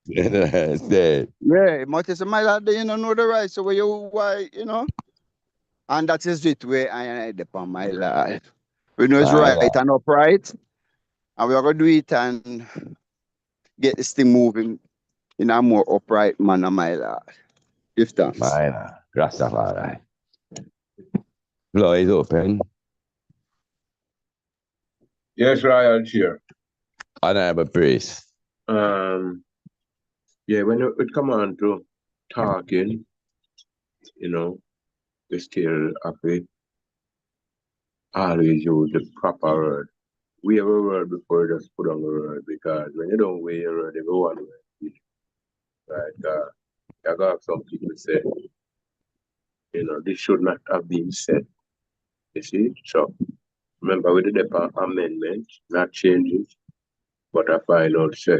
It's dead. Yeah, but say, my lad, you don't know the right, so why, you know? And that is it where I depend, my lad. We know it's My right lord. and upright, and we are going to do it and get this thing moving in a more upright manner, my lad. Give thanks. My lord. Rastafari. Floor is open. Yes, Royal Chair. Honorable priest. Yeah, when it come on to talking, you know, we still have to always use the proper word. We have a word before you just put on the word because when you don't weigh your word, everyone will. Right? I got some people say, you know, this should not have been said. You see? So remember we did the amendment, not changes, but I find out say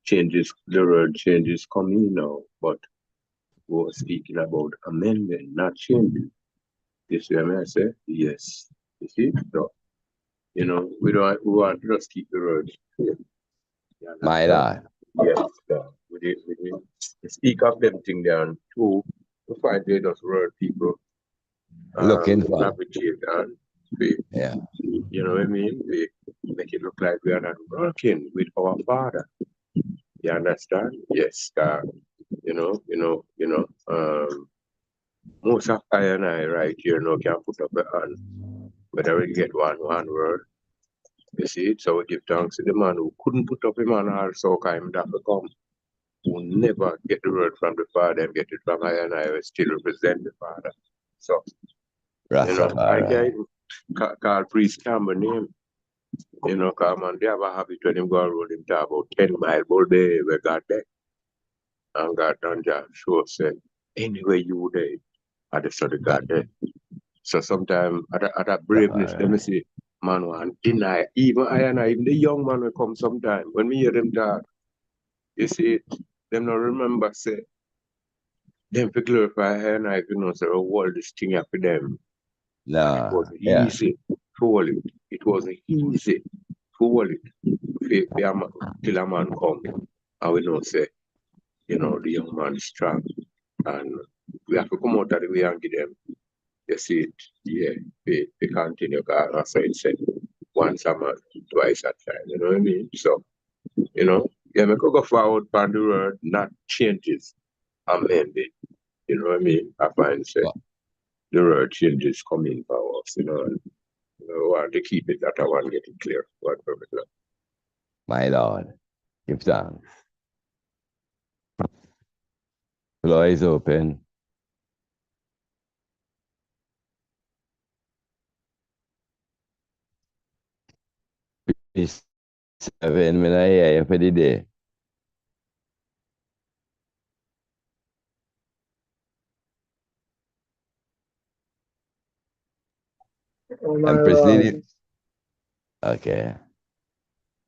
changes, the word changes coming now, but we were speaking about amendment, not changes. You see what I say? Yes. You see? So, you know, we want to just keep the word clear. You My understand? lord. Yes. We speak of them thing there and two, we find they just word people Looking for. navigate and we, Yeah. you know what I mean? We make it look like we are not working with our father. You understand? Yes. Most of I and I right here now can put up a hand, whether we get one word. You see it? So we give thanks to the man who couldn't put up him on also kind of come, who never get the word from the father and get it from I and I will still represent the father. So, you know, I Rastafari. can't even call priest Campbell name. You know, come on, they have a habit when him go and roll him talk about 10 miles, but they we got there. And God done just show said, anyway you there, I just saw the God there. So sometimes at a braveness, let me see, man want deny. Even I and I, even the young man will come sometime. When we hear them talk, you see, them not remember say, them to glorify I and I, you know, say, oh, all this thing for them. And it No. wasn't Yeah. easy to hold it. It wasn't easy to hold it. Till a man come, and we know say, you know, the young man is strong. And we have to come out of the way and give them. You see it, yeah, they continue, because that's what it said. Once a man, twice a child, you know what I mean? So, you know, yeah, me could go forward on the word, not changes, amended. You know what I mean? I find say the word changes coming for us, you know, and you know, I want to keep it that I want to get it clear. What purpose? My Lord, give thanks. Floor is open. P7, when I hear you for the day. Oh my Empress Lily. Lord. Okay.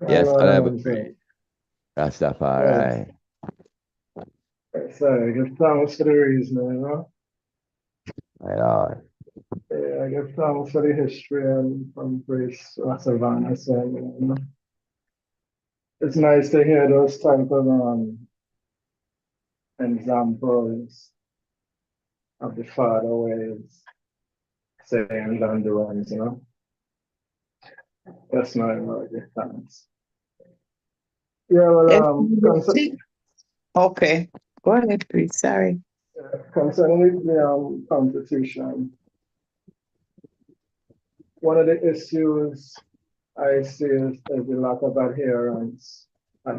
My Yes, Lord and Honorable Empress. Rastafari. Sorry, give thanks for the reason, you know. My Lord. Yeah, I give thanks for the history and from Grace Savannah saying, you know. It's nice to hear those type of examples of the Father ways saying done the ones, you know. That's my Lord, give thanks. Yeah, well, Okay, go ahead, please. Sorry. concerning the Constitution, one of the issues I see is the lack of adherence to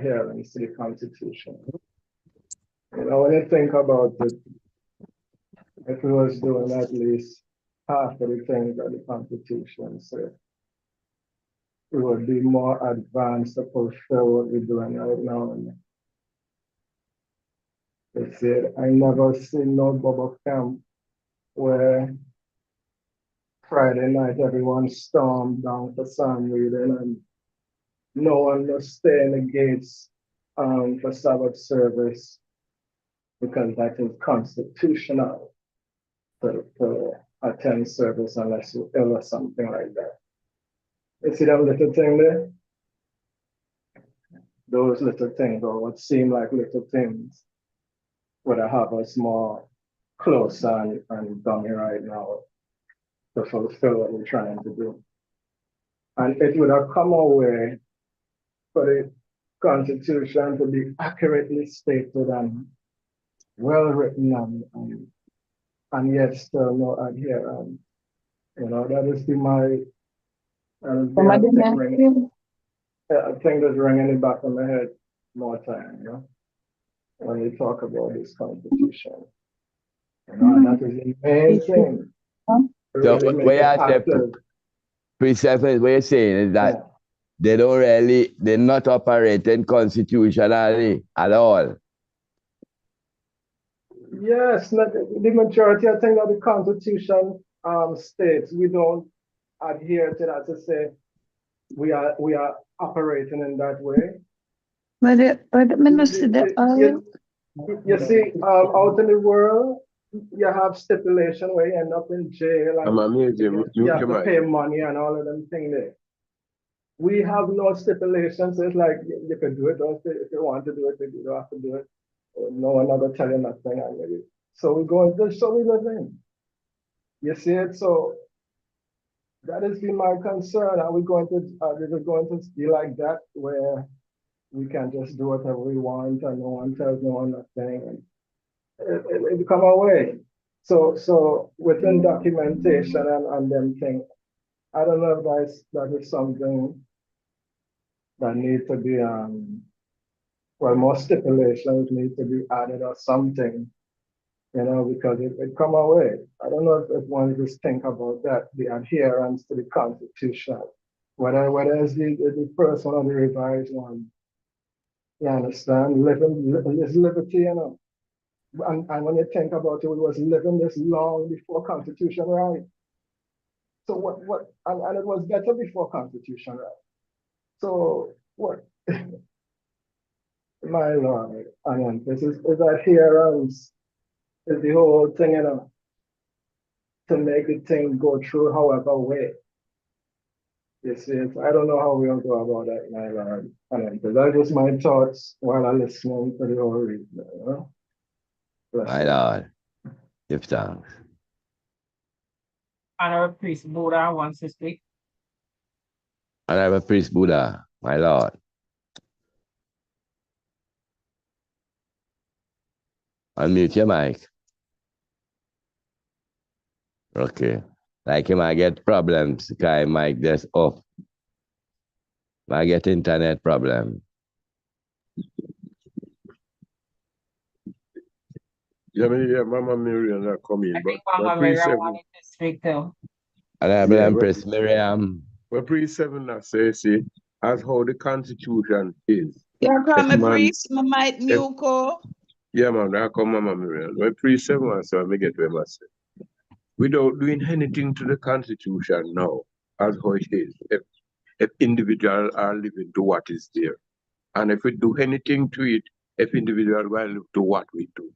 the Constitution. You know, when you think about it, if we was doing at least half of the things that the Constitution said, we would be more advanced to fulfill what we're doing right now. And they said, I never seen no bubble camp where Friday night everyone stormed down for psalm reading and no one must stay in the gates for Sabbath service because that is constitutional to attend service unless you're ill or something like that. You see that little thing there? Those little things, or what seem like little things, would have us more closer and dummy right now to fulfill what we're trying to do. And it would have come our way for the Constitution to be accurately stated and well written and yet still no adherence. You know, that is my thing that's ringing in the back of my head more time, you know, when we talk about this Constitution. You know, and that is the main thing. So what you're saying is that they're not operating constitutionally at all. Yes, the majority, I think that the Constitution states we don't adhere to that to say we are operating in that way. You see, out in the world, you have stipulation where you end up in jail and you have to pay money and all of them things there. We have no stipulations. It's like you can do it, if you want to do it, you don't have to do it. No one ever tell you nothing. So we go into so we live in. You see it? So that has been my concern. Are we going to be like that where we can just do whatever we want and no one tells no one nothing? And it come our way. So within documentation and them things, I don't know if that is something that needs to be well, more stipulations need to be added or something, you know, because it come our way. I don't know if one just think about that, the adherence to the Constitution, whether it's the first one or the revised one. You understand? Living is liberty, you know. And when you think about it, we was living this long before Constitution, right? So and it was better before Constitution, right? So what? My Lord, I mean, this is adherence is the whole thing, you know, to make the thing go through however way. You see, I don't know how we'll go about that, my Lord. I mean, because that's just my thoughts while I'm listening to the whole reading, you know? My Lord, give thanks. Honorable Priest Buddha wants to speak. Honorable Priest Buddha, my Lord. Unmute your mic. Okay. Like you might get problems, because mic just off. Might get internet problem. Yeah, Mama Miriam not coming, I think but Mama Miriam wanted to speak too. Honorable Empress Miriam. But pre-7 that see, as how the constitution is. Yeah, call If me man, priest, my might muko. yeah, man, I come Mama Miriam. When pre-7 so I may get where I say. Without doing anything to the constitution now, as how it is, if individuals are living to what is there. And if we do anything to it, if individuals will live to what we do.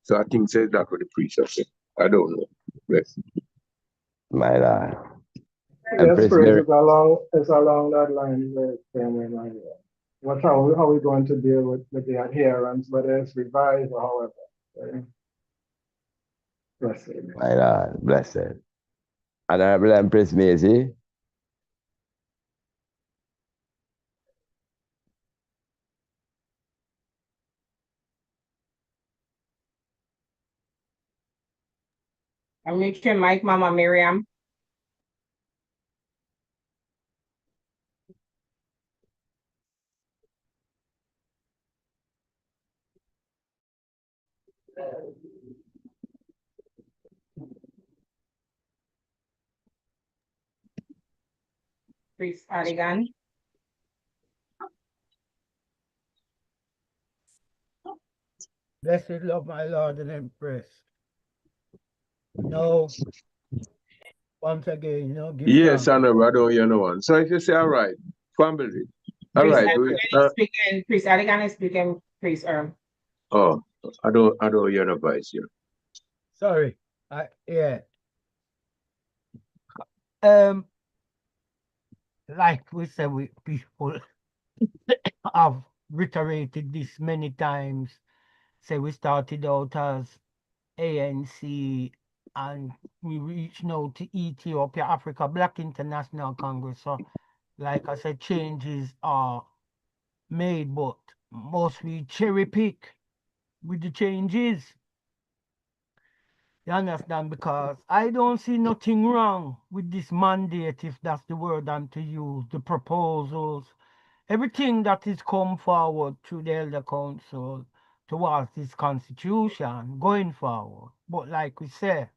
So I think says that for the priest said. I don't know. Yes. My Lord. Yes, praise is along that line. What how we going to deal with the adherence, whether it's revised or however. Blessed. My Lord, blessed. Honorable Empress Maisie. Unmute your mic, Mama Miriam. Priest Adigan. Blessed love, my Lord and Empress. No, once again, give Yes, thanks. I know, but I don't hear no one. So if you say, all right, family, all Priest right. Adigan is speaking, Priest Adigan is speaking, Priest Oh, I don't hear no voice here. Sorry. Yeah. Like we said, people have reiterated this many times. Say we started out as ANC and we reach now to Ethiopia, Africa Black International Congress. So, like I said, changes are made, but must we cherry pick with the changes? You understand? Because I don't see nothing wrong with this mandate, if that's the word I'm to use, the proposals, everything that is come forward through the Elder Council towards this constitution going forward. But like we say,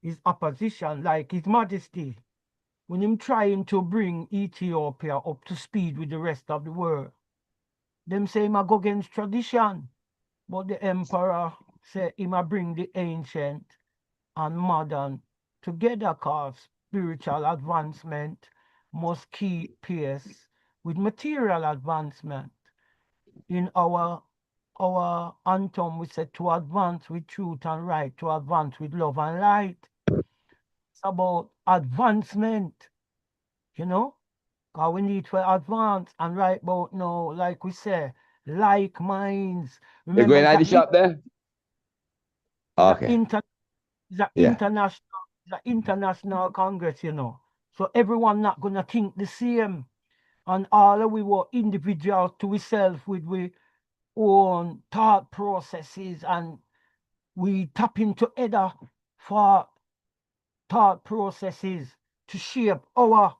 his opposition, like His Majesty, when him trying to bring Ethiopia up to speed with the rest of the world, them say him a go against tradition. But the emperor say him a bring the ancient and modern together, cause spiritual advancement must keep pace with material advancement. In our anthem, we said to advance with truth and right, to advance with love and light. It's about advancement, because we need to advance and right about now, like we say, like minds. You're going at the shop there? Okay. The international congress, So everyone not gonna think the same. And all we were individuals to ourselves with we own thought processes, and we tap into other for thought processes to shape our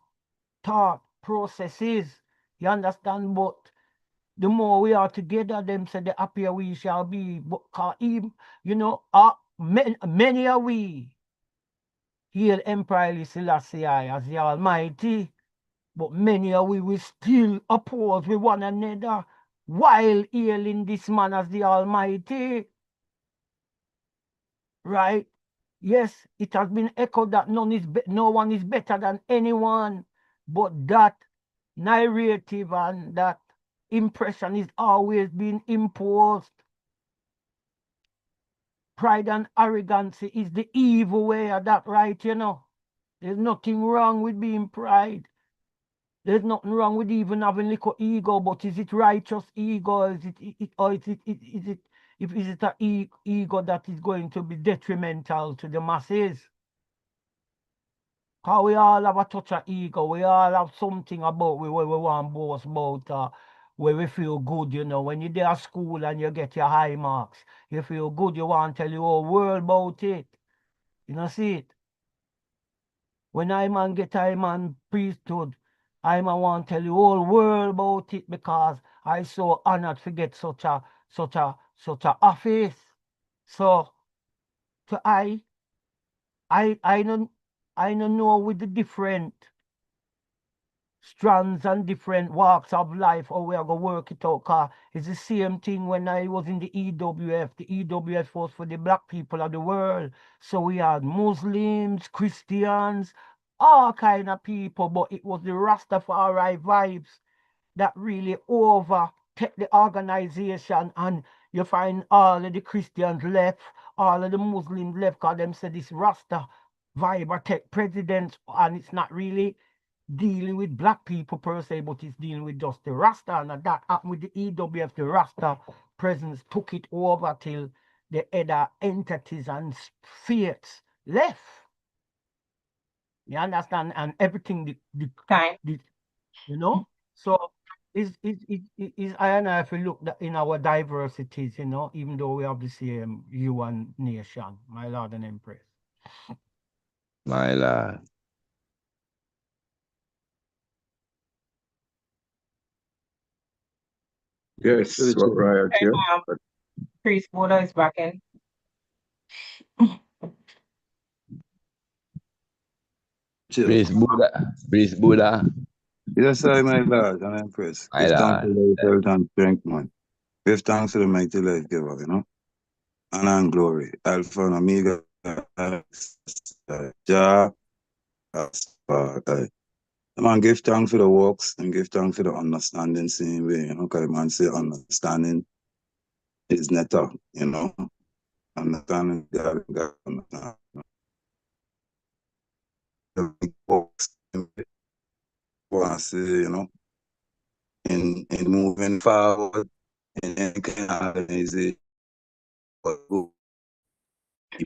thought processes. You understand? But the more we are together, them say the happier we shall be. But many are we. Hail Emperor Haile Selassie as the Almighty, but many are we will still oppose with one another while hailing this man as the Almighty. Right? Yes, it has been echoed that no one is better than anyone, but that narrative and that impression is always being imposed. Pride and arrogance is the evil way of that, right? There's nothing wrong with being pride. There's nothing wrong with even having little ego, but is it righteous ego? Is it an ego that is going to be detrimental to the masses? Because we all have a touch of ego. We all have something about we where we want to boast about, where we feel good, you know. When you're there at school and you get your high marks, you feel good, you want to tell your whole world about it. You know, see it? When I man get I man priesthood, I man want to tell the whole world about it because I so honored to get such a office. So to I don't know with the different strands and different walks of life how we are going to work it out. Cause it's the same thing when I was in the EWF. The EWF was for the black people of the world. So we had Muslims, Christians, all kind of people, but it was the Rastafari vibes that really overtake the organization, and you find all of the Christians left, all of the Muslims left, because them said this Rasta vibe take presidents, and it's not really dealing with black people per se, but it's dealing with just the Rasta, and that happened with the EWF. The Rasta presence took it over till the other entities and faiths left. You understand? And everything, you know? So is I and I, if we look in our diversities, you know, even though we have the same UN nation, my Lord and Empress. My Lord. Yes, right here. Priest Buddha is back in. Priest Buddha. Priest Buddha. Yes, I, my Lord and Empress. My Give thanks to Lord. the health and strength, man. Give thanks to the mighty life giver, you know. Honor and glory. Alpha and Omega. Jah. Man, give thanks for the works and give thanks for the understanding, same way, you know, because man say understanding is netter, you know. Understanding God, God understand. The big works, say, you know, in moving forward in any kind of organization.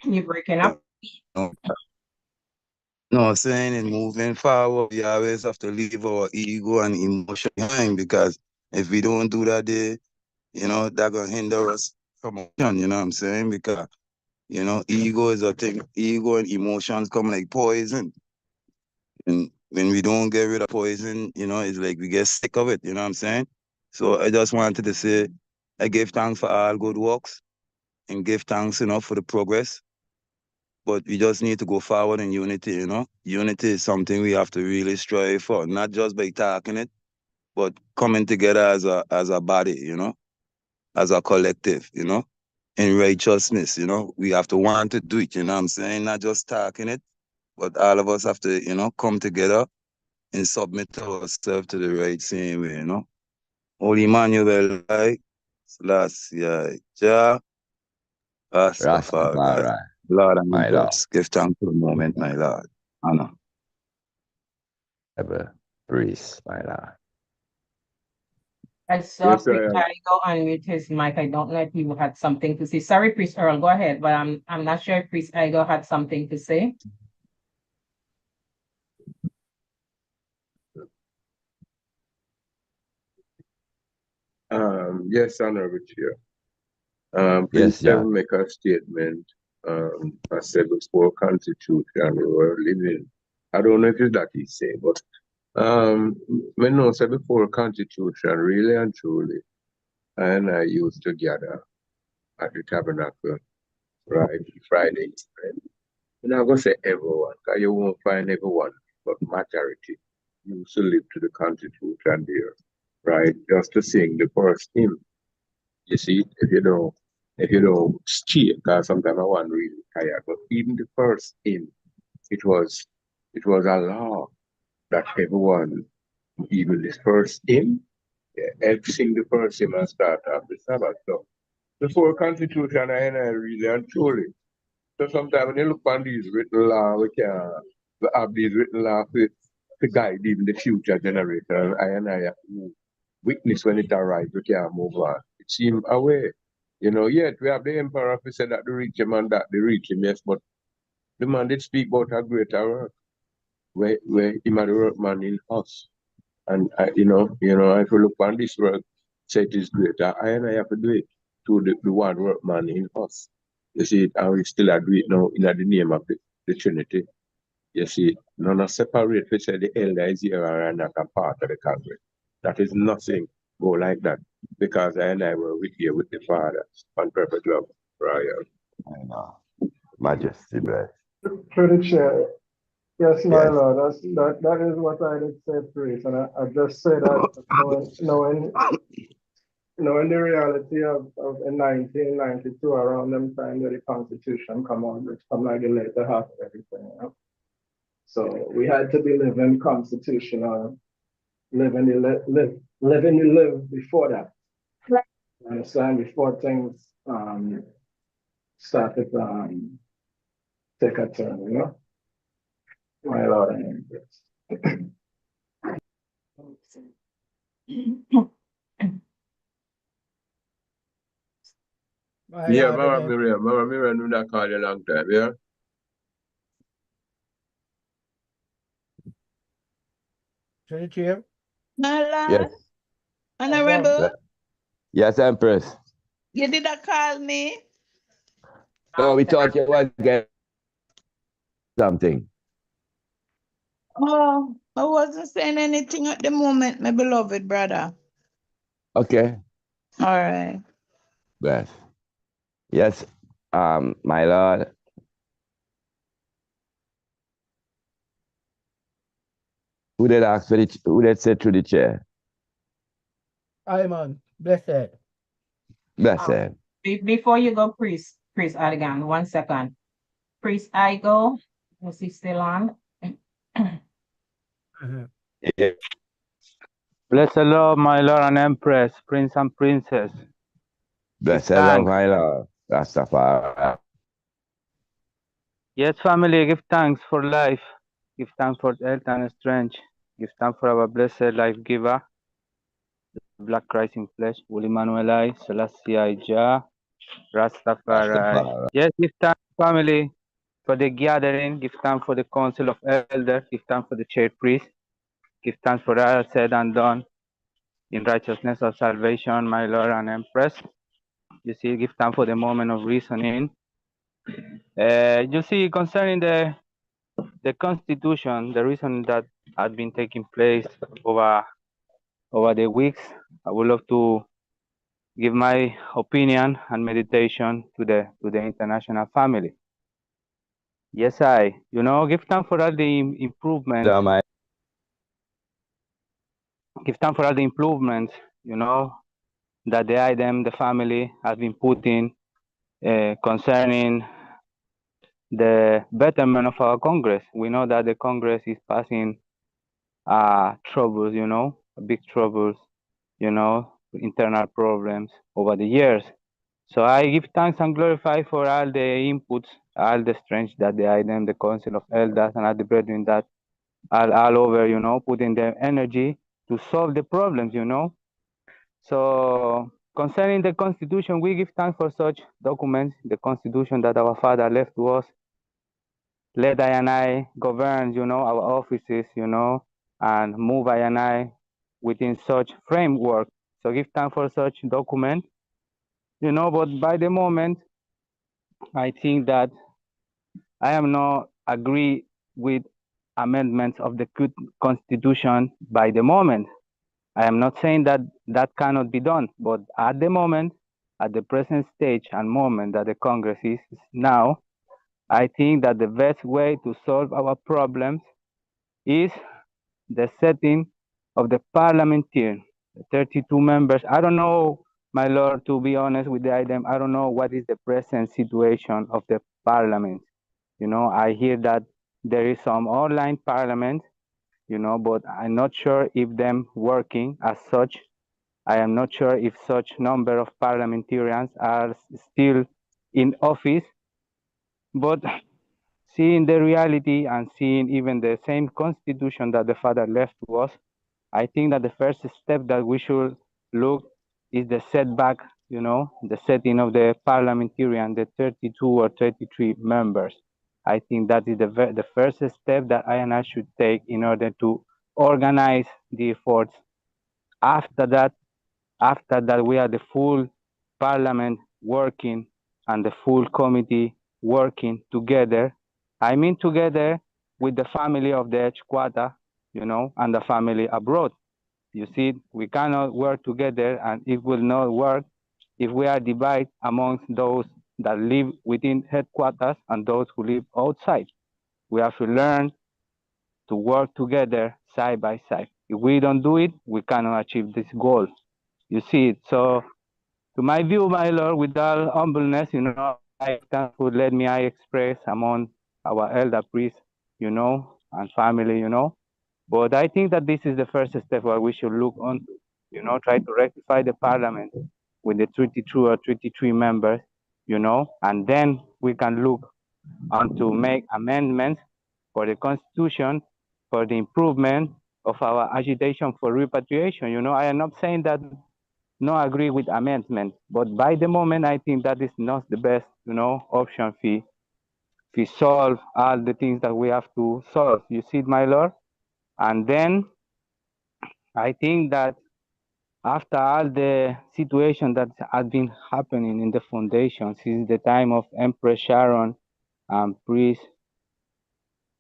You're breaking up. No, saying in moving forward, we always have to leave our ego and emotion behind, because if we don't do that, you know, that gonna hinder us from action, you know what I'm saying? Because, you know, ego is a thing, ego and emotions come like poison. And when we don't get rid of poison, you know, it's like we get sick of it, you know what I'm saying? So I just wanted to say, I give thanks for all good works and give thanks, you know, for the progress. But we just need to go forward in unity, you know? Unity is something we have to really strive for, not just by talking it, but coming together as a body, you know, as a collective, you know, in righteousness, you know. We have to want to do it, you know what I'm saying? Not just talking it, but all of us have to, you know, come together and submit ourselves to the right same way, you know. Holy Emmanuel, Selassie, Jah, Rastafari, Rastafari. Lord and My Lord. Empress. Give thanks for the moment, my Lord. Honor. Ever priest, my Lord. I saw Priest Igo unmute his mic. I don't know if you had something to say. Sorry, Priest Earl, go ahead, but I'm not sure if Priest Igo had something to say. Yes, Honorable Chair. Yes, Please John. make a statement. I said before Constitution we were living. I don't know if it's that he say, but when I said before Constitution, really and truly, and I used to gather at the tabernacle Friday. And I'm gonna say everyone, because you won't find everyone, but majority used to live to the Constitution there, right? Just to sing the first hymn. You see, if you don't stay, because sometimes I want really tired, but even the first hymn, it was a law that everyone, even this first hymn, help sing the first hymn and start off the Sabbath. So before Constitution, I really and truly. So sometimes when you look on these written law, we have these written law to guide even the future generation. I have to witness when it arrives, we can move on. It seems away. You know, yet we have the emperor who said that the reach him and that the reach him, yes, but the man did speak about a greater work. where him a the workman in us. And if you look on this work, say it is greater, I and I have to do it to the one workman in us. You see, and we still do it now in the name of the Trinity. You see, none of separate, we say the elder is here and not a part of the Congress. That is nothing go like that. Because I and I were here with the Father on perfect love, Royal. I know. Majesty bless. Through the chair. Yes, my Yes. Lord. That is what I did say, priest. And I just say that knowing the reality of in 1992, around them time that the Constitution come on, which come like the later half of everything, you know. So we had to be living constitutional, living the live before that. You understand? Before things started take a turn, you know. My Lord and Yeah, Mama Miriam knew that call you a long time, yeah? To the chair. Nala, Yes. Honorable, Yes, Empress. you did not call me. Oh, we thought you was getting something. Oh, I wasn't saying anything at the moment, my beloved brother. Okay. All right. Bless. Yes, my Lord. Who did ask for who did sit through the chair? I man, blessed. Blessed. Before you go, priest Adigan, 1 second. Priest I go. Was he still on? Yeah. Bless the Lord, my Lord and Empress, Prince and Princess. Blessed love, my Lord. Rastafari. Yes, family, give thanks for life. Give thanks for health and strength. Give thanks for our blessed life giver, Black Christ in flesh, Holy Emmanuel, Selassie Jah, Rastafari. Rastafari. Yes, give thanks, family, for the gathering. Give thanks for the council of elders. Give thanks for the church priest. Give thanks for all said and done in righteousness of salvation, my Lord and Empress. You see, give thanks for the moment of reasoning. You see, concerning the Constitution, the reason that had been taking place over the weeks, I would love to give my opinion and meditation to the international family. Yes, give thanks for all the improvements. Give thanks for all the improvements, that the family has been putting concerning the betterment of our Congress. We know that the Congress is passing troubles, big troubles, internal problems over the years. So I give thanks and glorify for all the inputs, all the strength that the Council of Elders and all the brethren that are all over, putting their energy to solve the problems, So concerning the Constitution, we give thanks for such documents, the Constitution that our Father left to us. Let I govern, our offices, and move I within such framework. So give thanks for such document, but by the moment, I think that I am not agree with amendments of the Constitution by the moment. I am not saying that that cannot be done, but at the moment, at the present stage and moment that the Congress is now, I think that the best way to solve our problems is the setting of the parliamentarian, the 32 members. I don't know, my lord, to be honest with the item, I don't know what is the present situation of the parliament. I hear that there is some online parliament, but I'm not sure if them working as such. I am not sure if such number of parliamentarians are still in office, but seeing the reality and seeing even the same constitution that the father left to us, I think that the first step that we should look is the setback, the setting of the parliamentarian, the 32 or 33 members. I think that is the first step that I and I should take in order to organize the efforts. After that, we are the full parliament working and the full committee working together. I mean together with the family of the headquarter, and the family abroad. You see, we cannot work together, and it will not work if we are divided amongst those that live within headquarters and those who live outside. We have to learn to work together side by side. If we don't do it, we cannot achieve this goal. You see it. So, to my view, my Lord, with all humbleness, I thankful let me I express among our elder priests, and family, But I think that this is the first step where we should look on, try to rectify the parliament with the 32 or 33 members, and then we can look on to make amendments for the constitution for the improvement of our agitation for repatriation. I am not saying that no agree with amendment, but by the moment I think that is not the best, option to solve all the things that we have to solve. You see, my Lord? And then I think that after all the situation that has been happening in the foundation since the time of Empress Sharon and Priest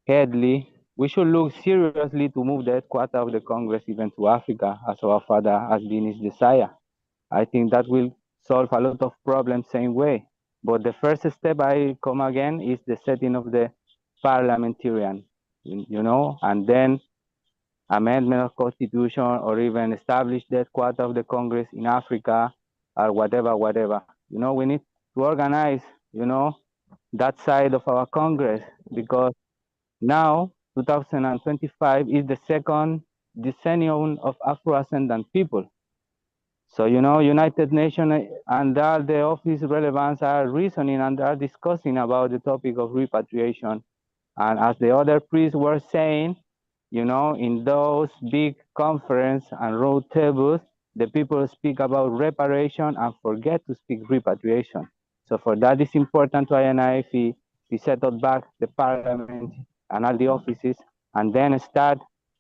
Headley, we should look seriously to move the headquarters of the Congress even to Africa, as our father has been his desire. I think that will solve a lot of problems same way. But the first step, I come again, is the setting of the parliamentarian, and then amendment of constitution or even establish the headquarters of the Congress in Africa or whatever. We need to organize, that side of our Congress, because now 2025 is the second decennium of Afro-ascendant people. So, United Nations and all the office relevance are reasoning and are discussing about the topic of repatriation. And as the other priests were saying, in those big conference and road tables, the people speak about reparation and forget to speak repatriation. So for that, it's important to INI if we set up back the parliament and all the offices, and then start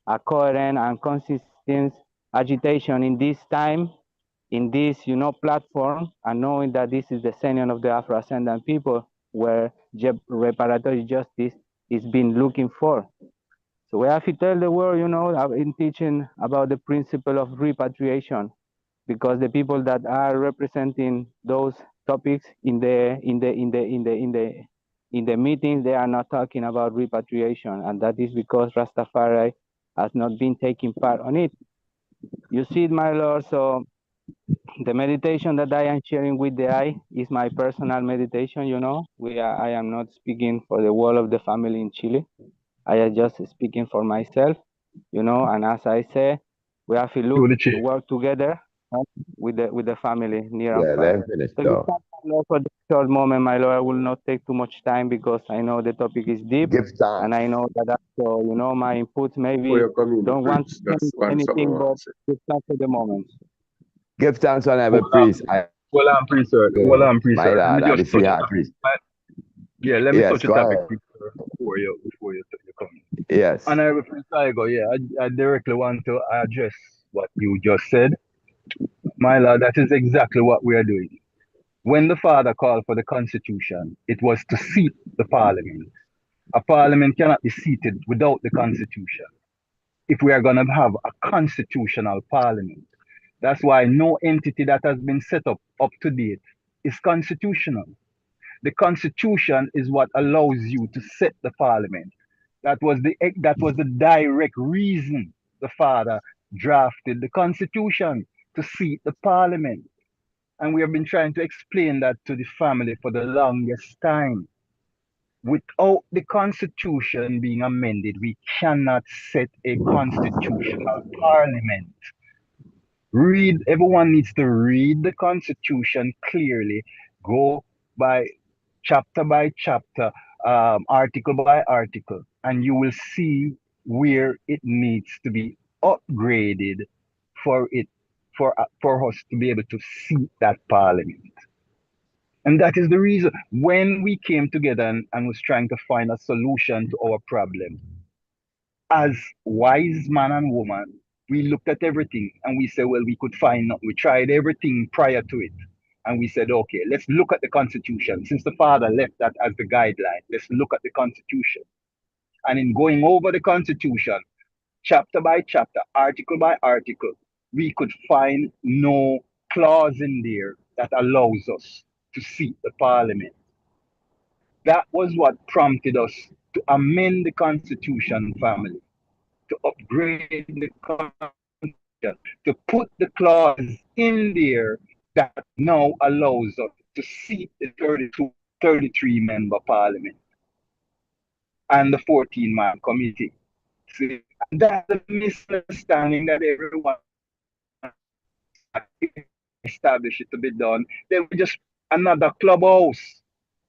a coherent and consistent agitation in this time, in this, platform, and knowing that this is the senior of the Afro-ascendant people where reparatory justice is being looking for. So we have to tell the world, in teaching about the principle of repatriation, because the people that are representing those topics in the meetings, they are not talking about repatriation, and that is because Rastafari has not been taking part on it. You see it, my Lord. So the meditation that I am sharing with the eye is my personal meditation. I am not speaking for the whole of the family in Chile. I am just speaking for myself, and as I say, we have to look to work together with the family near and Yeah, far. let him finish So give though. thanks, Lord, for the short moment, my Lord. I will not take too much time because I know the topic is deep, Give and thanks. I know that also, my inputs For maybe your community, don't want to Prince, that's change one something I anything, want but to say. give thanks for the moment. Give thanks on every Hold on, priest. hold on, priest, sir. Hold on, priest, My sir. Let me Lord, and the just free touch a heart topic. priest. Yeah, let me Yes, touch a go topic, ahead. priest, sir, before you come. Yes. And I will go, yeah, I directly want to address what you just said. My Lord, that is exactly what we are doing. When the Father called for the Constitution, it was to seat the Parliament. A Parliament cannot be seated without the Constitution. If we are going to have a constitutional Parliament, that's why no entity that has been set up to date is constitutional. The Constitution is what allows you to set the Parliament. That was the direct reason the Father drafted the Constitution, to seat the Parliament. And we have been trying to explain that to the family for the longest time. Without the Constitution being amended, we cannot set a constitutional Parliament. Everyone needs to read the Constitution clearly, go by chapter, article by article, and you will see where it needs to be upgraded for us to be able to seat that Parliament. And that is the reason when we came together and was trying to find a solution to our problem, as wise man and woman, we looked at everything and we said, well, we could find nothing. We tried everything prior to it. And we said, okay, let's look at the Constitution. Since the father left that as the guideline, let's look at the Constitution. And in going over the Constitution, chapter by chapter, article by article, we could find no clause in there that allows us to seat the parliament. That was what prompted us to amend the Constitution, family, to upgrade the Constitution, to put the clause in there that now allows us to seat the 33 member parliament and the 14-man committee. See, that's a misunderstanding that everyone established it to be done. Then we just another clubhouse,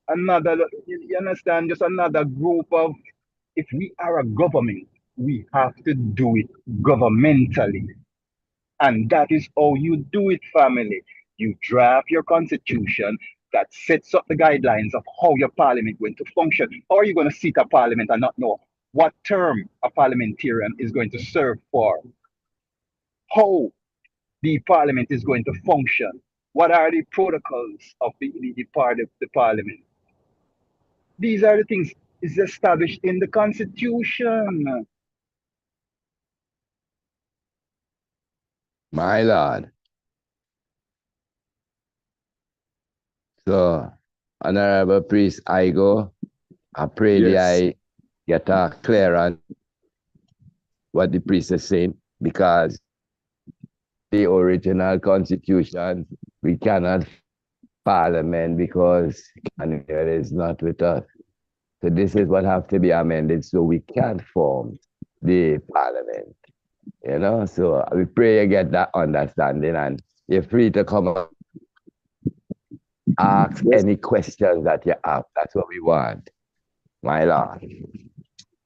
another, you understand, just another group of, if we are a government, we have to do it governmentally. And that is how you do it, family. You draft your constitution that sets up the guidelines of how your parliament going to function. Or are you going to sit a parliament and not know what term a parliamentarian is going to serve for? How the parliament is going to function? What are the protocols of the part of the parliament? These are the things is established in the constitution. My Lord. So, Honorable Priest Igo, I pray that I get a clearance what the priest is saying, because the original constitution, we cannot parliament because Canada is not with us. So this is what have to be amended so we can form the parliament. You know, so we pray you get that understanding, and you're free to come up, ask any questions that you have. That's what we want, my Lord.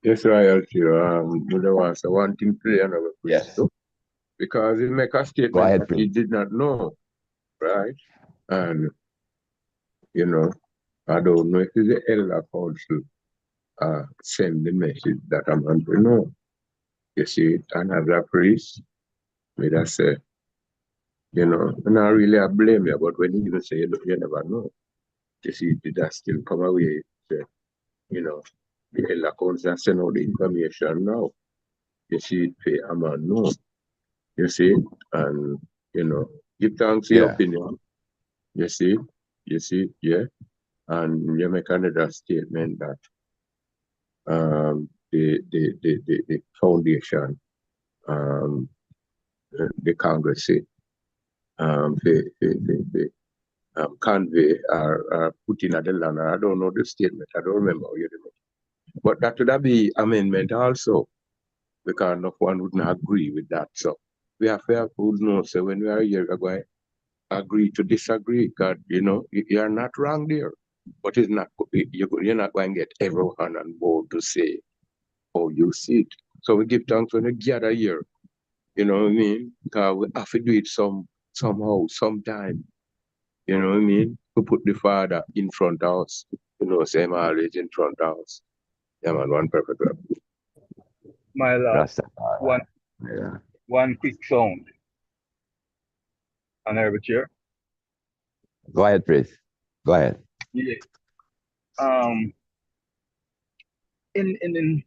Yes, royalty. There was one thing to another priest. Yes. Because he make a statement ahead, that he did not know, right? And you know, I don't know if the elder council send the message that I'm going to know. You see, another priest, may I say, you know, and I really blame you, but when you even say you never know, you see, did that still come away? Say, you know, the elder council send out the information now. You see, pay a man no. You see, and you know, give thanks to your opinion. You see, yeah. And you make another statement that the foundation, the Congress say, the convey are put in at the land. I don't know the statement. I don't remember how you do it. But that would be amendment also, because no one wouldn't agree with that. So we have to know. So when we are here, we're going to agree to disagree. Because you know you're not wrong there, but it's not. You're not going to get everyone on board to say, "Oh, you see it." So we give thanks when we gather here. You know what I mean? Because we have to do it somehow, sometime. You know what I mean? To put the Father in front of us. You know, same always in front of us. Yeah, man, one perfect. My Lord, one quick sound. Honorable Chair. Go ahead, please. Go ahead. Yeah. In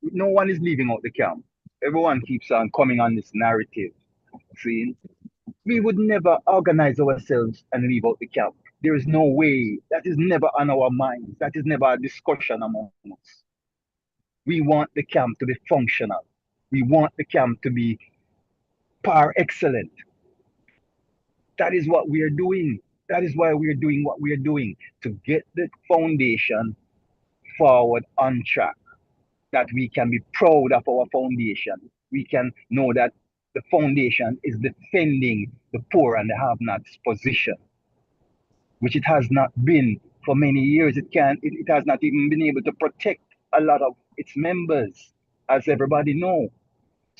no one is leaving out the camp. Everyone keeps on coming on this narrative. See, we would never organize ourselves and leave out the camp. There is no way. That is never on our minds. That is never a discussion among us. We want the camp to be functional. We want the camp to be par excellent. That is what we are doing. That is why we are doing what we are doing, to get the foundation forward on track, that we can be proud of our foundation. We can know that the foundation is defending the poor and the have-nots position, which it has not been for many years. It has not even been able to protect a lot of its members, as everybody know.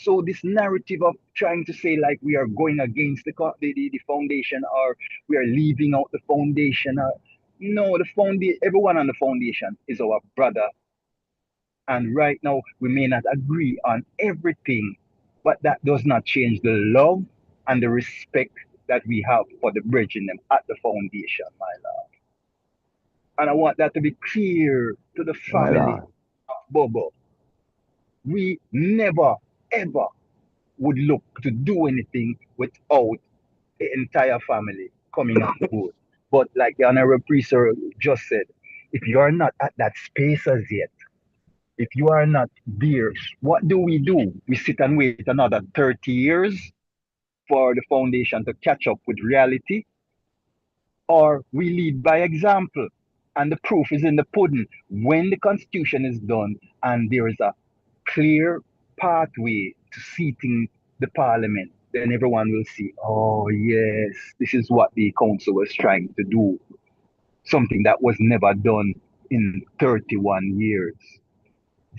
So this narrative of trying to say like we are going against the foundation or we are leaving out the foundation, no, everyone on the foundation is our brother. And right now we may not agree on everything, but that does not change the love and the respect that we have for the bridging them at the foundation, my love. And I want that to be clear to the My family Lord. of Bobo. We never ever would look to do anything without the entire family coming on board. But like the honorable priest just said, if you are not at that space as yet, if you are not there, what do? We sit and wait another 30 years for the foundation to catch up with reality, or we lead by example. And the proof is in the pudding. When the constitution is done and there is a clear pathway to seating the parliament, then everyone will see, oh yes, this is what the council was trying to do. Something that was never done in 31 years.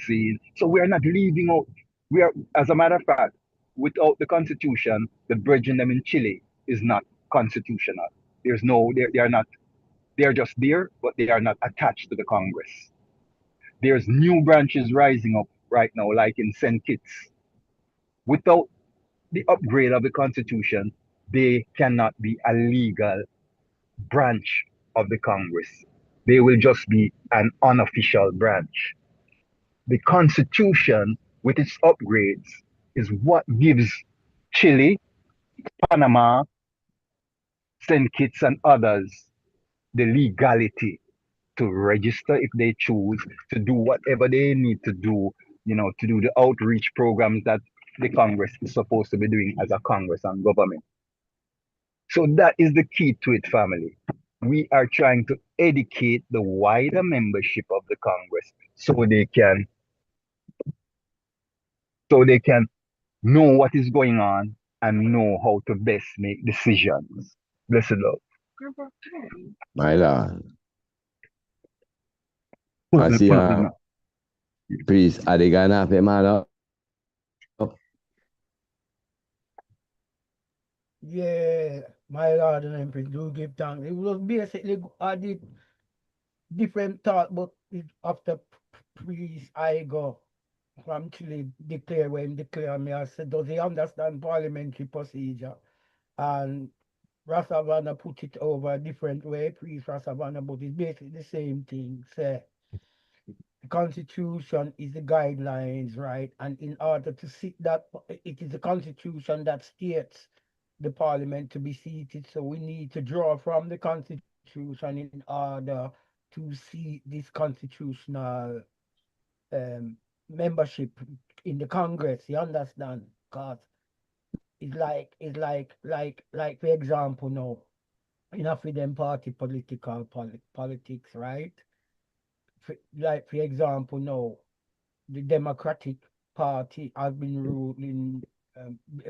See, so we are not leaving out. We are, as a matter of fact, without the constitution, the bridging them in Chile is not constitutional. There's no, they are not, they are just there, but they are not attached to the Congress. There's new branches rising up right now, like in St. Kitts. Without the upgrade of the constitution, they cannot be a legal branch of the Congress. They will just be an unofficial branch. The Constitution, with its upgrades, is what gives Chile, Panama, St. Kitts, and others the legality to register if they choose, to do whatever they need to do, to do the outreach programs that the Congress is supposed to be doing as a Congress and government. So that is the key to it, family. We are trying to educate the wider membership of the Congress so they can know what is going on and know how to best make decisions. Blessed love. My Lord. I Puzzle, see puzzle, man. priest, are they gonna have a man up? Yeah, my Lord and Empress, do give thanks. It was basically I did different thought, but after priest I go from Chile declare when declare me, I said, does he understand parliamentary procedure? And Rasavana put it over a different way, priest Rasavana, but it's basically the same thing. Say the constitution is the guidelines, right? And in order to see that, it is the constitution that states the parliament to be seated. So we need to draw from the constitution in order to see this constitutional membership in the Congress. You understand? Because it's like for example now, enough with them party political politics, right? Like for example now, the Democratic Party has been ruling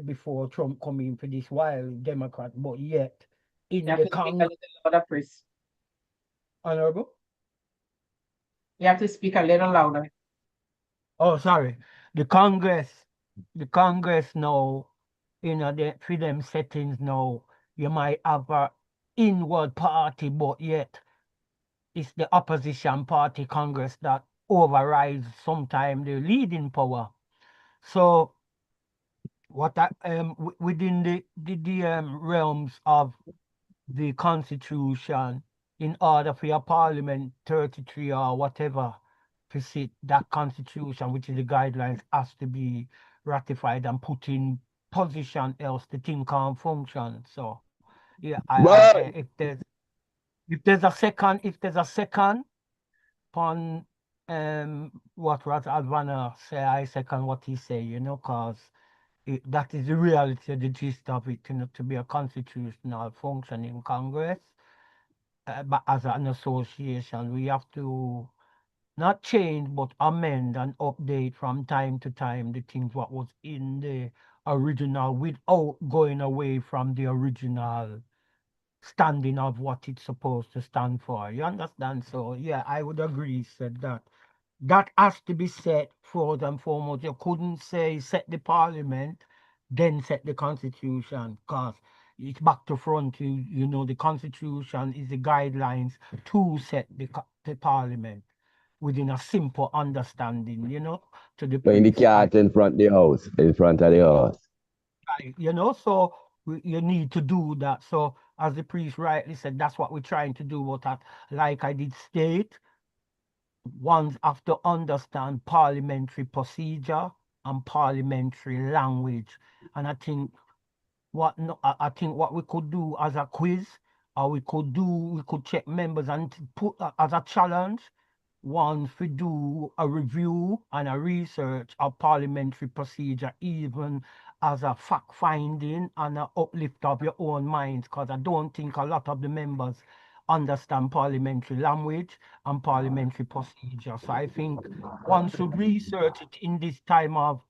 before Trump come in for this while Democrat, but yet You in have the to speak a little louder, Chris. Honorable. You have to speak a little louder. Oh, sorry. The Congress now, the for them settings now, you might have a inward party, but yet it's the opposition party Congress that overrides sometimes the leading power. So what within the realms of the Constitution, in order for your Parliament 33 or whatever to sit, that Constitution, which is the guidelines, has to be ratified and put in position, else the thing can't function. So yeah, But if there's a second upon what Advana say, I second what he say, cause that is the reality, the gist of it, to be a constitutional functioning Congress. But as an association, we have to not change but amend and update from time to time the things what was in the original without going away from the original standing of what it's supposed to stand for. You understand? So yeah, I would agree, said that that has to be set first and foremost. You couldn't say set the parliament, then set the constitution, because it's back to front. You know, the constitution is the guidelines to set the parliament within a simple understanding, you know, to the When the priest. cat in front of the house, in front of the house. Right, you know, so you need to do that. So as the priest rightly said, that's what we're trying to do. But like I did state, ones have to understand parliamentary procedure and parliamentary language. And I think I think what we could do as a quiz, or we could check members and put as a challenge. Once we do a review and a research of parliamentary procedure, even as a fact finding and a uplift of your own minds, because I don't think a lot of the members understand parliamentary language and parliamentary procedure. So I think one should research it in this time of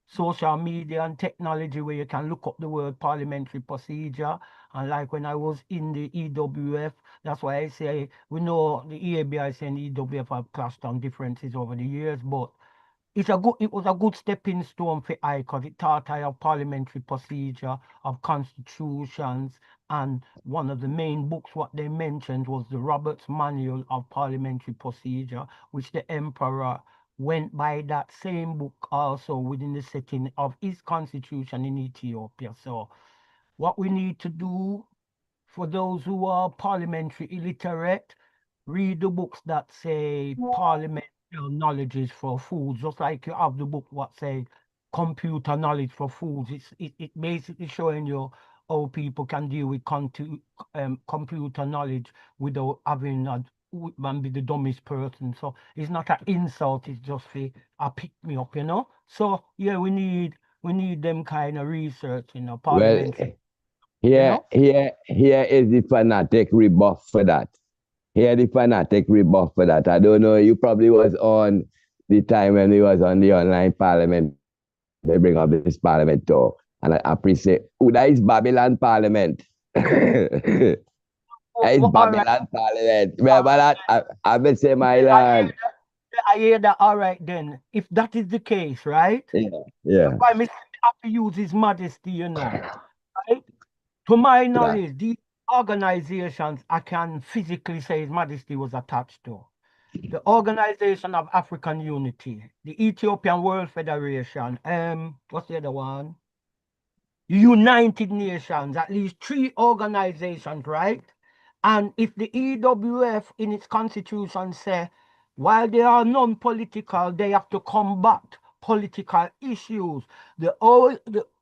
social media and technology where you can look up the word parliamentary procedure. And like when I was in the EWF, that's why I say we know the EABIC and EWF have clashed on differences over the years, but it was a good stepping stone for I because it taught I of parliamentary procedure, of constitutions, and one of the main books what they mentioned was the Roberts Manual of Parliamentary Procedure, which the Emperor went by that same book also within the setting of his constitution in Ethiopia. So what we need to do for those who are parliamentary illiterate, read the books that say parliamentary knowledge is for fools, just like you have the book what say computer knowledge for fools. It basically showing you how people can deal with computer knowledge without having and be the dumbest person. So it's not an insult, it's just a pick me up, you know. So yeah, we need them kind of research, you know, Well, parliamentary, you here, know. here, here is the fanatic rebuff for that. Here the fanatic rebuff for that. I don't know, you probably was on the time when we was on the online parliament. They bring up this parliament talk. And I appreciate, oh, that is Babylon Parliament. That is All right. Babylon Parliament. Remember that? I been say, my lord. I hear that. All right, then. If that is the case, right? Yeah, yeah. Prime Minister have to use His Majesty, you know. Right? To my Right. knowledge, these organizations I can physically say His Majesty was attached to. The Organization of African Unity, the Ethiopian World Federation, what's the other one? United Nations, at least 3 organizations, right? And if the EWF in its constitution say, while they are non-political, they have to combat political issues. The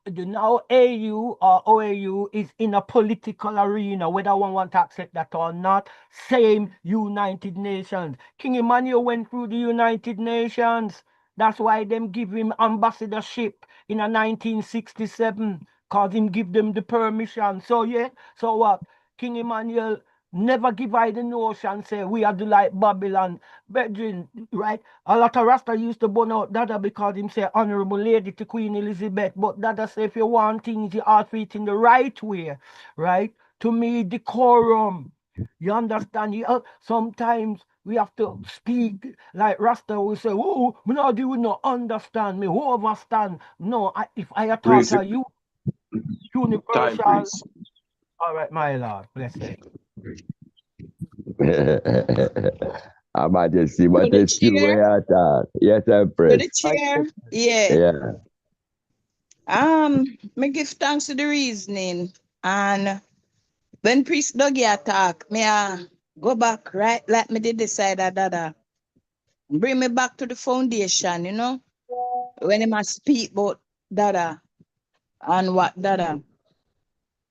now AU or OAU is in a political arena, whether one want to accept that or not. Same United Nations. King Emmanuel went through the United Nations. That's why them give him ambassadorship in a 1967, cause him give them the permission. So yeah, so what? King Emmanuel never give I the notion, say we are the like Babylon. Brethren, right? A lot of Rasta used to burn out Dada because him say honorable lady to Queen Elizabeth. But Dada say if you want things, you ought to it in the right way, right? To me, decorum. You understand? Sometimes we have to speak like Rasta will say, oh, me not do not understand me, who understand? No, if I thought Priest, of you, time universal. priest. All right, my Lord, blessed. Her Majesty, To but the it's true chair, where you talk. Yes, to the Empress. chair. Yeah. Yeah. Me give thanks to the reasoning. And when Priest Dougie attack, me go back, right? Like me did decide that. Bring me back to the foundation, you know? When he must speak about Dada and what Dada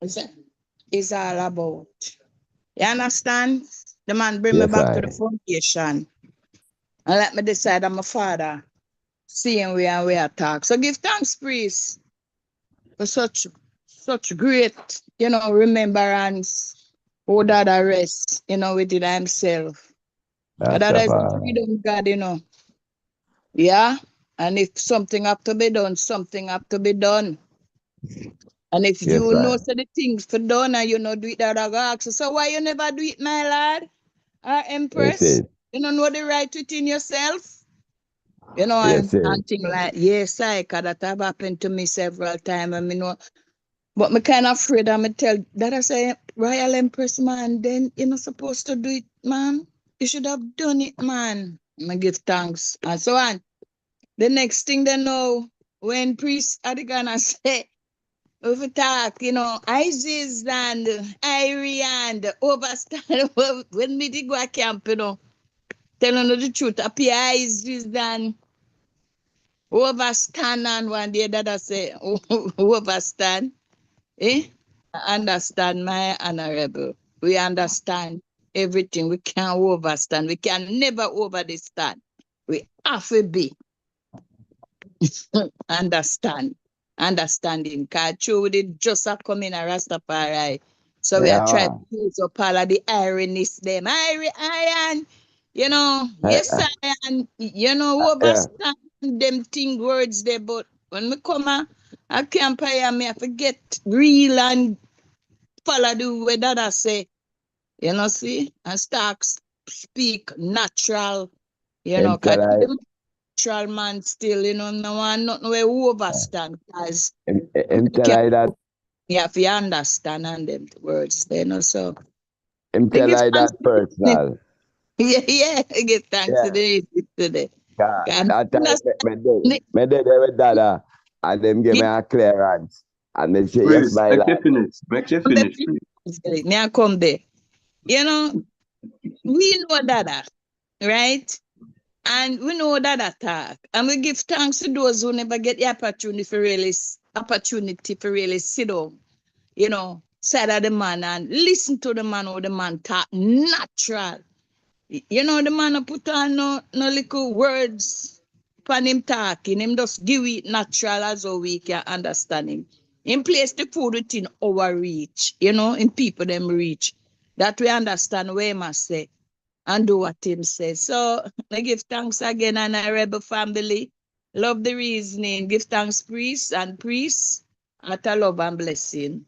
is all about. You understand? The man bring me Yes, back to I. the foundation and let me decide I'm my father, seeing we and we attack. So give thanks, priest, for such great, remembrance. Oh, Dada rest, with it himself. Dada is a Rastafari. freedom God, Yeah. And if something have to be done, something have to be done. And if Yes, you I. know so the things for done and you know do it, that I go ask you, so why you never do it, my lad? Yes, Empress? it. You don't know the right within yourself? You know, Yes, yes. and thing like, yes, cause that have happened to me several times. I mean, know, but me kind of afraid I'm tell that I say, Royal Empress, man, then you're not supposed to do it, man. You should have done it, man. I give thanks and so on. The next thing they know, when priest are gonna say, if we talk, you know, ISIS and Irie and overstand, when me did go a camp, you know, telling you the truth, appear ISIS and overstand and one day that I say, overstand, eh? I understand, my honorable. We understand everything. We can't overstand. We can never overstand. We have to be understand, understanding. Cause true did just a come in a Rastafari. So we are trying Yeah. to use up all of the ironies them. Iron, you know, I, yes, iron, you know, yeah. overstand them thing words there, but when me come a camp here, me I forget real and follow the way that I say, you know, see, and start speak natural, you know, Him cause tell I, natural man still, you know, no one nothing we overstand because him you tell can I that, you have to understand and them words, you know. So him I tell give I thanks that to the personal. yeah, I give thanks to Yeah. the today. God, Can that time understand me did there with Dada, and them give me a clearance. And they say, yes, Please, my make you lord. finish. Make you finish, please. me I come there. You know, we know that, right? And we know that attack. And we give thanks to those who never get the opportunity for really sit down, you know, side of the man and listen to the man or the man talk natural. You know, the man a put on no little words upon him talking. Him just give it natural as how we can understand him. Him place the food within our reach, you know, in people them reach. That we understand where he must say and do what him says. So I give thanks again and I rebel family. Love the reasoning. Give thanks, priests and priests. Out of love and blessing.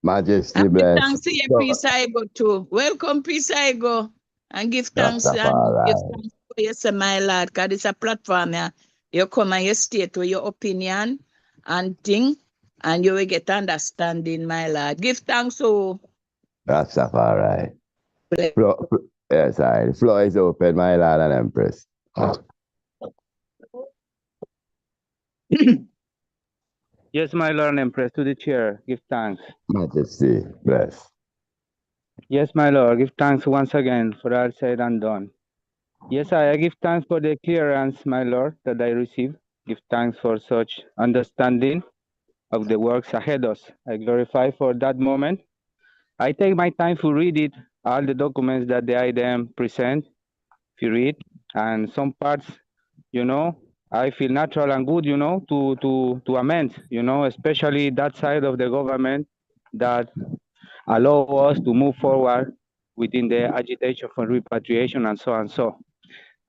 Majesty And give bless. thanks to your So, priest Igo too. Welcome, priest Igo. And give thanks and give Rastafari. thanks for yes, my lord, because it's a platform. Yeah. You come and you state with your opinion and thing, and you will get understanding, my lord. Give thanks to Rastafari. Yes, I. The floor is open, my lord and empress. Yes, my Lord and Empress, to the chair, give thanks. Majesty bless. Yes, my Lord, give thanks once again for all said and done. Yes, I give thanks for the clearance, my Lord, that I received. Give thanks for such understanding of the works ahead us. I glorify for that moment. I take my time to read it, all the documents that the item present, if you read, and some parts, you know, I feel natural and good, you know, to amend, you know, especially that side of the government that allow us to move forward within the agitation for repatriation and so on. So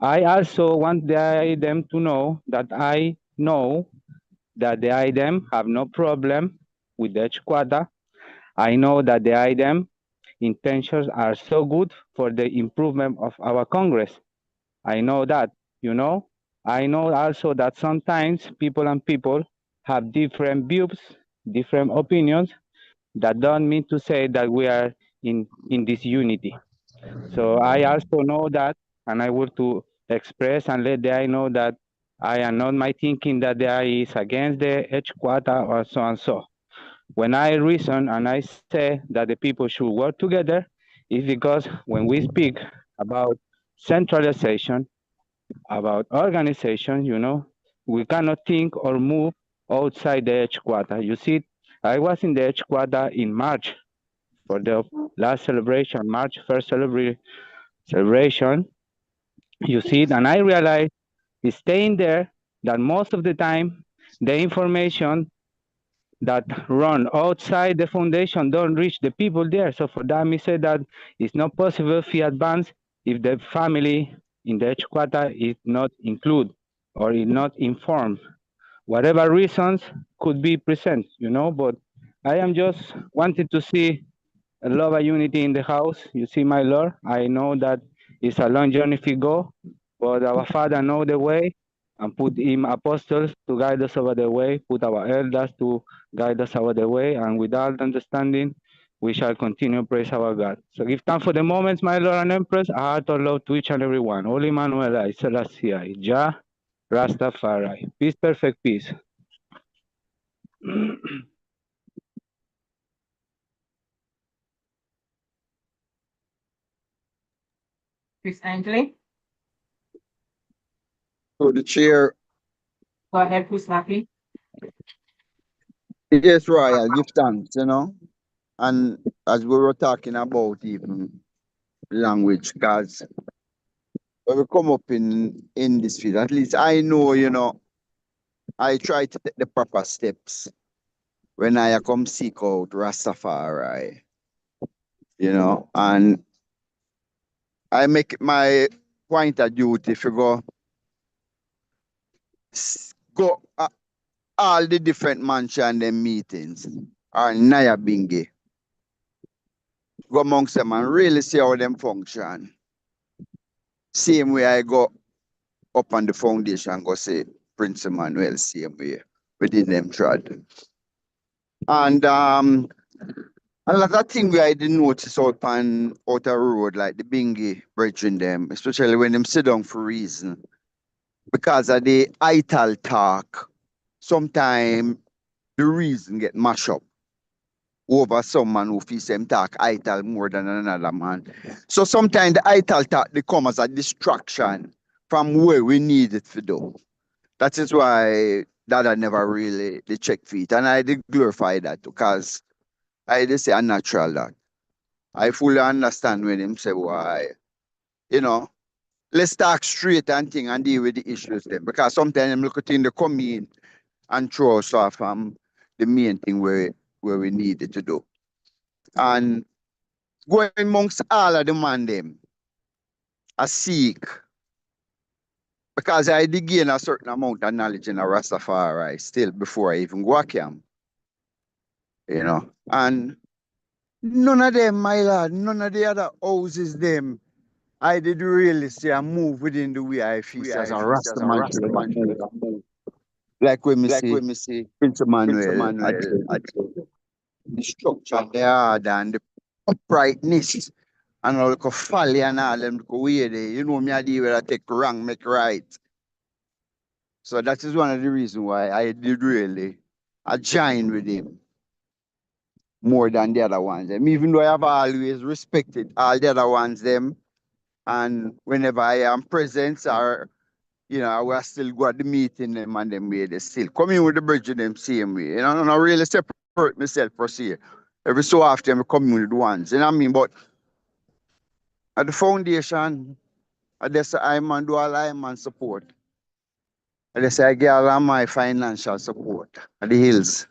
I also want the item to know that I know that the item have no problem with the H-Quata. I know that the item intentions are so good for the improvement of our Congress. I know that, you know. I know also that sometimes people and people have different views, different opinions. That don't mean to say that we are in this unity. So I also know that, and I want to express and let the I know that I am not my thinking that the I is against the H quota or so and so. When I reason and I say that the people should work together, is because when we speak about centralization, about organization, you know, we cannot think or move outside the H quota. You see, I was in the H quota in March for the last celebration, March 1st celebration. You see it, and I realized staying there that most of the time the information that run outside the foundation don't reach the people there. So for that, me say that it's not possible to advance if the family in the H-Quata is not included or is not informed. Whatever reasons could be present, you know, but I am just wanted to see a love and unity in the house. You see, my Lord, I know that it's a long journey to go, But our Father know the way and put him apostles to guide us over the way, put our elders to guide us over the way, and with all understanding, we shall continue to praise our God. So give thanks for the moments, my Lord and Empress. A heart of love to each and every one. Holy Emmanuel, I Selassie, I, Jah, Rastafari. Peace, perfect peace. Chris Angley. So the chair, Go ahead, Chris Mackey. yes, Royal, give thanks, you know. And as we were talking about even language, because when we come up in this field, at least I know, you know, I try to take the proper steps when I come seek out Rastafari, you know, and I make it my point of duty to go all the different mansion them meetings or Naya Bingi. Go amongst them and really see how them function. Same way I go up on the foundation, go say Prince Emmanuel, same way within them trad. And a lot of things I didn't notice out on outer road, like the Bingi bridging them, especially when them sit down for reason. Because of the idle talk, sometimes the reason get mashed up over someone who feels them talk idle more than another man. So sometimes the idle talk they come as a distraction from where we need it to do. That is why that I never really the check feet. And I did glorify that because I did say unnatural that. I fully understand when him say why, you know, let's talk straight and thing and deal with the issues then. Because sometimes I'm looking at the come in and throw us off the main thing where we needed to do. And going amongst all of the man them, I seek because I did gain a certain amount of knowledge in a Rastafari still before I even go a camp. You know. And none of them, my lad, none of the other houses them, I did really see a move within the way I feel as a Rastaman. Like when me see Prince Emmanuel, I the structure, the order and the uprightness and all the folly and all them go way there. You know me I deal with I take wrong, make right. So that is one of the reasons why I did really I join with him more than the other ones. Even though I have always respected all the other ones them and whenever I am present or you know, I will still go at the meeting them and them way they still come in with the bridge them same way. You know, and I really separate myself per se. Every so often I come in with the ones. You know what I mean? But at the foundation, I just say I man do all I man support. I just say I get all of my financial support at the hills.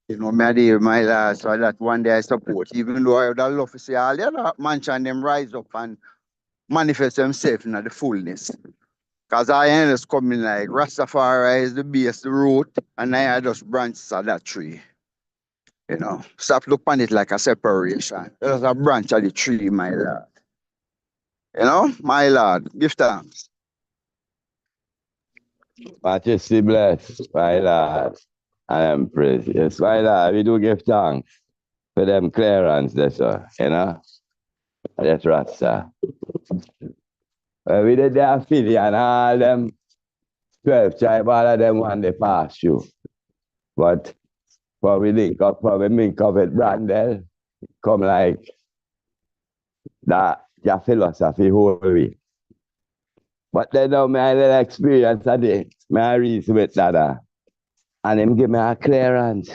You know, me there, my last, so that one day I support. Even though I would have love to see all the other mansion them rise up and manifest themselves in the fullness. Because I end up coming like Rastafari is the base, the root, and I just branches of that tree. You know, stop looking on it like a separation. There's a branch of the tree, my lord. You know, my lord, give thanks. Majesty bless, my lord, and Empress. Yes, my lord, we do give thanks for them clearance there, sir. You know, that's Rasta. We did the affiliate and all them 12 tribe, all of them want they pass through. But for we link up with Brandel, come like that your philosophy whole way. But then now my little experience a day, my reason with that. And him give me a clearance.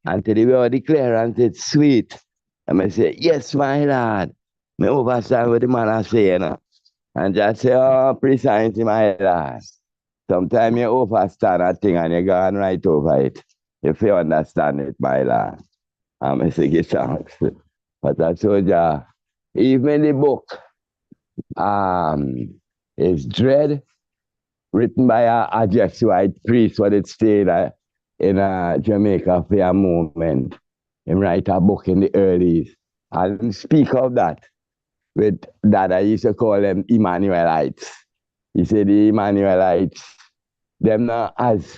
And to the way the clearance it's sweet. And I say, yes, my lord. Me overstand what the man is saying. And just say, oh, precisely, my lord. Sometimes you overstand a thing and you go on right over it. If you understand it, my lord. And I say, give thanks. But I told you, even the book is Dread, written by a Jesuit priest, what it stayed in Jamaica for a moment. He write a book in the early. And speak of that with that I used to call them Emmanuelites. He said the Emmanuelites, them not as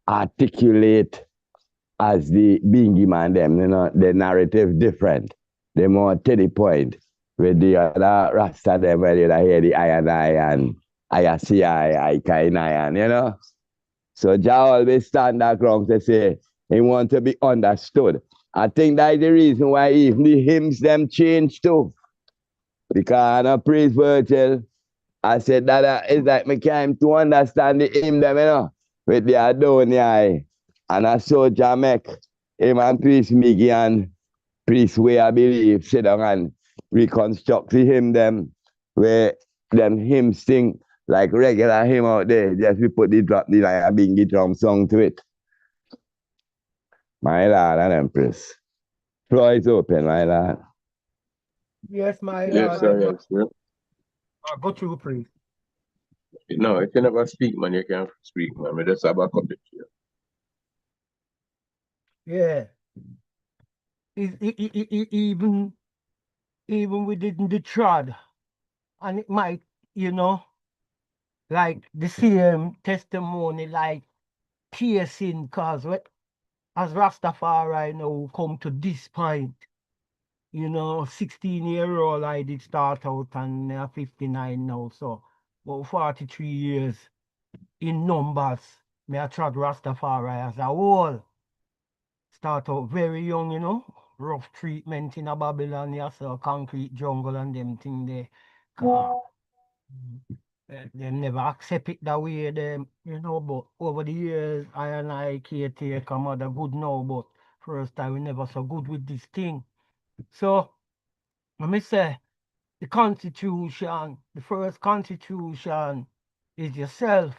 articulate as the Bingy man them, you know, the narrative different. They more to the point. With the other Rasta them where you hear the I and I and I see I kind and you know. So Jah always stand that ground to say he want to be understood. I think that is the reason why even the hymns them change too. Because I praise Virgil, I said that it's like me came to understand the hymn them, you know, with the Adonai. And I saw Jah make him and Priest Miggy and Priest Way, I believe, sit down and reconstruct the hymn them, where them hymns sing like regular hymn out there. Just we put the drop, the like a bingy drum song to it. My Lord and Empress. Floor is open, my Lord. Yes, my Yes, Lord. sir, yes, sir. Go through, please. No, if you never speak, man, you can't speak, man. We just have a cup of tea. Yeah. Even within the trod, and it might, you know, like the same testimony, like piercing, cause as Rastafari now come to this point, you know, 16-year-old I did start out and 59 now, so about 43 years in numbers. Me I trod Rastafari as a whole. Start out very young, you know, rough treatment in a Babylon, yeah, so concrete jungle and them thing there. Them never accept it that way, them, you know, but over the years, I caretaker mother good now, but first time we never so good with this thing. So, let me say, the constitution, the first constitution is yourself.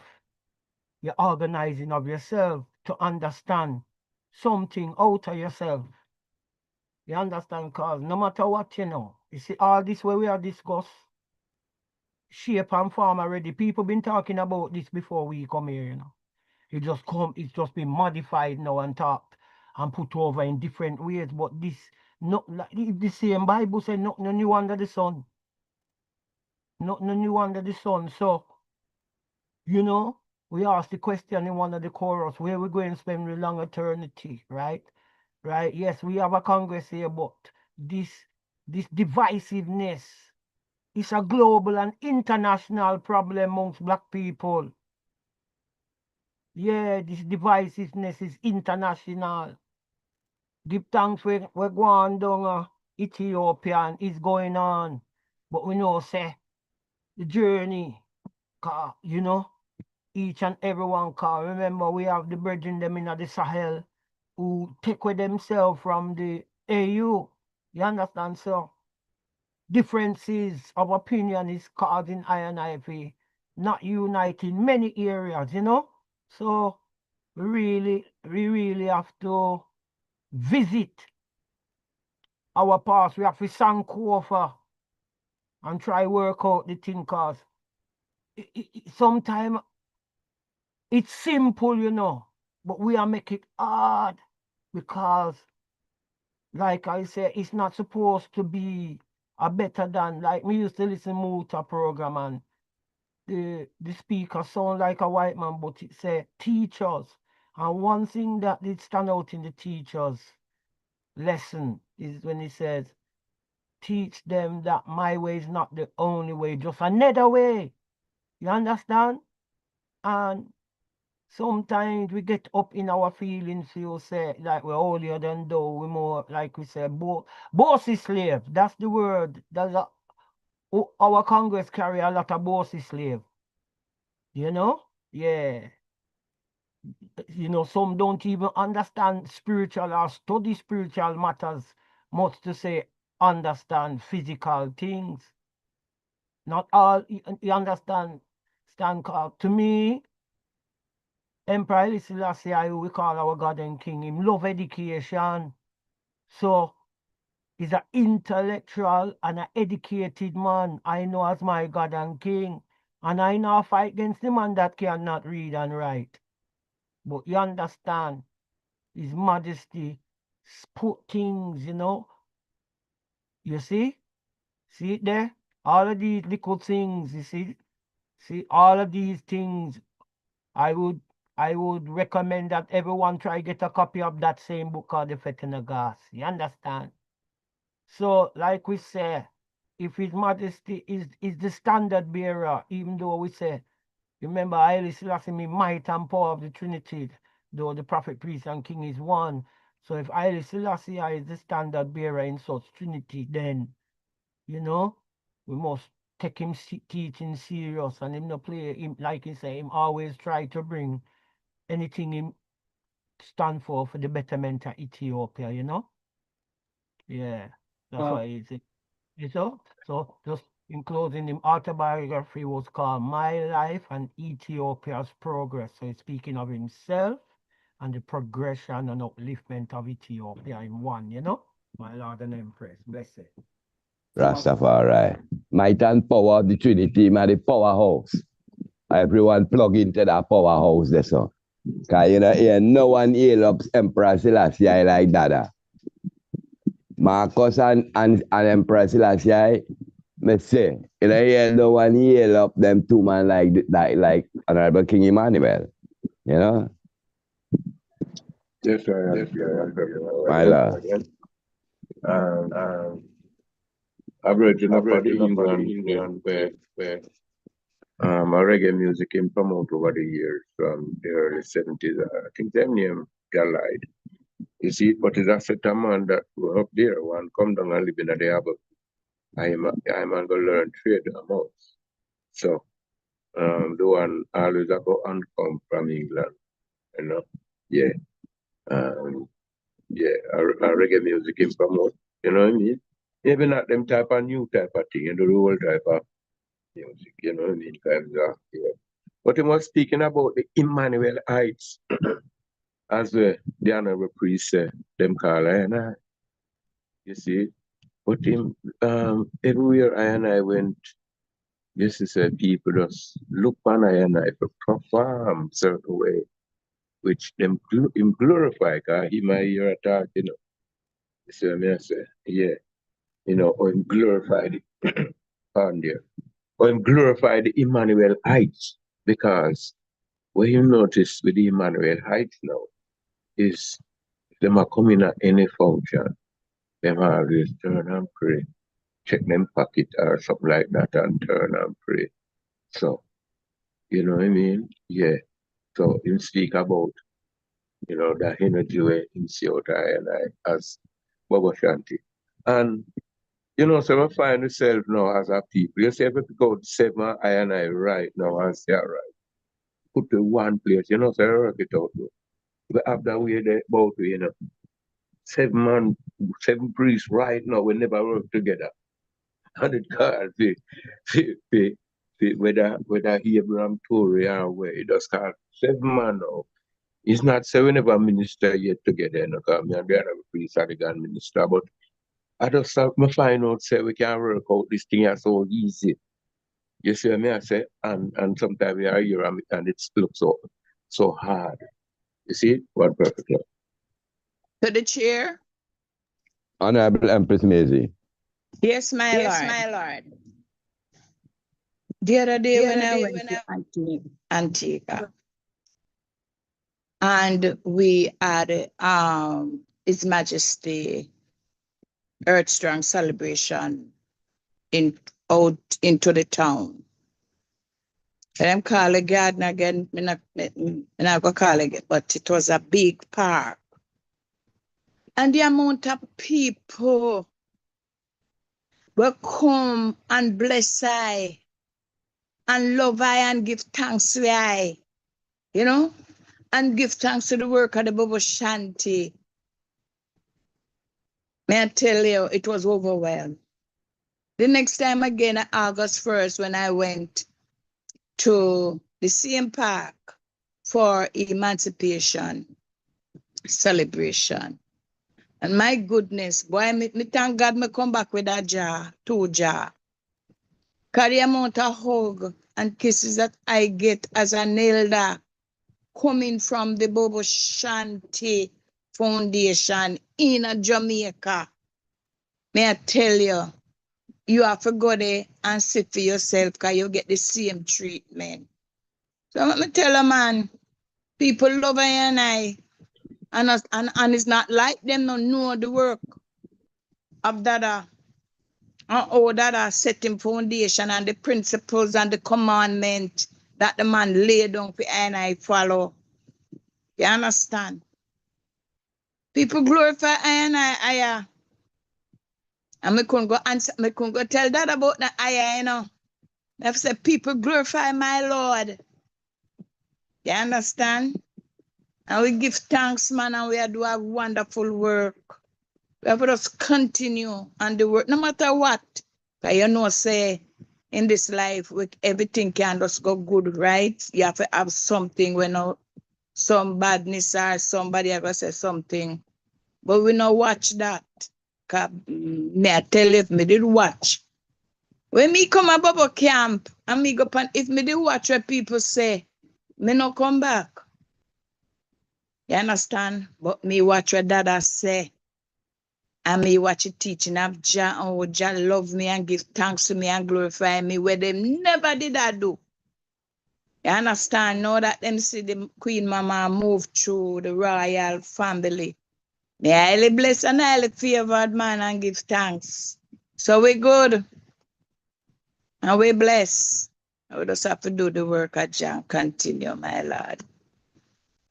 You're organizing of yourself to understand something out of yourself. You understand? Because no matter what, you know, you see all this way we are discuss, shape and form already. People been talking about this before we come here, you know. It's just been modified now and talked and put over in different ways. But this, not like the same Bible said, nothing new under the sun. Nothing new under the sun. So, you know, we asked the question in one of the chorus, where we going to spend the long eternity, right? Right? Yes, we have a Congress here, but this divisiveness is a global and international problem amongst black people. Yeah, this divisiveness is international. Give thanks we're going down Ethiopia and it's going on. But we know, say, the journey, you know, each and everyone, remember, we have the brethren them in the Sahel who take with themselves from the AU. You understand, sir? Differences of opinion is causing INIP not uniting many areas, you know? So we really have to visit our past. We have to sank over and try work out the thing, cause sometimes it's simple, you know, but we are make it hard because, like I said, it's not supposed to be a better than, like me used to listen more to a program and the speaker sound like a white man, but it said teachers. And one thing that did stand out in the teachers' lesson is when he says, teach them that my way is not the only way, just another way. You understand? And sometimes we get up in our feelings, you say, like we're holier than thou, we more, like we say, bossy slave. That's the word. Our Congress carry a lot of bossy slave. You know? Yeah. You know, some don't even understand spiritual or study spiritual matters, much to say understand physical things. Not all you understand. To me, Emperor Haile Selassie, who we call our God and King, him love education. So he's an intellectual and an educated man. I know as my God and King. And I know I fight against the man that cannot read and write. But you understand, His Majesty put things, you know. You see? See it there? All of these little things, you see? See, all of these things, I would recommend that everyone try get a copy of that same book called The Fetanagas. You understand? So, like we say, if His Majesty is the standard bearer, even though we say, remember, Haile Selassie, me might and power of the Trinity, though the prophet, priest, and king is one. So if Haile Selassie is the standard bearer in such Trinity, then, you know, we must take him teaching serious and him not play him, like he say, him always try to bring anything him stand for the betterment of Ethiopia, you know? Yeah, that's why it's you know. So just in closing, him autobiography was called My Life and Ethiopia's Progress. So he's speaking of himself and the progression and upliftment of Ethiopia in one, you know? My Lord and Empress, blessed. Rastafari. Might and power of the Trinity, man, the powerhouse. Everyone plug into that powerhouse there, so. Because you know, here, no one hail up Emperor Selassie like that. Marcus and Emperor Selassie, me say, you know, here, no one hail up them two man like Honorable King Emmanuel. You know? Yes, I am. My lord. I've read enough of the England where reggae music came from out over the years from the early 70s. I think them name Galide. You see, but it's a set a man that grew up there. One come down and live in the harbor. I'm going to learn trade amounts. So, the one always a go and come from England, you know. Yeah. Yeah, a reggae music came from out, you know what I mean? Maybe not them type of new type of thing, and the old type of music, you know what I mean? Yeah. But he was speaking about the Emmanuel Heights, as the honorable priest said, them call I and I. You see? But him, everywhere I and I went, this is people just look on I and I for perform certain way, which them him glorify, because he might hear a talk, you know. You see what I mean? I say, yeah. You know, or him glorify the on there. Or him glorify the Emmanuel Heights, because what you notice with the Emmanuel Heights now is them are coming at any function. Them always turn and pray. Check them pocket or something like that and turn and pray. So, you know what I mean? Yeah. So him speak about, you know, that energy where him see out I and I as Baba Shanti. And you know, so I find yourself now as a people. You say if you pick out 7 I and I right now and say right. Put to one place, you know, so I work it out. We have that way there about you know. 7 priests right now we never work together. And it called whether Abraham Tory or where it does call 7 man now. It's not say we never minister yet together, you know, because me and the other priest are the God minister, but I just me find out say we can work out this thing are so easy. You see what I mean? I say, and sometimes we are here and it looks so hard. You see? What perfect love. To the chair. Honorable Empress Maisie. Yes, my lord. The other day when I went to Antigua, and we had His Majesty Earth Strong celebration out into the town. And I'm calling garden again, I'm not going to call it, but it was a big park. And the amount of people will come and bless I and love I and give thanks to I, you know, and give thanks to the work of the Baba Shanti. May I tell you, it was overwhelmed. The next time again, August 1st, when I went to the same park for Emancipation celebration. And my goodness, boy, me thank God me come back with a jar, 2 jar. Because the amount of hug and kisses that I get as an elder coming from the Bobo Shanti Foundation in Jamaica. May I tell you, you have to go there and sit for yourself because you get the same treatment. So let me tell a man, people love I and it's not like them don't know the work of that that setting foundation and the principles and the commandment that the man laid down for and I follow. You understand? People glorify I and me couldn't go answer, me couldn't go tell that about the I, you know. I've said people glorify my Lord. You understand? And we give thanks, man, and we do a wonderful work. We have to just continue on the work, no matter what. Because you know, say, in this life, everything can just go good, right? You have to have something when some badness or somebody ever say something. But we not watch that. Cause me I tell you, if me did watch. When me come a bubble camp, and me go pan, if me did watch what people say, me no come back. You understand? But me watch what Dada say. And me watch it teaching of Jah and how Jah love me and give thanks to me and glorify me where they never did that do. You understand? Now that them see the Queen Mama move through the royal family. Me highly blessed and highly favored man and give thanks. So we good. And we blessed. We just have to do the work at Jah and continue, my Lord.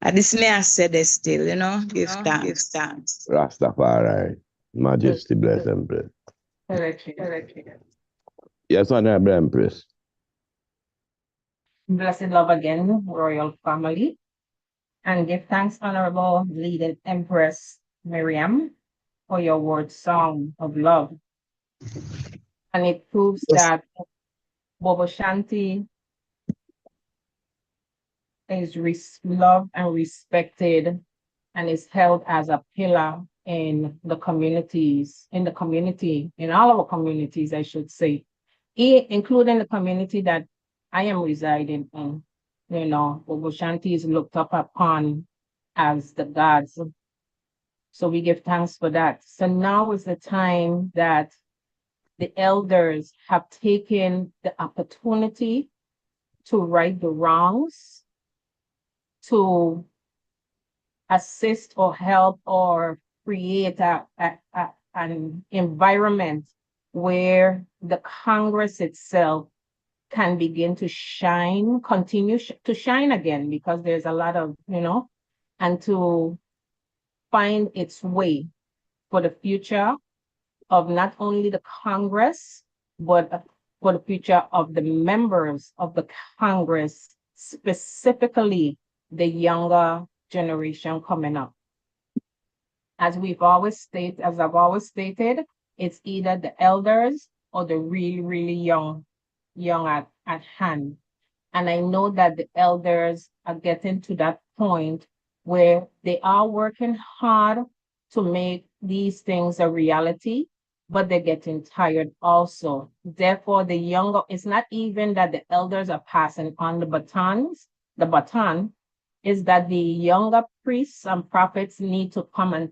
And this may I say this still, you know, give thanks. Give thanks. Rastafari. Majesty, bless and bless. Yes, Honorable Empress. Blessed love again, royal family. And give thanks, Honorable Leading Empress Miriam, for your word song of love. And it proves that Bobo Shanti is loved and respected and is held as a pillar in the communities, in all our communities, I should say, including the community that I am residing in. You know, Bobo Shanti is looked up upon as the gods. So we give thanks for that. So now is the time that the elders have taken the opportunity to right the wrongs, to assist or help or create an environment where the Congress itself can begin to shine, continue to shine again, because there's a lot of, and to find its way for the future of not only the Congress, but for the future of the members of the Congress, specifically the younger generation coming up. As I've always stated, it's either the elders or the really, really young at hand. And I know that the elders are getting to that point where they are working hard to make these things a reality, but they're getting tired also. Therefore, it's not even that the elders are passing on the baton is that the younger priests and prophets need to come and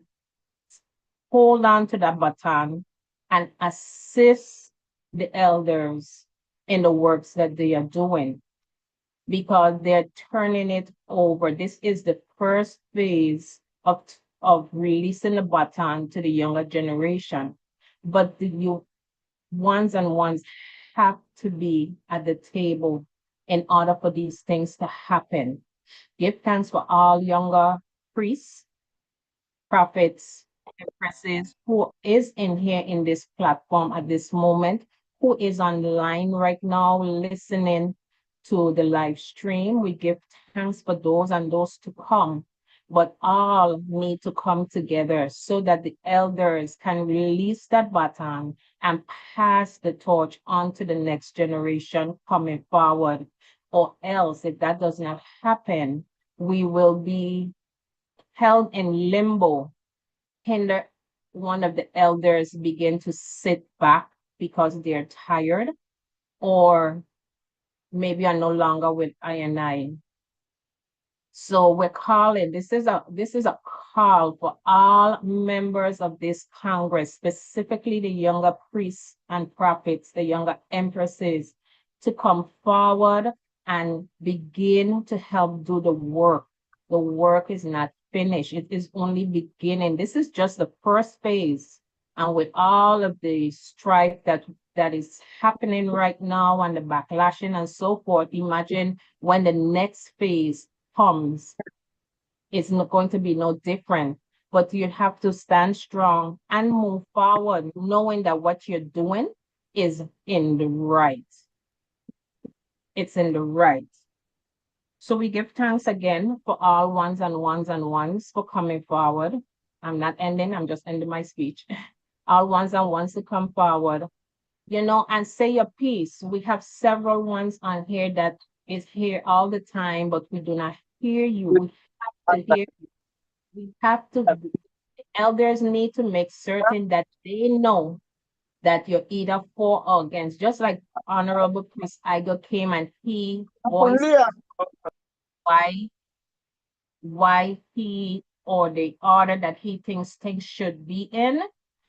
hold on to that baton and assist the elders in the works that they are doing, because they're turning it over. This is the first phase of releasing the baton to the younger generation. But the ones have to be at the table in order for these things to happen. Give thanks for all younger priests, prophets, empresses who is in here in this platform at this moment, who is on the line right now listening to the live stream. We give thanks for those and those to come, but all need to come together so that the elders can release that baton and pass the torch on to the next generation coming forward. Or else, if that does not happen, we will be held in limbo. Hinder one of the elders begin to sit back because they're tired, or maybe are no longer with I. So we're calling, this is a call for all members of this Congress, specifically the younger priests and prophets, the younger empresses, to come forward and begin to help do the work. The work is not finished. It is only beginning. This is just the first phase. And with all of the strife that is happening right now and the backlashing and so forth, imagine when the next phase comes, it's not going to be no different. But you have to stand strong and move forward, knowing that what you're doing is in the right. It's in the right. So we give thanks again for all ones and ones and ones for coming forward. I'm not ending, I'm just ending my speech. All ones and ones to come forward, and say your piece. We have several ones on here that is here all the time, but we do not hear you. We have to hear you. We have to, elders need to make certain that they know that you're either for or against. Just like Honorable Priest Igo came and he voiced why he or the order that he thinks things should be in,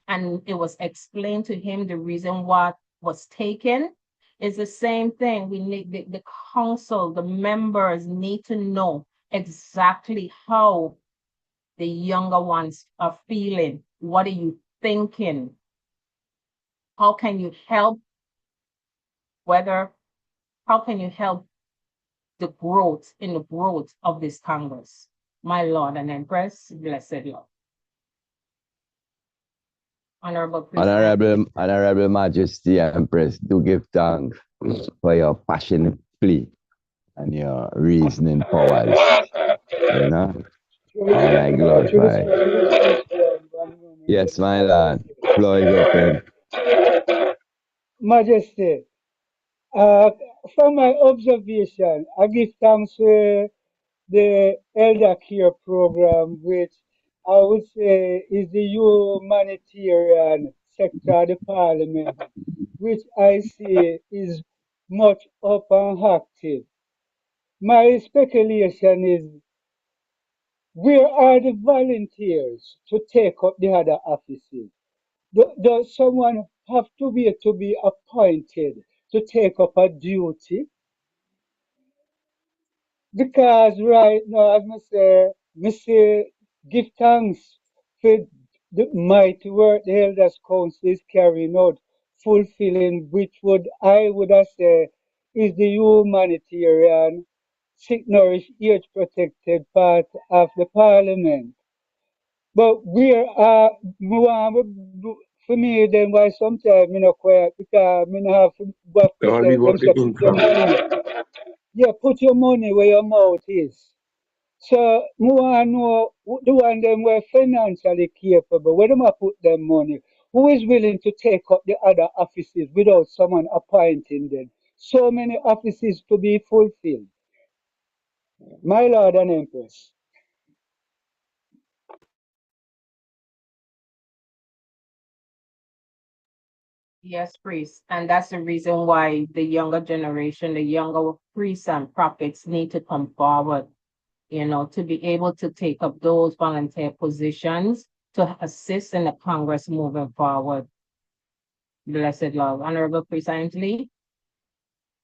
and it was explained to him the reason what was taken. Is the same thing. We need the council, the members need to know exactly how the younger ones are feeling. What are you thinking? How can you help? How can you help the growth of this Congress? My Lord and Empress, blessed Lord. Honorable Priest. Honorable Majesty Empress, do give thanks for your passionate plea and your reasoning powers. And I glorify. Yes, my Lord. Floor is open. Majesty, from my observation, I give thanks to the Elder Care program, which I would say is the humanitarian sector of the parliament, which I see is much up and active. My speculation is, where are the volunteers to take up the other offices? Does someone have to be appointed to take up a duty? Because right now, as I say, give thanks for the mighty work the Elders Council is carrying out, fulfilling which I would have said is the humanitarian, sick, nourished, age protected part of the parliament. But where for me then why sometimes not quiet because have to go Don't tell leave them out the so put your income. money. Yeah, put your money where your mouth is. So I know the one them were financially capable, where them a put them money, who is willing to take up the other offices without someone appointing them? So many offices to be fulfilled. My Lord and Empress. Yes, priest. And that's the reason why the younger generation, the younger priests and prophets need to come forward, to be able to take up those volunteer positions to assist in the Congress moving forward. Blessed Lord. Honorable Priest Ainsley,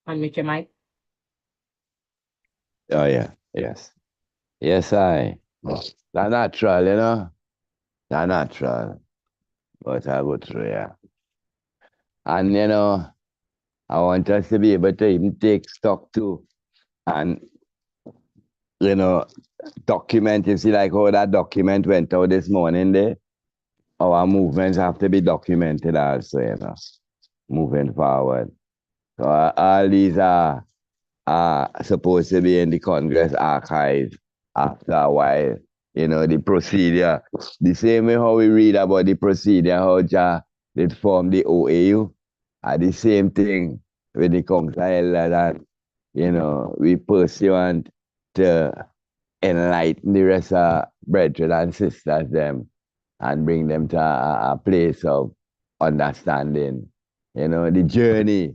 unmute your mic. Oh, yeah. Yes. Yes, They're natural, They're natural. But I go through, yeah. And, I want us to be able to even take stock too. And, document, you see, like how that document went out this morning there. Our movements have to be documented also, moving forward. So all these are supposed to be in the Congress archive after a while. The procedure. The same way how we read about the procedure, how did form the OAU, are the same thing with the Council that, we pursuant to enlighten the rest of brethren and sisters them and bring them to a place of understanding. The journey.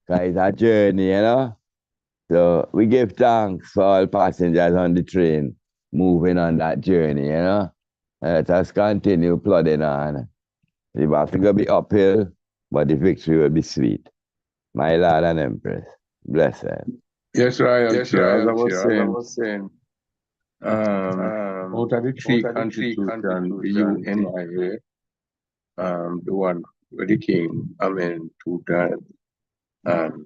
Because it's a journey, So we give thanks for all passengers on the train moving on that journey, you know. Let us continue plodding on. The battle will be uphill, but the victory will be sweet. My Lord and Empress, blessed. Yes, Yes, royalty. As I royalty, was as I saying, was saying, out of the three out of the three constitution, the constitutions, UNIA, the one where the king amended 2 times, and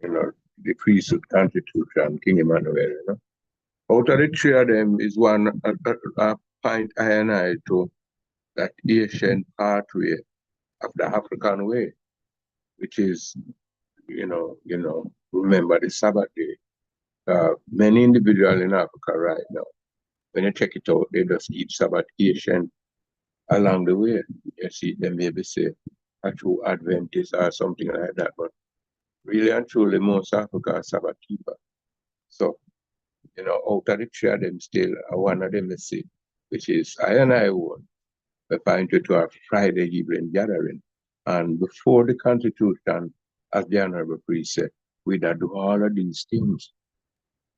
you know, the priesthood constitution, King Emmanuel, you know. Out of the three of them is one a point I and I to that Asian pathway of the African way, which is, remember the Sabbath day. Many individuals in Africa right now, when you check it out, they just eat Sabbath Asian along the way. You see, they maybe say a true Adventist or something like that, but really and truly, most Africa are Sabbath keeper. So, out of the three of them, still one of them is see, which is I and I one. We pointed to our Friday evening gathering. And before the Constitution, as the Honorable Priest said, we'd do all of these things.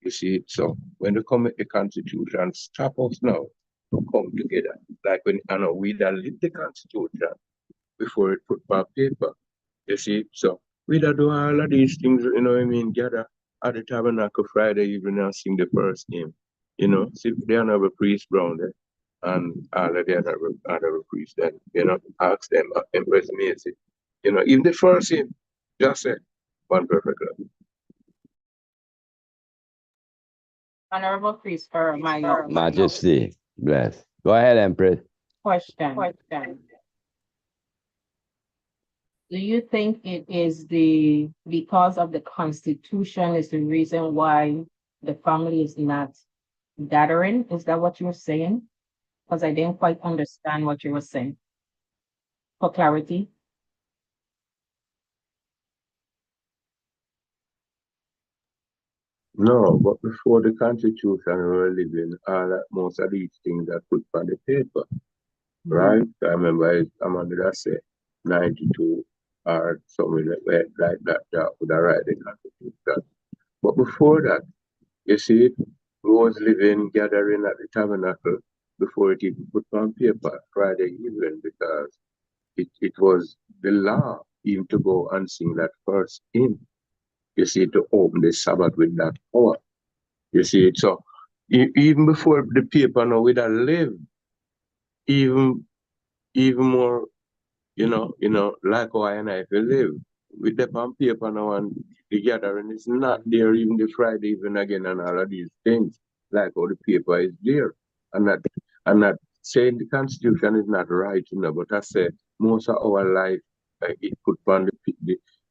You see, so when they come with the Constitution, stop us now to come together. Like when we that lit the Constitution before it put on paper. You see, so we that do all of these things, you know what I mean, gather at the Tabernacle Friday evening and sing the first hymn. See the Honorable Priest Brown there and all of the other priests then, ask them, Empress Macy, even the first hymn, just said, one perfect love. Honorable Priest, for my Majesty, bless. Go ahead, Empress. question. Do you think it is because of the Constitution is the reason why the family is not gathering? Is that what you're saying? Because I didn't quite understand what you were saying. For clarity. No, but before the Constitution, we were living most of these things that put on the paper, right? I remember I'm under that say 92 or something like that would write the Constitution. But before that, you see, we was living, gathering at the tabernacle before it even put on paper Friday evening because it was the law even to go and sing that first hymn. You see, to open the Sabbath with that power. You see it. So even before the paper now we'd have lived, even more, like how I and I feel live. With the on paper now and the gathering is not there even the Friday even again and all of these things. Like how the paper is there. And not saying the constitution is not right, but I say most of our life it put on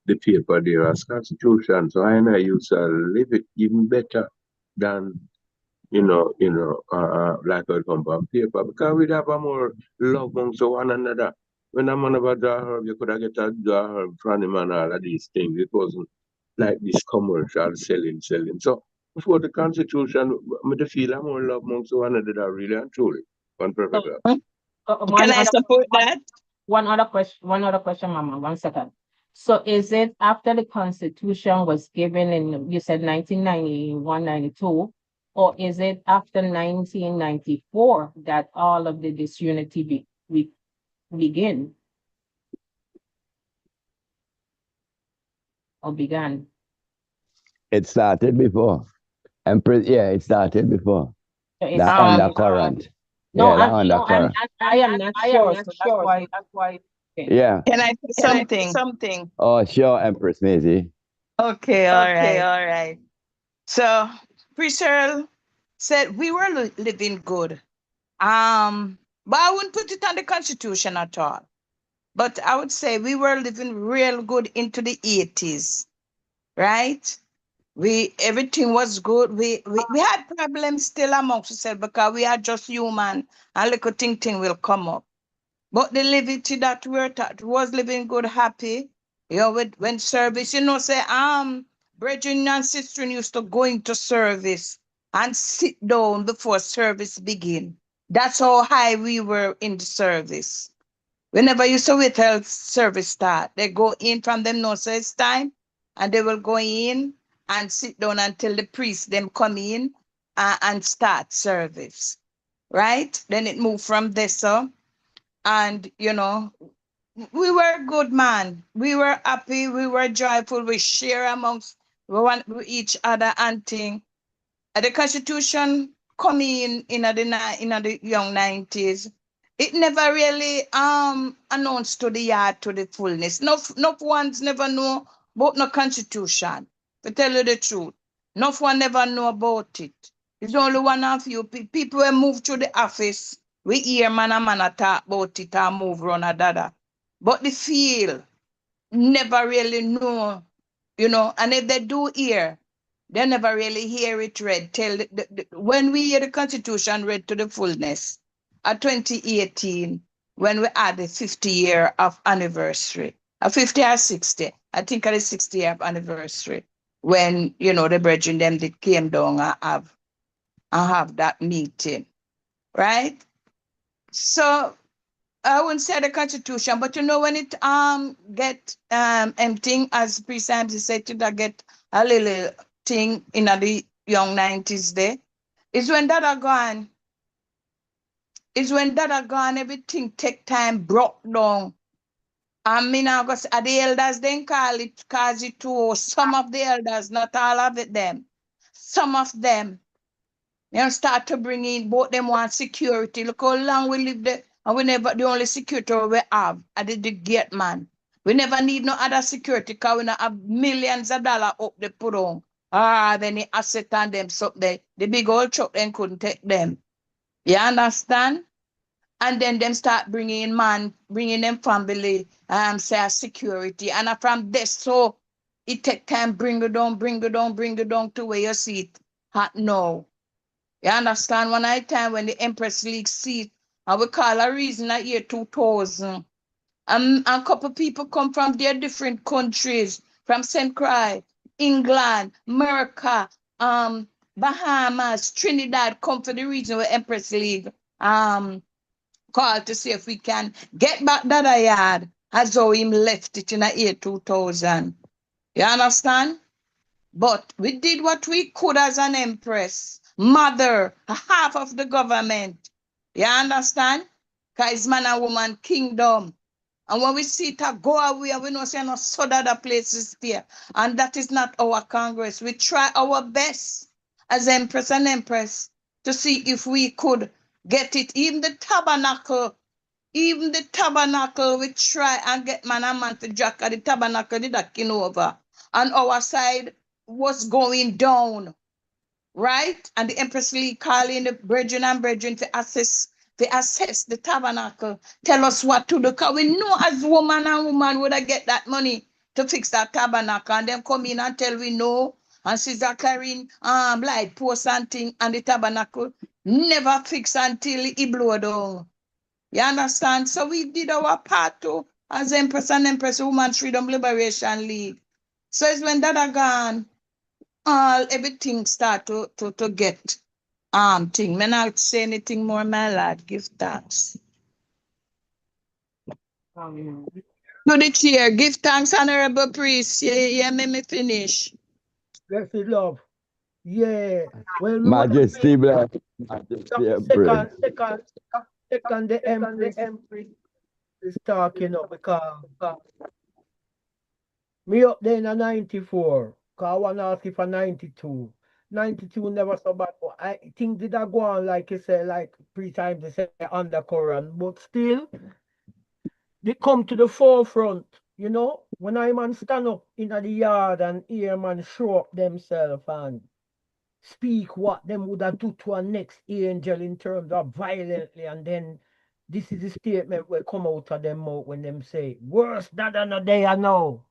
the paper there as constitution. So I and I used to live it even better than like I come on paper because we'd have a more love amongst one another. When a man about draw herb, you could have get a draw herb from him and all of these things. It wasn't like this commercial selling. So before the constitution, I feel a more love amongst one another, really and truly. One perfect love. Can I support that? One other question, Mama. 1 second. So is it after the Constitution was given in, you said 1991, 92, or is it after 1994 that all of the disunity begin or began? It started before. Empress, yeah, it started before. So That undercurrent. No, Yeah, that undercurrent. I am not sure, so that's why. Okay. Yeah. Can I say something? Oh, sure, Empress Maisie. Okay, all right. all right. So, Priest Earl said we were living good. But I wouldn't put it on the Constitution at all. But I would say we were living real good into the 80s, right? Everything was good. We had problems still amongst ourselves because we are just human and little thing will come up. But the liberty that we're taught was living good, happy. When service, say, brethren and sisters used to go into service and sit down before service begin. That's how high we were in the service. Whenever you saw it service start, they go in from them, no, so it's time, and they will go in and sit down until the priest them come in and start service, right? Then it moved from there, so, and you know, we were good, man. We were happy, we were joyful, we share amongst one with each other and thing. The Constitution coming in the young 90s, it never really announced to the yard to the fullness. No one's never know about no Constitution. To tell you the truth, no one never know about it. It's only one of you people who move to the office. We hear man and man talk about it and move run a dada. But the field never really know, you know, and if they do hear, they never really hear it read. When we hear the Constitution read to the fullness at 2018, when we had the 50 year of anniversary, a 50 or 60, I think at the 60 year of anniversary, when, you know, the brethren them they came down and have that meeting, right? So I wouldn't say the Constitution, but you know when it get empty, as pre-times he said, to get a little thing in the young 90s there, is when that are gone. Is when that are gone, everything take time broke down. I mean, I guess the elders then call it cause it to some of the elders, not all of it them. Some of them, you know, start to bring in both them want security. Look how long we live there. And we never, the only security we have at the gate, man. We never need no other security because we not have millions of dollars up the put on. Then the asset on them, so the big old truck then couldn't take them. You understand? And then them start bringing in man, bringing them family, say security. And from this, so it take time, bring it down, bring it down, bring it down to where you see it hot now. You understand? One night time when the Empress League seat, and we call a reason that year 2000. A couple people come from their different countries, from St. Croix, England, America, Bahamas, Trinidad, come for the reason where Empress League called to see if we can get back that yard as though him left it in the year 2000. You understand? But we did what we could as an empress, mother, half of the government. You understand? Because man and woman kingdom. And when we see it go away, we know say no so other places there. And that is not our Congress. We try our best as empress and empress to see if we could get it. Even the tabernacle, we try and get man and man to jack at the tabernacle, the ducking over. On our side was going down, right? And the Empress League calling the brethren and brethren to assess the tabernacle, tell us what to do. Because we know as woman and woman would I get that money to fix that tabernacle, and then come in and tell we no. And Sister carrying light post and thing, and the tabernacle never fix until it blow down. You understand? So we did our part too as Empress and Empress Women's Freedom Liberation League. So it's when that are gone, everything start to get thing. Me not say anything more, my lad. Give thanks. To the chair, give thanks, honorable priest. Yeah, me finish. Blessed love. Yeah. Well, we want Majesty bless. Majesty empress. second the empress is talking up because me up there in a 94. Cause I want to ask you for 92. 92 never so bad. But I think did I go on like you say, like pre-time they say undercurrent, but still they come to the forefront. You know, when I man stand up in the yard and hear man show up themselves and speak what them would have do to a next angel in terms of violently, and then this is the statement will come out of them mouth when them say, worse than a day I know.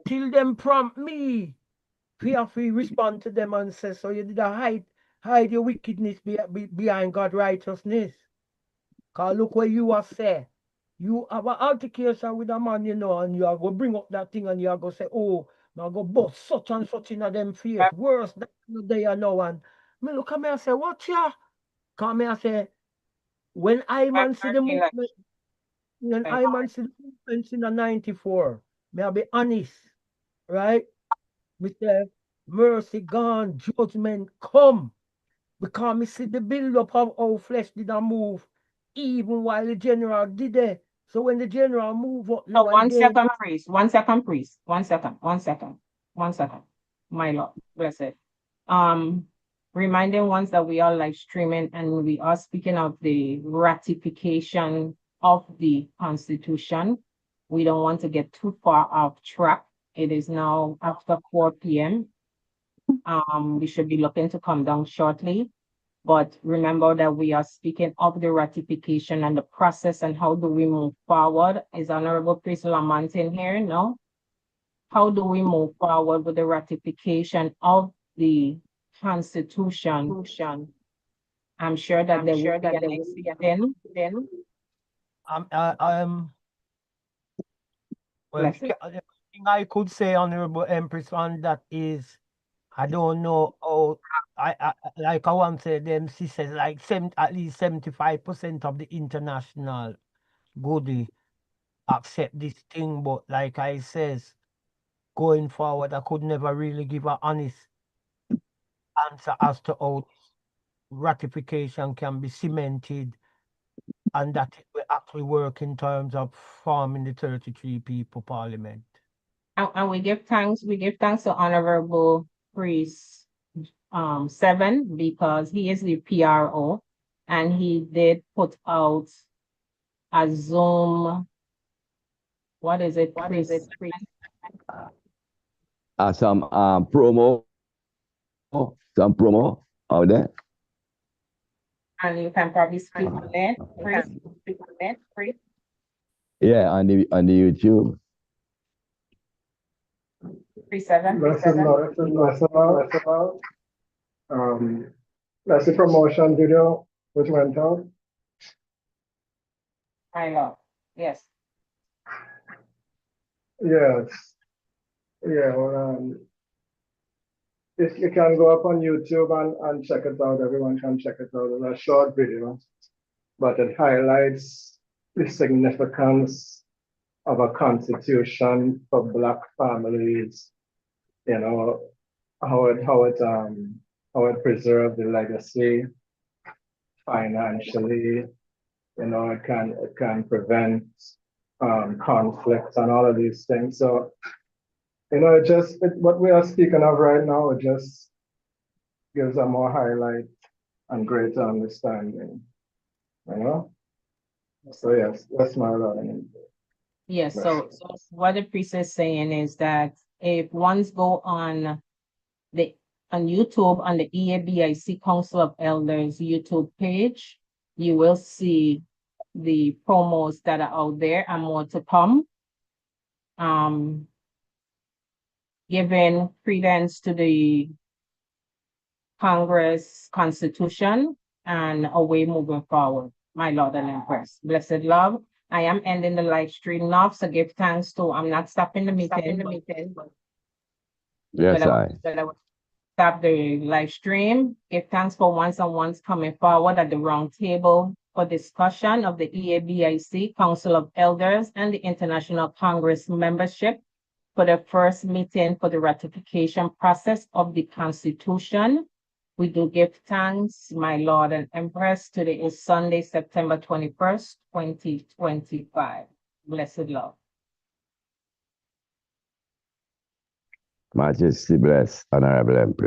Till them prompt me. We have to respond to them and say, so you did hide your wickedness behind God's righteousness. Because look what you have said. You have an altercation with a man, you know, and you are going to bring up that thing and you are going to say, oh, now go bust such and such in them face. Worse than the day I know. And me look at me and say, what ya? Because me I say, when I man see the movement, when I man see the movements in the 94, may I be honest, right? Me say, mercy gone, judgment come. Because me see the build up of how flesh did not move, even while the general did it. So when the general move up So now and then. 1 second, priest. 1 second, priest. 1 second. 1 second. 1 second. My Lord, blessed. Reminding ones that we are live streaming and we are speaking of the ratification of the Constitution. We don't want to get too far off track. It is now after 4 p.m. We should be looking to come down shortly. But remember that we are speaking of the ratification and the process and how do we move forward. Is Honorable Priest Lamont in here? No? How do we move forward with the ratification of the Constitution? I'm sure that there will be an next meeting. Well, the thing I could say, Honorable Empress, on that is, I don't know how, like I want to say, them sisters, like at least 75% of the international goodie accept this thing, but like I says, going forward, I could never really give an honest answer as to how ratification can be cemented and that it will actually work in terms of forming the 33 people parliament. And we give thanks to Honorable Priest 7 because he is the PRO and he did put out a Zoom. What is it? Some promo. Some promo out there. And you can probably speak on it, Priest. Yeah, on the YouTube. Priest 7. That's the promotion video which went out. I know. Yes. Yes. Yeah, well, if you can go up on YouTube and check it out, everyone can check it out. It's a short video, but it highlights the significance of a constitution for Black families, you know, how it preserves the legacy financially, you know, it can prevent conflicts and all of these things. So, you know, what we are speaking of right now, it just gives a more highlight and greater understanding, you know? So yes, that's my learning. Yes, so what the priest is saying is that if ones go on YouTube on the EABIC Council of Elders YouTube page, you will see the promos that are out there and more to come. Giving credence to the Congress Constitution and a way moving forward. My Lord and Empress, blessed love. I am ending the live stream now, so give thanks to, I'm not stopping the meeting. Yes, I will stop the live stream. Give thanks for ones coming forward at the round table for discussion of the EABIC Council of Elders and the International Congress membership for the first meeting for the ratification process of the Constitution. We do give thanks, my Lord and Empress. Today is Sunday, September 21st, 2025. Blessed love. Majesty bless, Honorable Empress.